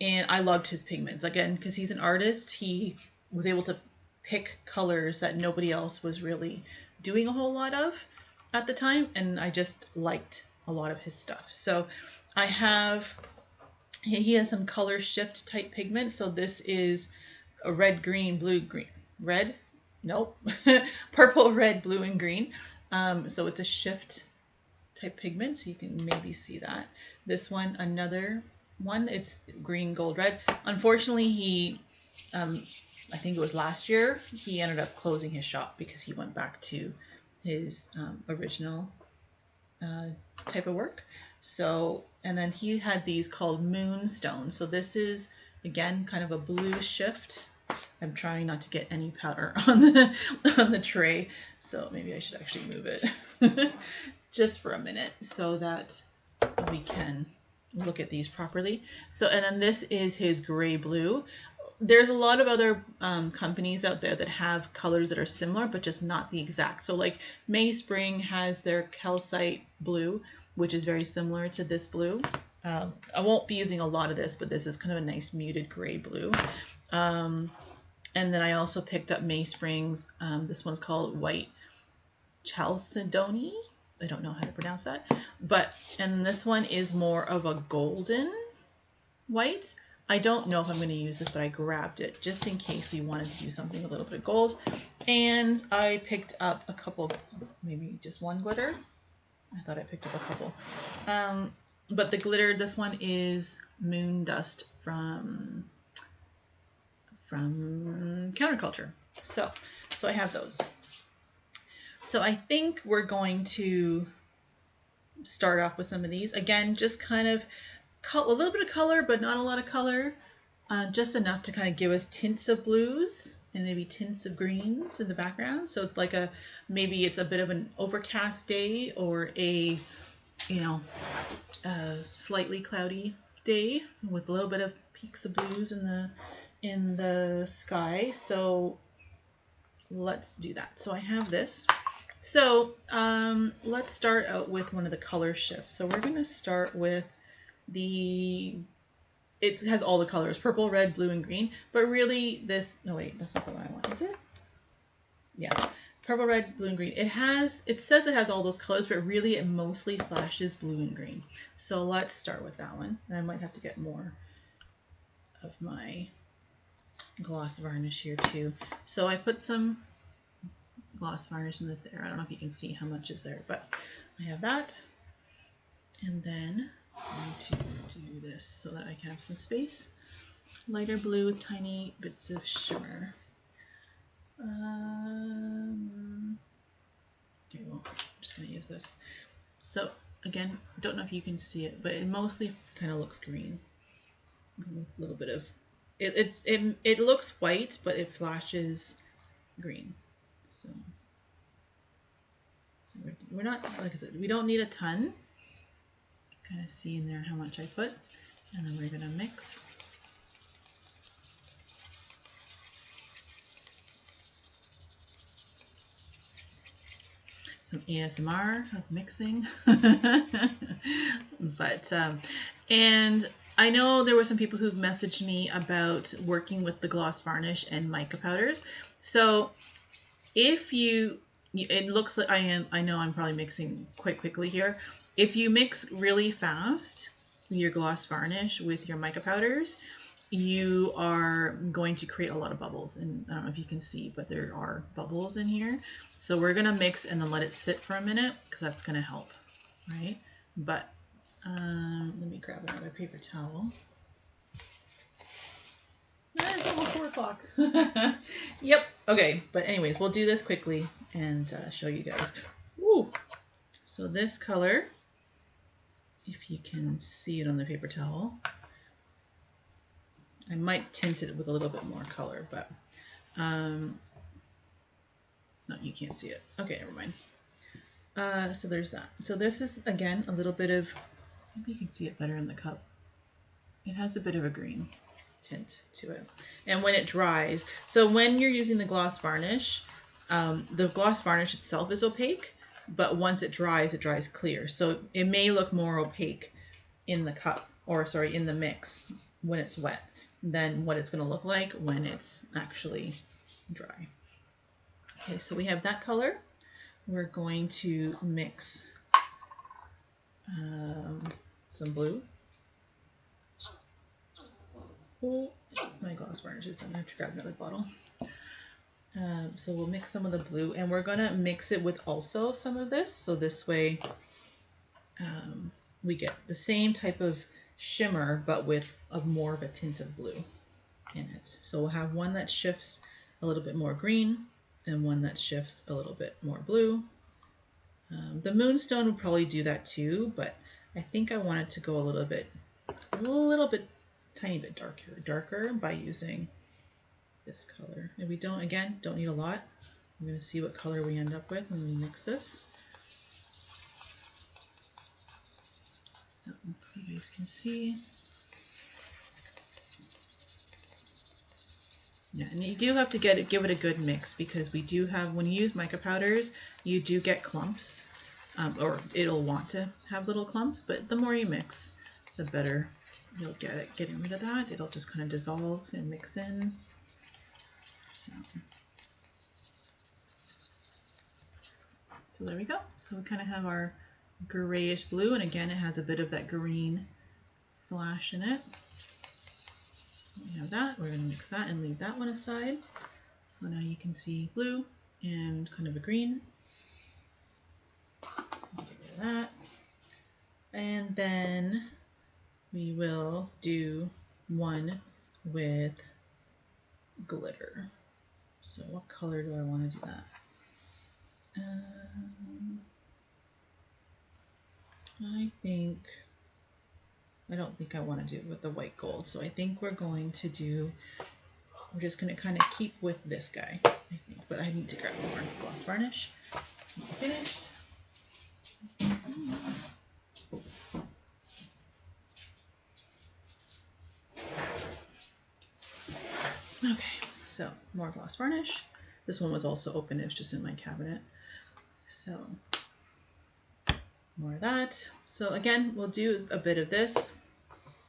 I loved his pigments. Again, because he's an artist, he was able to pick colors that nobody else was really doing a whole lot of at the time. And I just liked a lot of his stuff. So I have, he has some color shift type pigment. So this is a red, green, blue, green, red. Nope. Purple, red, blue, and green. So it's a shift type pigment. So you can maybe see that. This one, another one, it's green, gold, red. Unfortunately, he I think it was last year, he ended up closing his shop because he went back to his original type of work. So, and then he had these called moonstone. So this is again kind of a blue shift. I'm trying not to get any powder on the tray, so maybe I should actually move it just for a minute so that we can look at these properly. So, and then this is his gray blue. There's a lot of other companies out there that have colors that are similar, but just not the exact. So like Mayspring has their calcite blue, which is very similar to this blue. I won't be using a lot of this, but this is kind of a nice muted gray blue. And then I also picked up Mayspring's, this one's called White Chalcedony. I don't know how to pronounce that, but, and this one is more of a golden white. I don't know if I'm going to use this, but I grabbed it just in case we wanted to do something a little bit of gold. And I picked up a couple, maybe just one glitter. I thought I picked up a couple. But the glitter, this one is Moon Dust from Counterculture. So I have those. So I think we're going to start off with some of these. Again, just kind of a little bit of color, but not a lot of color. Just enough to kind of give us tints of blues and maybe tints of greens in the background. So it's like maybe it's a bit of an overcast day or a slightly cloudy day with a little bit of peaks of blues in the sky. So let's do that. So I have this. So let's start out with one of the color shifts. So we're going to start with it has all the colors, purple, red, blue, and green. But really this, no wait, that's not the one I want, is it? Yeah, purple, red, blue, and green. It says it has all those colors, but really it mostly flashes blue and green. So let's start with that one. And I might have to get more of my gloss varnish here too. So I put some gloss varnish in there. I don't know if you can see how much is there, but I have that. And then I'm going to do this so that I can have some space. Lighter blue with tiny bits of shimmer. Okay, well, I'm just going to use this. So again, don't know if you can see it, but it mostly kind of looks green with a little bit of it looks white, but it flashes green. So we're not, like I said, we don't need a ton. Kind of see in there how much I put, and then we're gonna mix. Some ASMR of mixing. But and I know there were some people who've messaged me about working with the gloss varnish and mica powders. So if it looks like I know I'm probably mixing quite quickly here. If you mix really fast your gloss varnish with your mica powders, you are going to create a lot of bubbles. And I don't know if you can see, but there are bubbles in here. So we're going to mix and then let it sit for a minute because that's going to help, right? But let me grab another paper towel. It's almost 4 o'clock. Yep. Okay. But anyways, we'll do this quickly and show you guys. Woo. So this color, if you can see it on the paper towel, I might tint it with a little bit more color, but no, you can't see it. Okay, never mind. So there's that. So this is, again, a little bit of, maybe you can see it better in the cup. It has a bit of a green tint to it. And when it dries, so when you're using the gloss varnish itself is opaque, but once it dries clear. So it may look more opaque in the cup, or sorry, in the mix when it's wet than what it's going to look like when it's actually dry. Okay, so we have that color. We're going to mix some blue. Oh, my gloss varnish is done. I have to grab another bottle. So we'll mix some of the blue, and we're going to mix it with also some of this. So this way we get the same type of shimmer, but with more of a tint of blue in it. So we'll have one that shifts a little bit more green and one that shifts a little bit more blue. The moonstone would probably do that too, but I think I want it to go a little bit, tiny bit darker by using this color. And we don't need a lot. I'm going to see what color we end up with when we mix this. So you guys can see. Yeah, and you do have to give it a good mix, because we do have, when you use mica powders, you do get clumps, or it'll want to have little clumps, but the more you mix, the better you'll get it. Getting rid of that, it'll just kind of dissolve and mix in. So there we go. So we kind of have our grayish blue, and again, it has a bit of that green flash in it. We have that. We're going to mix that and leave that one aside. So now you can see blue and kind of a green. Get rid of that. And then we will do one with glitter. So what color do I want to do that? I don't think I want to do it with the white gold. So I think we're just going to kind of keep with this guy, I think. But I need to grab more gloss varnish. It's not finished. Okay, so more gloss varnish. This one was also open, it was just in my cabinet. So more of that. So again, we'll do a bit of this.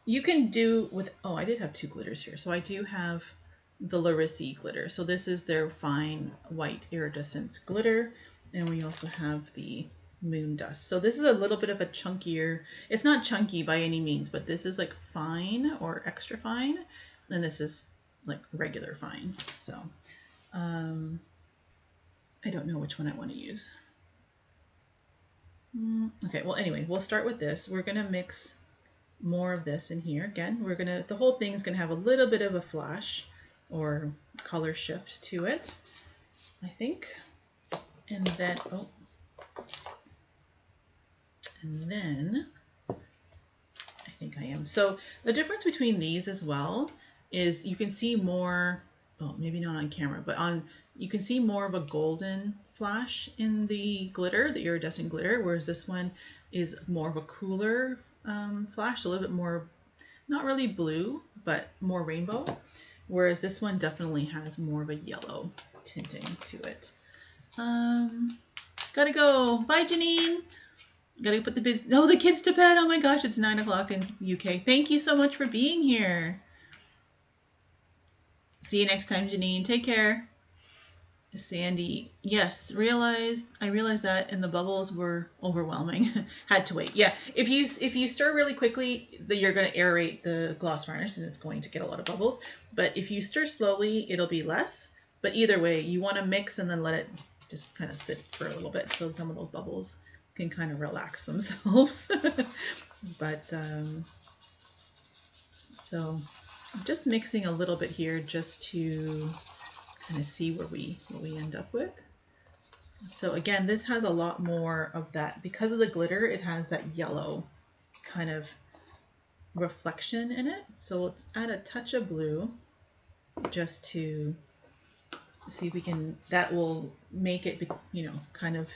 You can do with, oh, I did have 2 glitters here. So I do have the LiaDia glitter. So this is their fine white iridescent glitter. And we also have the moon dust. So this is a little bit of a chunkier, it's not chunky by any means, but this is like fine or extra fine. And this is like regular fine. So I don't know which one I want to use. Okay, well, anyway, we'll start with this. We're going to mix more of this in here. Again, the whole thing is going to have a little bit of a flash or color shift to it, I think. And then, I think I am. So the difference between these as well is you can see more, oh, maybe not on camera, but you can see more of a golden flash in the glitter, the iridescent glitter, whereas this one is more of a cooler flash, a little bit more, not really blue, but more rainbow, whereas this one definitely has more of a yellow tinting to it. Gotta go. Bye, Janine. Gotta put the kids to bed. Oh my gosh, it's 9 o'clock in UK. Thank you so much for being here. See you next time, Janine. Take care. Sandy, yes, I realized that, and the bubbles were overwhelming. Had to wait. Yeah, if you stir really quickly, you're going to aerate the gloss varnish, and it's going to get a lot of bubbles. But if you stir slowly, it'll be less. But either way, you want to mix and then let it just kind of sit for a little bit, so some of those bubbles can kind of relax themselves. But so I'm just mixing a little bit here just to kind of see what we end up with. So again, this has a lot more of that, because of the glitter, it has that yellow kind of reflection in it. So let's add a touch of blue just to see if we can, that will make it, you know, kind of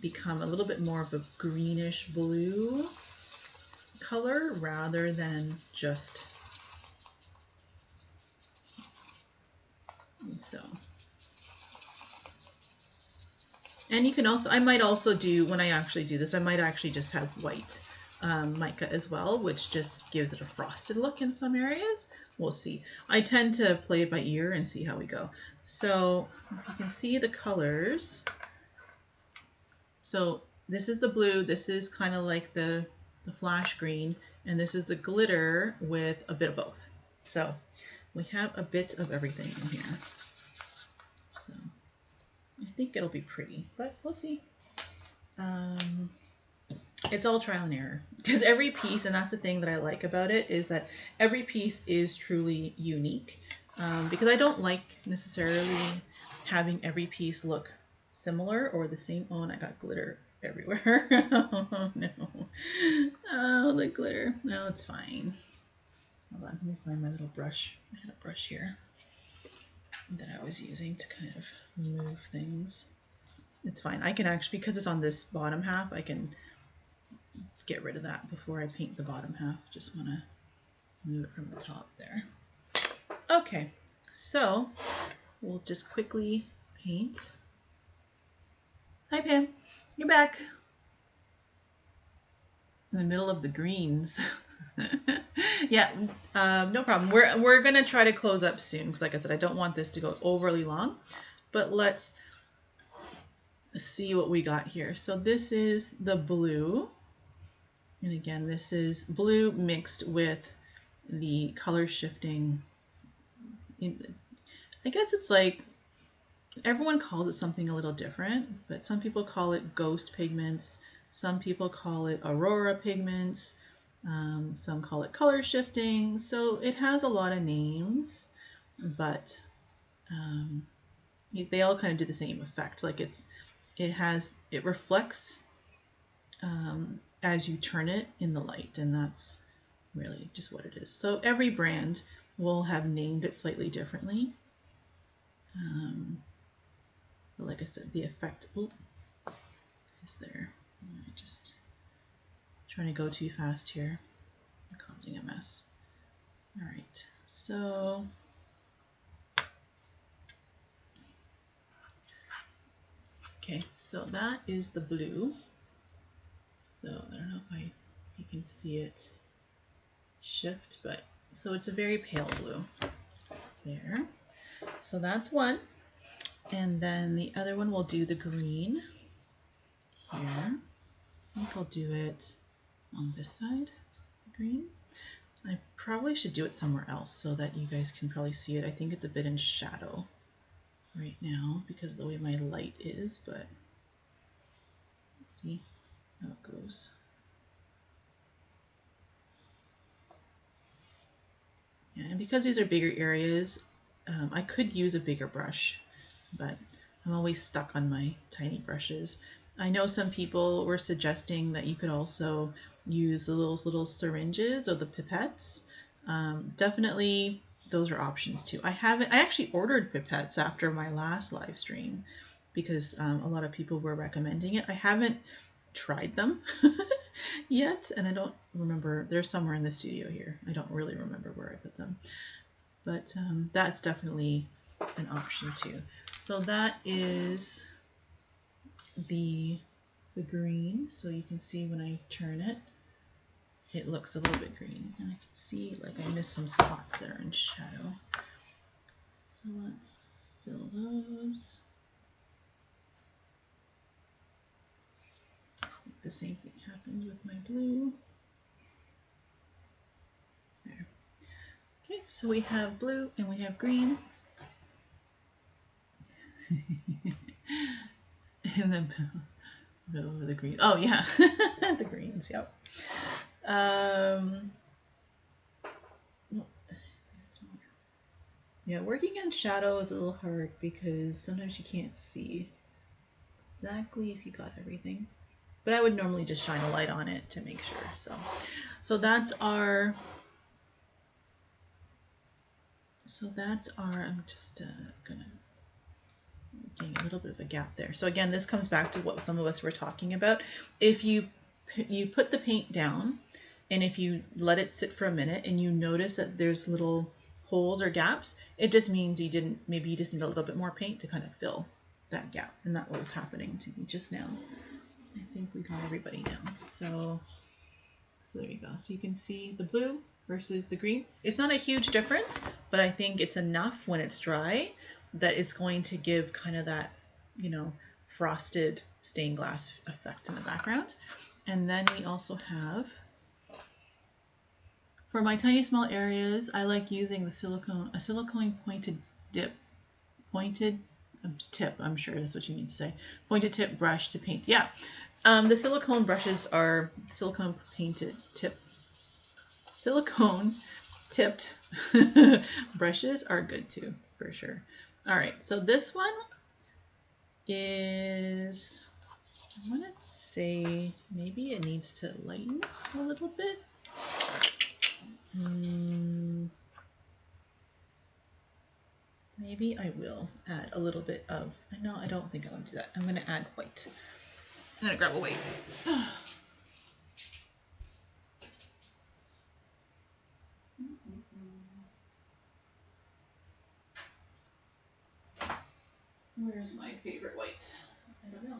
become a little bit more of a greenish blue color rather than just so. And you can also, I might also do, when I actually do this, I might actually just have white mica as well, which just gives it a frosted look in some areas. We'll see. I tend to play it by ear and see how we go. So if you can see the colors. So this is the blue, this is kind of like the flash green, and this is the glitter with a bit of both. So we have a bit of everything in here. So I think it'll be pretty, but we'll see. It's all trial and error, because every piece, and that's the thing that I like about it, is that every piece is truly unique. Because I don't like necessarily having every piece look similar or the same. Oh, and I got glitter everywhere. Oh no. Oh, the glitter. No, it's fine. Hold on, let me find my little brush. I had a brush here that I was using to kind of move things. It's fine. I can actually, because it's on this bottom half, I can get rid of that before I paint the bottom half. Just want to move it from the top there. Okay, so we'll just quickly paint. Hi Pam, you're back. In the middle of the greens. Yeah, no problem. We're gonna try to close up soon, because like I said, I don't want this to go overly long, but let's see what we got here. So this is the blue, and again, this is blue mixed with the color shifting. I guess it's like, everyone calls it something a little different, but some people call it ghost pigments, some people call it aurora pigments, some call it color shifting. So it has a lot of names, but they all kind of do the same effect. Like it reflects as you turn it in the light, and that's really just what it is. So every brand will have named it slightly differently. But like I said, the effect is there. I just trying to go too fast here, causing a mess. All right, so okay, so that is the blue. So I don't know if you can see it shift, but so it's a very pale blue there. So that's one. And then the other one will do the green here. I think I'll do it on this side, green. I probably should do it somewhere else so that you guys can probably see it. I think it's a bit in shadow right now because of the way my light is, but let's see how it goes. Yeah, and because these are bigger areas, I could use a bigger brush, but I'm always stuck on my tiny brushes. I know some people were suggesting that you could also use those little syringes or the pipettes. Definitely those are options too. I actually ordered pipettes after my last live stream because a lot of people were recommending it. I haven't tried them yet, and I don't remember. They're somewhere in the studio here. I don't really remember where I put them, but that's definitely an option too. So that is the green. So you can see when I turn it, it looks a little bit green, and I can see like I missed some spots that are in shadow. So let's fill those. The same thing happened with my blue. There. Okay, so we have blue and we have green. And then middle of the green. Oh yeah, the greens. Yep. Yeah, working on shadow is a little hard because sometimes you can't see exactly if you got everything. But I would normally just shine a light on it to make sure. So that's our. I'm just gonna getting a little bit of a gap there. So again, this comes back to what some of us were talking about. If you put the paint down, and if you let it sit for a minute, and you notice that there's little holes or gaps, it just means maybe you just need a little bit more paint to kind of fill that gap. And that was happening to me just now. I think we got everybody now. So there you go. So you can see the blue versus the green. It's not a huge difference, but I think it's enough when it's dry that it's going to give kind of that, frosted stained glass effect in the background. And then we also have, for my tiny small areas, I like using a silicone pointed tip, I'm sure that's what you mean to say, pointed tip brush to paint. Yeah. The silicone brushes are silicone tipped brushes are good too, for sure. All right, so this one is, I want to say maybe it needs to lighten a little bit. Maybe I will add a little bit of, no, I don't think I want to do that. I'm going to add white. I'm going to grab a white. Where's my favorite white? I don't know.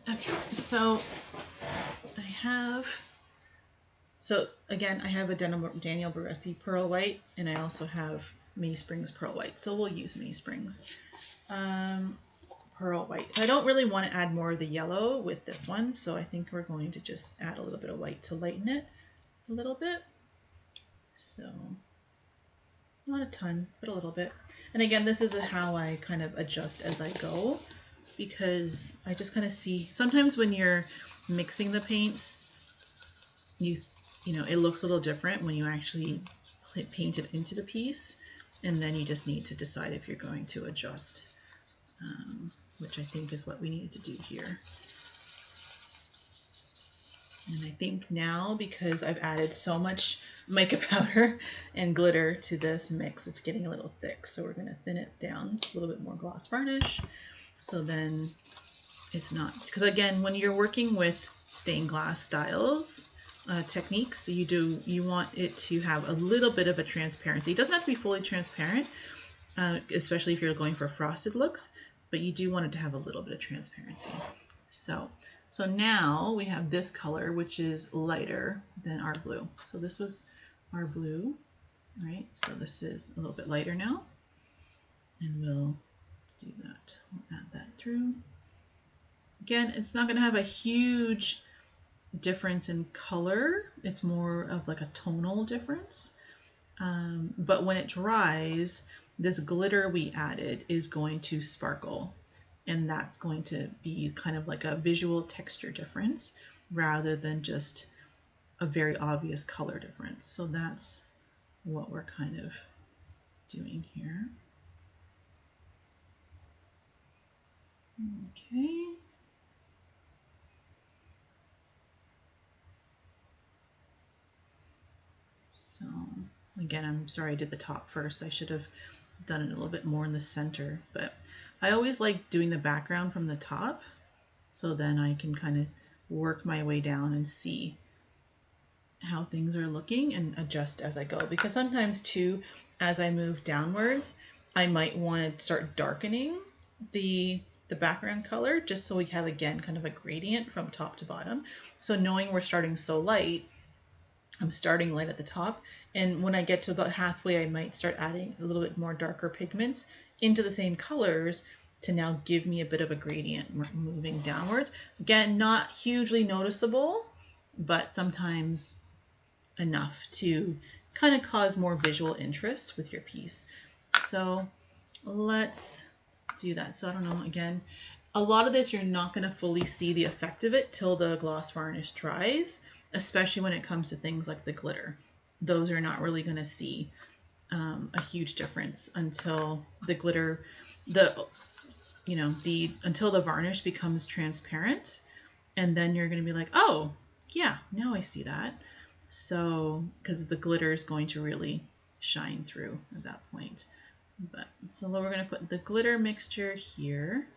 Okay, so again, I have a Daniel Baresi Pearl White, and I also have May Springs Pearl White. So we'll use May Springs Pearl White. I don't really want to add more of the yellow with this one, so I think we're going to just add a little bit of white to lighten it a little bit. So not a ton, but a little bit. And again, this is how I kind of adjust as I go, because I just kind of see, sometimes when you're mixing the paints, it looks a little different when you actually paint it into the piece, and then you just need to decide if you're going to adjust, which I think is what we needed to do here. And I think now, because I've added so much mica powder and glitter to this mix, it's getting a little thick. So we're going to thin it down, a little bit more gloss varnish. So then it's not, because again, when you're working with stained glass styles, techniques, you want it to have a little bit of a transparency. It doesn't have to be fully transparent, especially if you're going for frosted looks, but you do want it to have a little bit of transparency. So now we have this color, which is lighter than our blue. So this was our blue, right? So this is a little bit lighter now, and we'll do that. We'll add that through. Again, it's not going to have a huge difference in color. It's more of like a tonal difference. But when it dries, this glitter we added is going to sparkle, and that's going to be kind of like a visual texture difference rather than just a very obvious color difference. So that's what we're kind of doing here. Okay. So again, I'm sorry I did the top first. I should have done it a little bit more in the center, but I always like doing the background from the top, so then I can kind of work my way down and see how things are looking and adjust as I go. Because sometimes too, as I move downwards, I might want to start darkening the background color, just so we have, again, kind of a gradient from top to bottom. So knowing we're starting so light, I'm starting light at the top, and when I get to about halfway, I might start adding a little bit more darker pigments into the same colors to now give me a bit of a gradient moving downwards. Again, not hugely noticeable, but sometimes enough to kind of cause more visual interest with your piece. So let's do that. So I don't know, again, a lot of this you're not going to fully see the effect of it till the gloss varnish dries, especially when it comes to things like the glitter. Those are not really going to see a huge difference until the glitter, until the varnish becomes transparent, and then you're going to be like, oh yeah, now I see that. So because the glitter is going to really shine through at that point. But so we're going to put the glitter mixture here.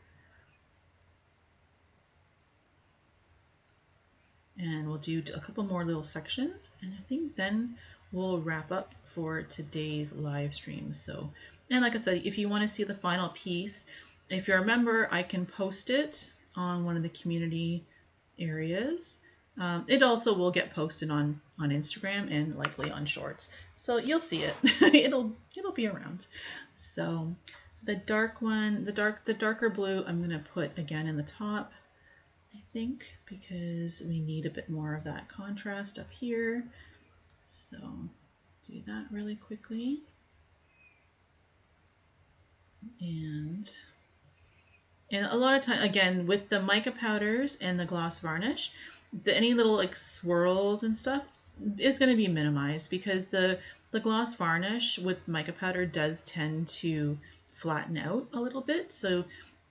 And we'll do a couple more little sections, and I think then we'll wrap up for today's live stream. So, and like I said, if you want to see the final piece, if you're a member, I can post it on one of the community areas. It also will get posted on Instagram and likely on Shorts, so you'll see it. it'll be around. So the dark one, the darker blue, I'm gonna put again in the top, I think, because we need a bit more of that contrast up here. So do that really quickly. And a lot of time, again, with the mica powders and the gloss varnish, any little like swirls and stuff, it's going to be minimized because the gloss varnish with mica powder does tend to flatten out a little bit. So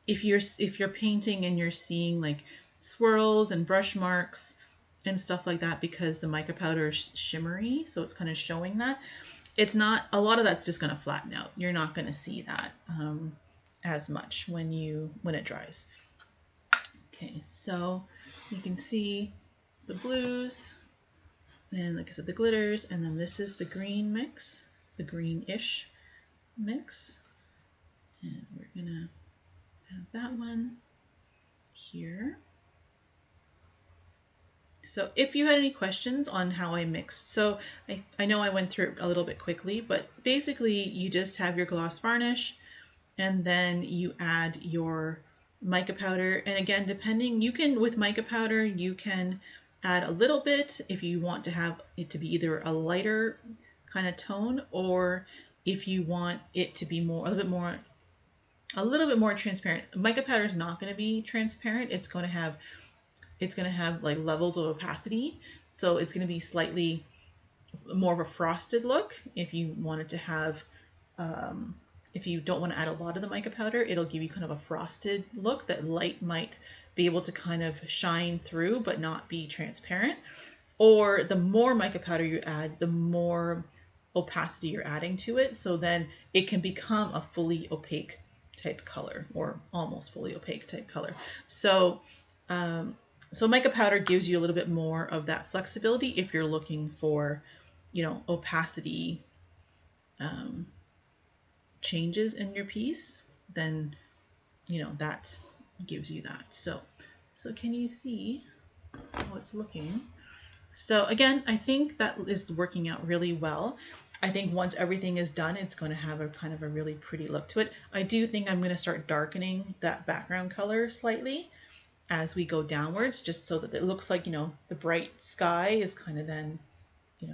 if you're painting and you're seeing like swirls and brush marks and stuff like that, because the mica powder is shimmery, so it's kind of showing that, it's not, a lot of that's just going to flatten out. You're not going to see that as much when it dries. Okay, so you can see the blues, and like I said, the glitters, and then this is the green mix, the greenish mix, and we're gonna have that one here. So if you had any questions on how I mixed, so I know I went through it a little bit quickly, but basically you just have your gloss varnish, and then you add your mica powder. And again, depending, you can, with mica powder, you can add a little bit if you want to have it to be either a lighter kind of tone, or if you want it to be more, a little bit more transparent. Mica powder is not going to be transparent. It's going to have like levels of opacity. So it's going to be slightly more of a frosted look. If you wanted to have, if you don't want to add a lot of the mica powder, it'll give you kind of a frosted look that light might be able to kind of shine through but not be transparent. Or the more mica powder you add, the more opacity you're adding to it. So then it can become a fully opaque type color, or almost fully opaque type color. So, so mica powder gives you a little bit more of that flexibility if you're looking for, opacity changes in your piece, then, that gives you that. So can you see how it's looking? So again, I think that is working out really well. I think once everything is done, it's going to have a kind of a really pretty look to it. I do think I'm going to start darkening that background color slightly as we go downwards, just so that it looks like, the bright sky is kind of then, a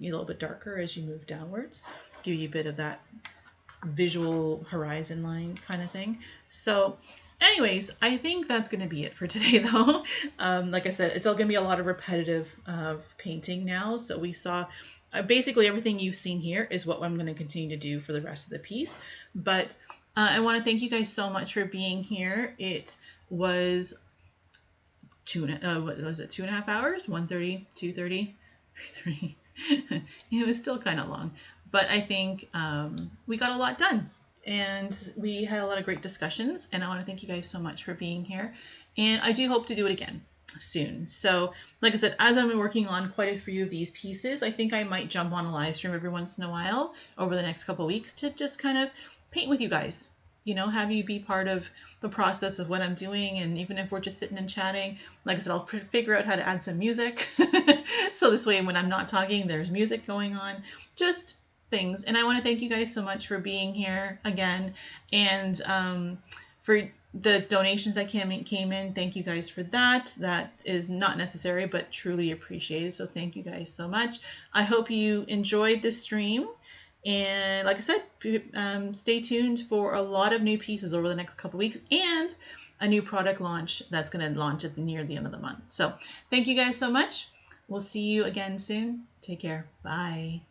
little bit darker as you move downwards, give you a bit of that visual horizon line kind of thing. So anyways, I think that's going to be it for today though. Like I said, it's all going to be a lot of repetitive painting now. So we saw basically everything you've seen here is what I'm going to continue to do for the rest of the piece. But I want to thank you guys so much for being here. It was 2.5 hours? 1:30, 2:30, 3:30. It was still kind of long, but I think we got a lot done, and we had a lot of great discussions, and I want to thank you guys so much for being here, and I do hope to do it again soon. So like I said, as I'm working on quite a few of these pieces, I think I might jump on a live stream every once in a while over the next couple of weeks to just kind of paint with you guys, you know, have you be part of the process of what I'm doing. And even if we're just sitting and chatting, like I said, I'll figure out how to add some music. So this way, when I'm not talking, there's music going on, just things. And I want to thank you guys so much for being here again. And for the donations that came in, thank you guys for that. That is not necessary, but truly appreciated. So thank you guys so much. I hope you enjoyed this stream. And like I said, stay tuned for a lot of new pieces over the next couple weeks and a new product launch that's going to launch near the end of the month. So thank you guys so much. We'll see you again soon. Take care. Bye.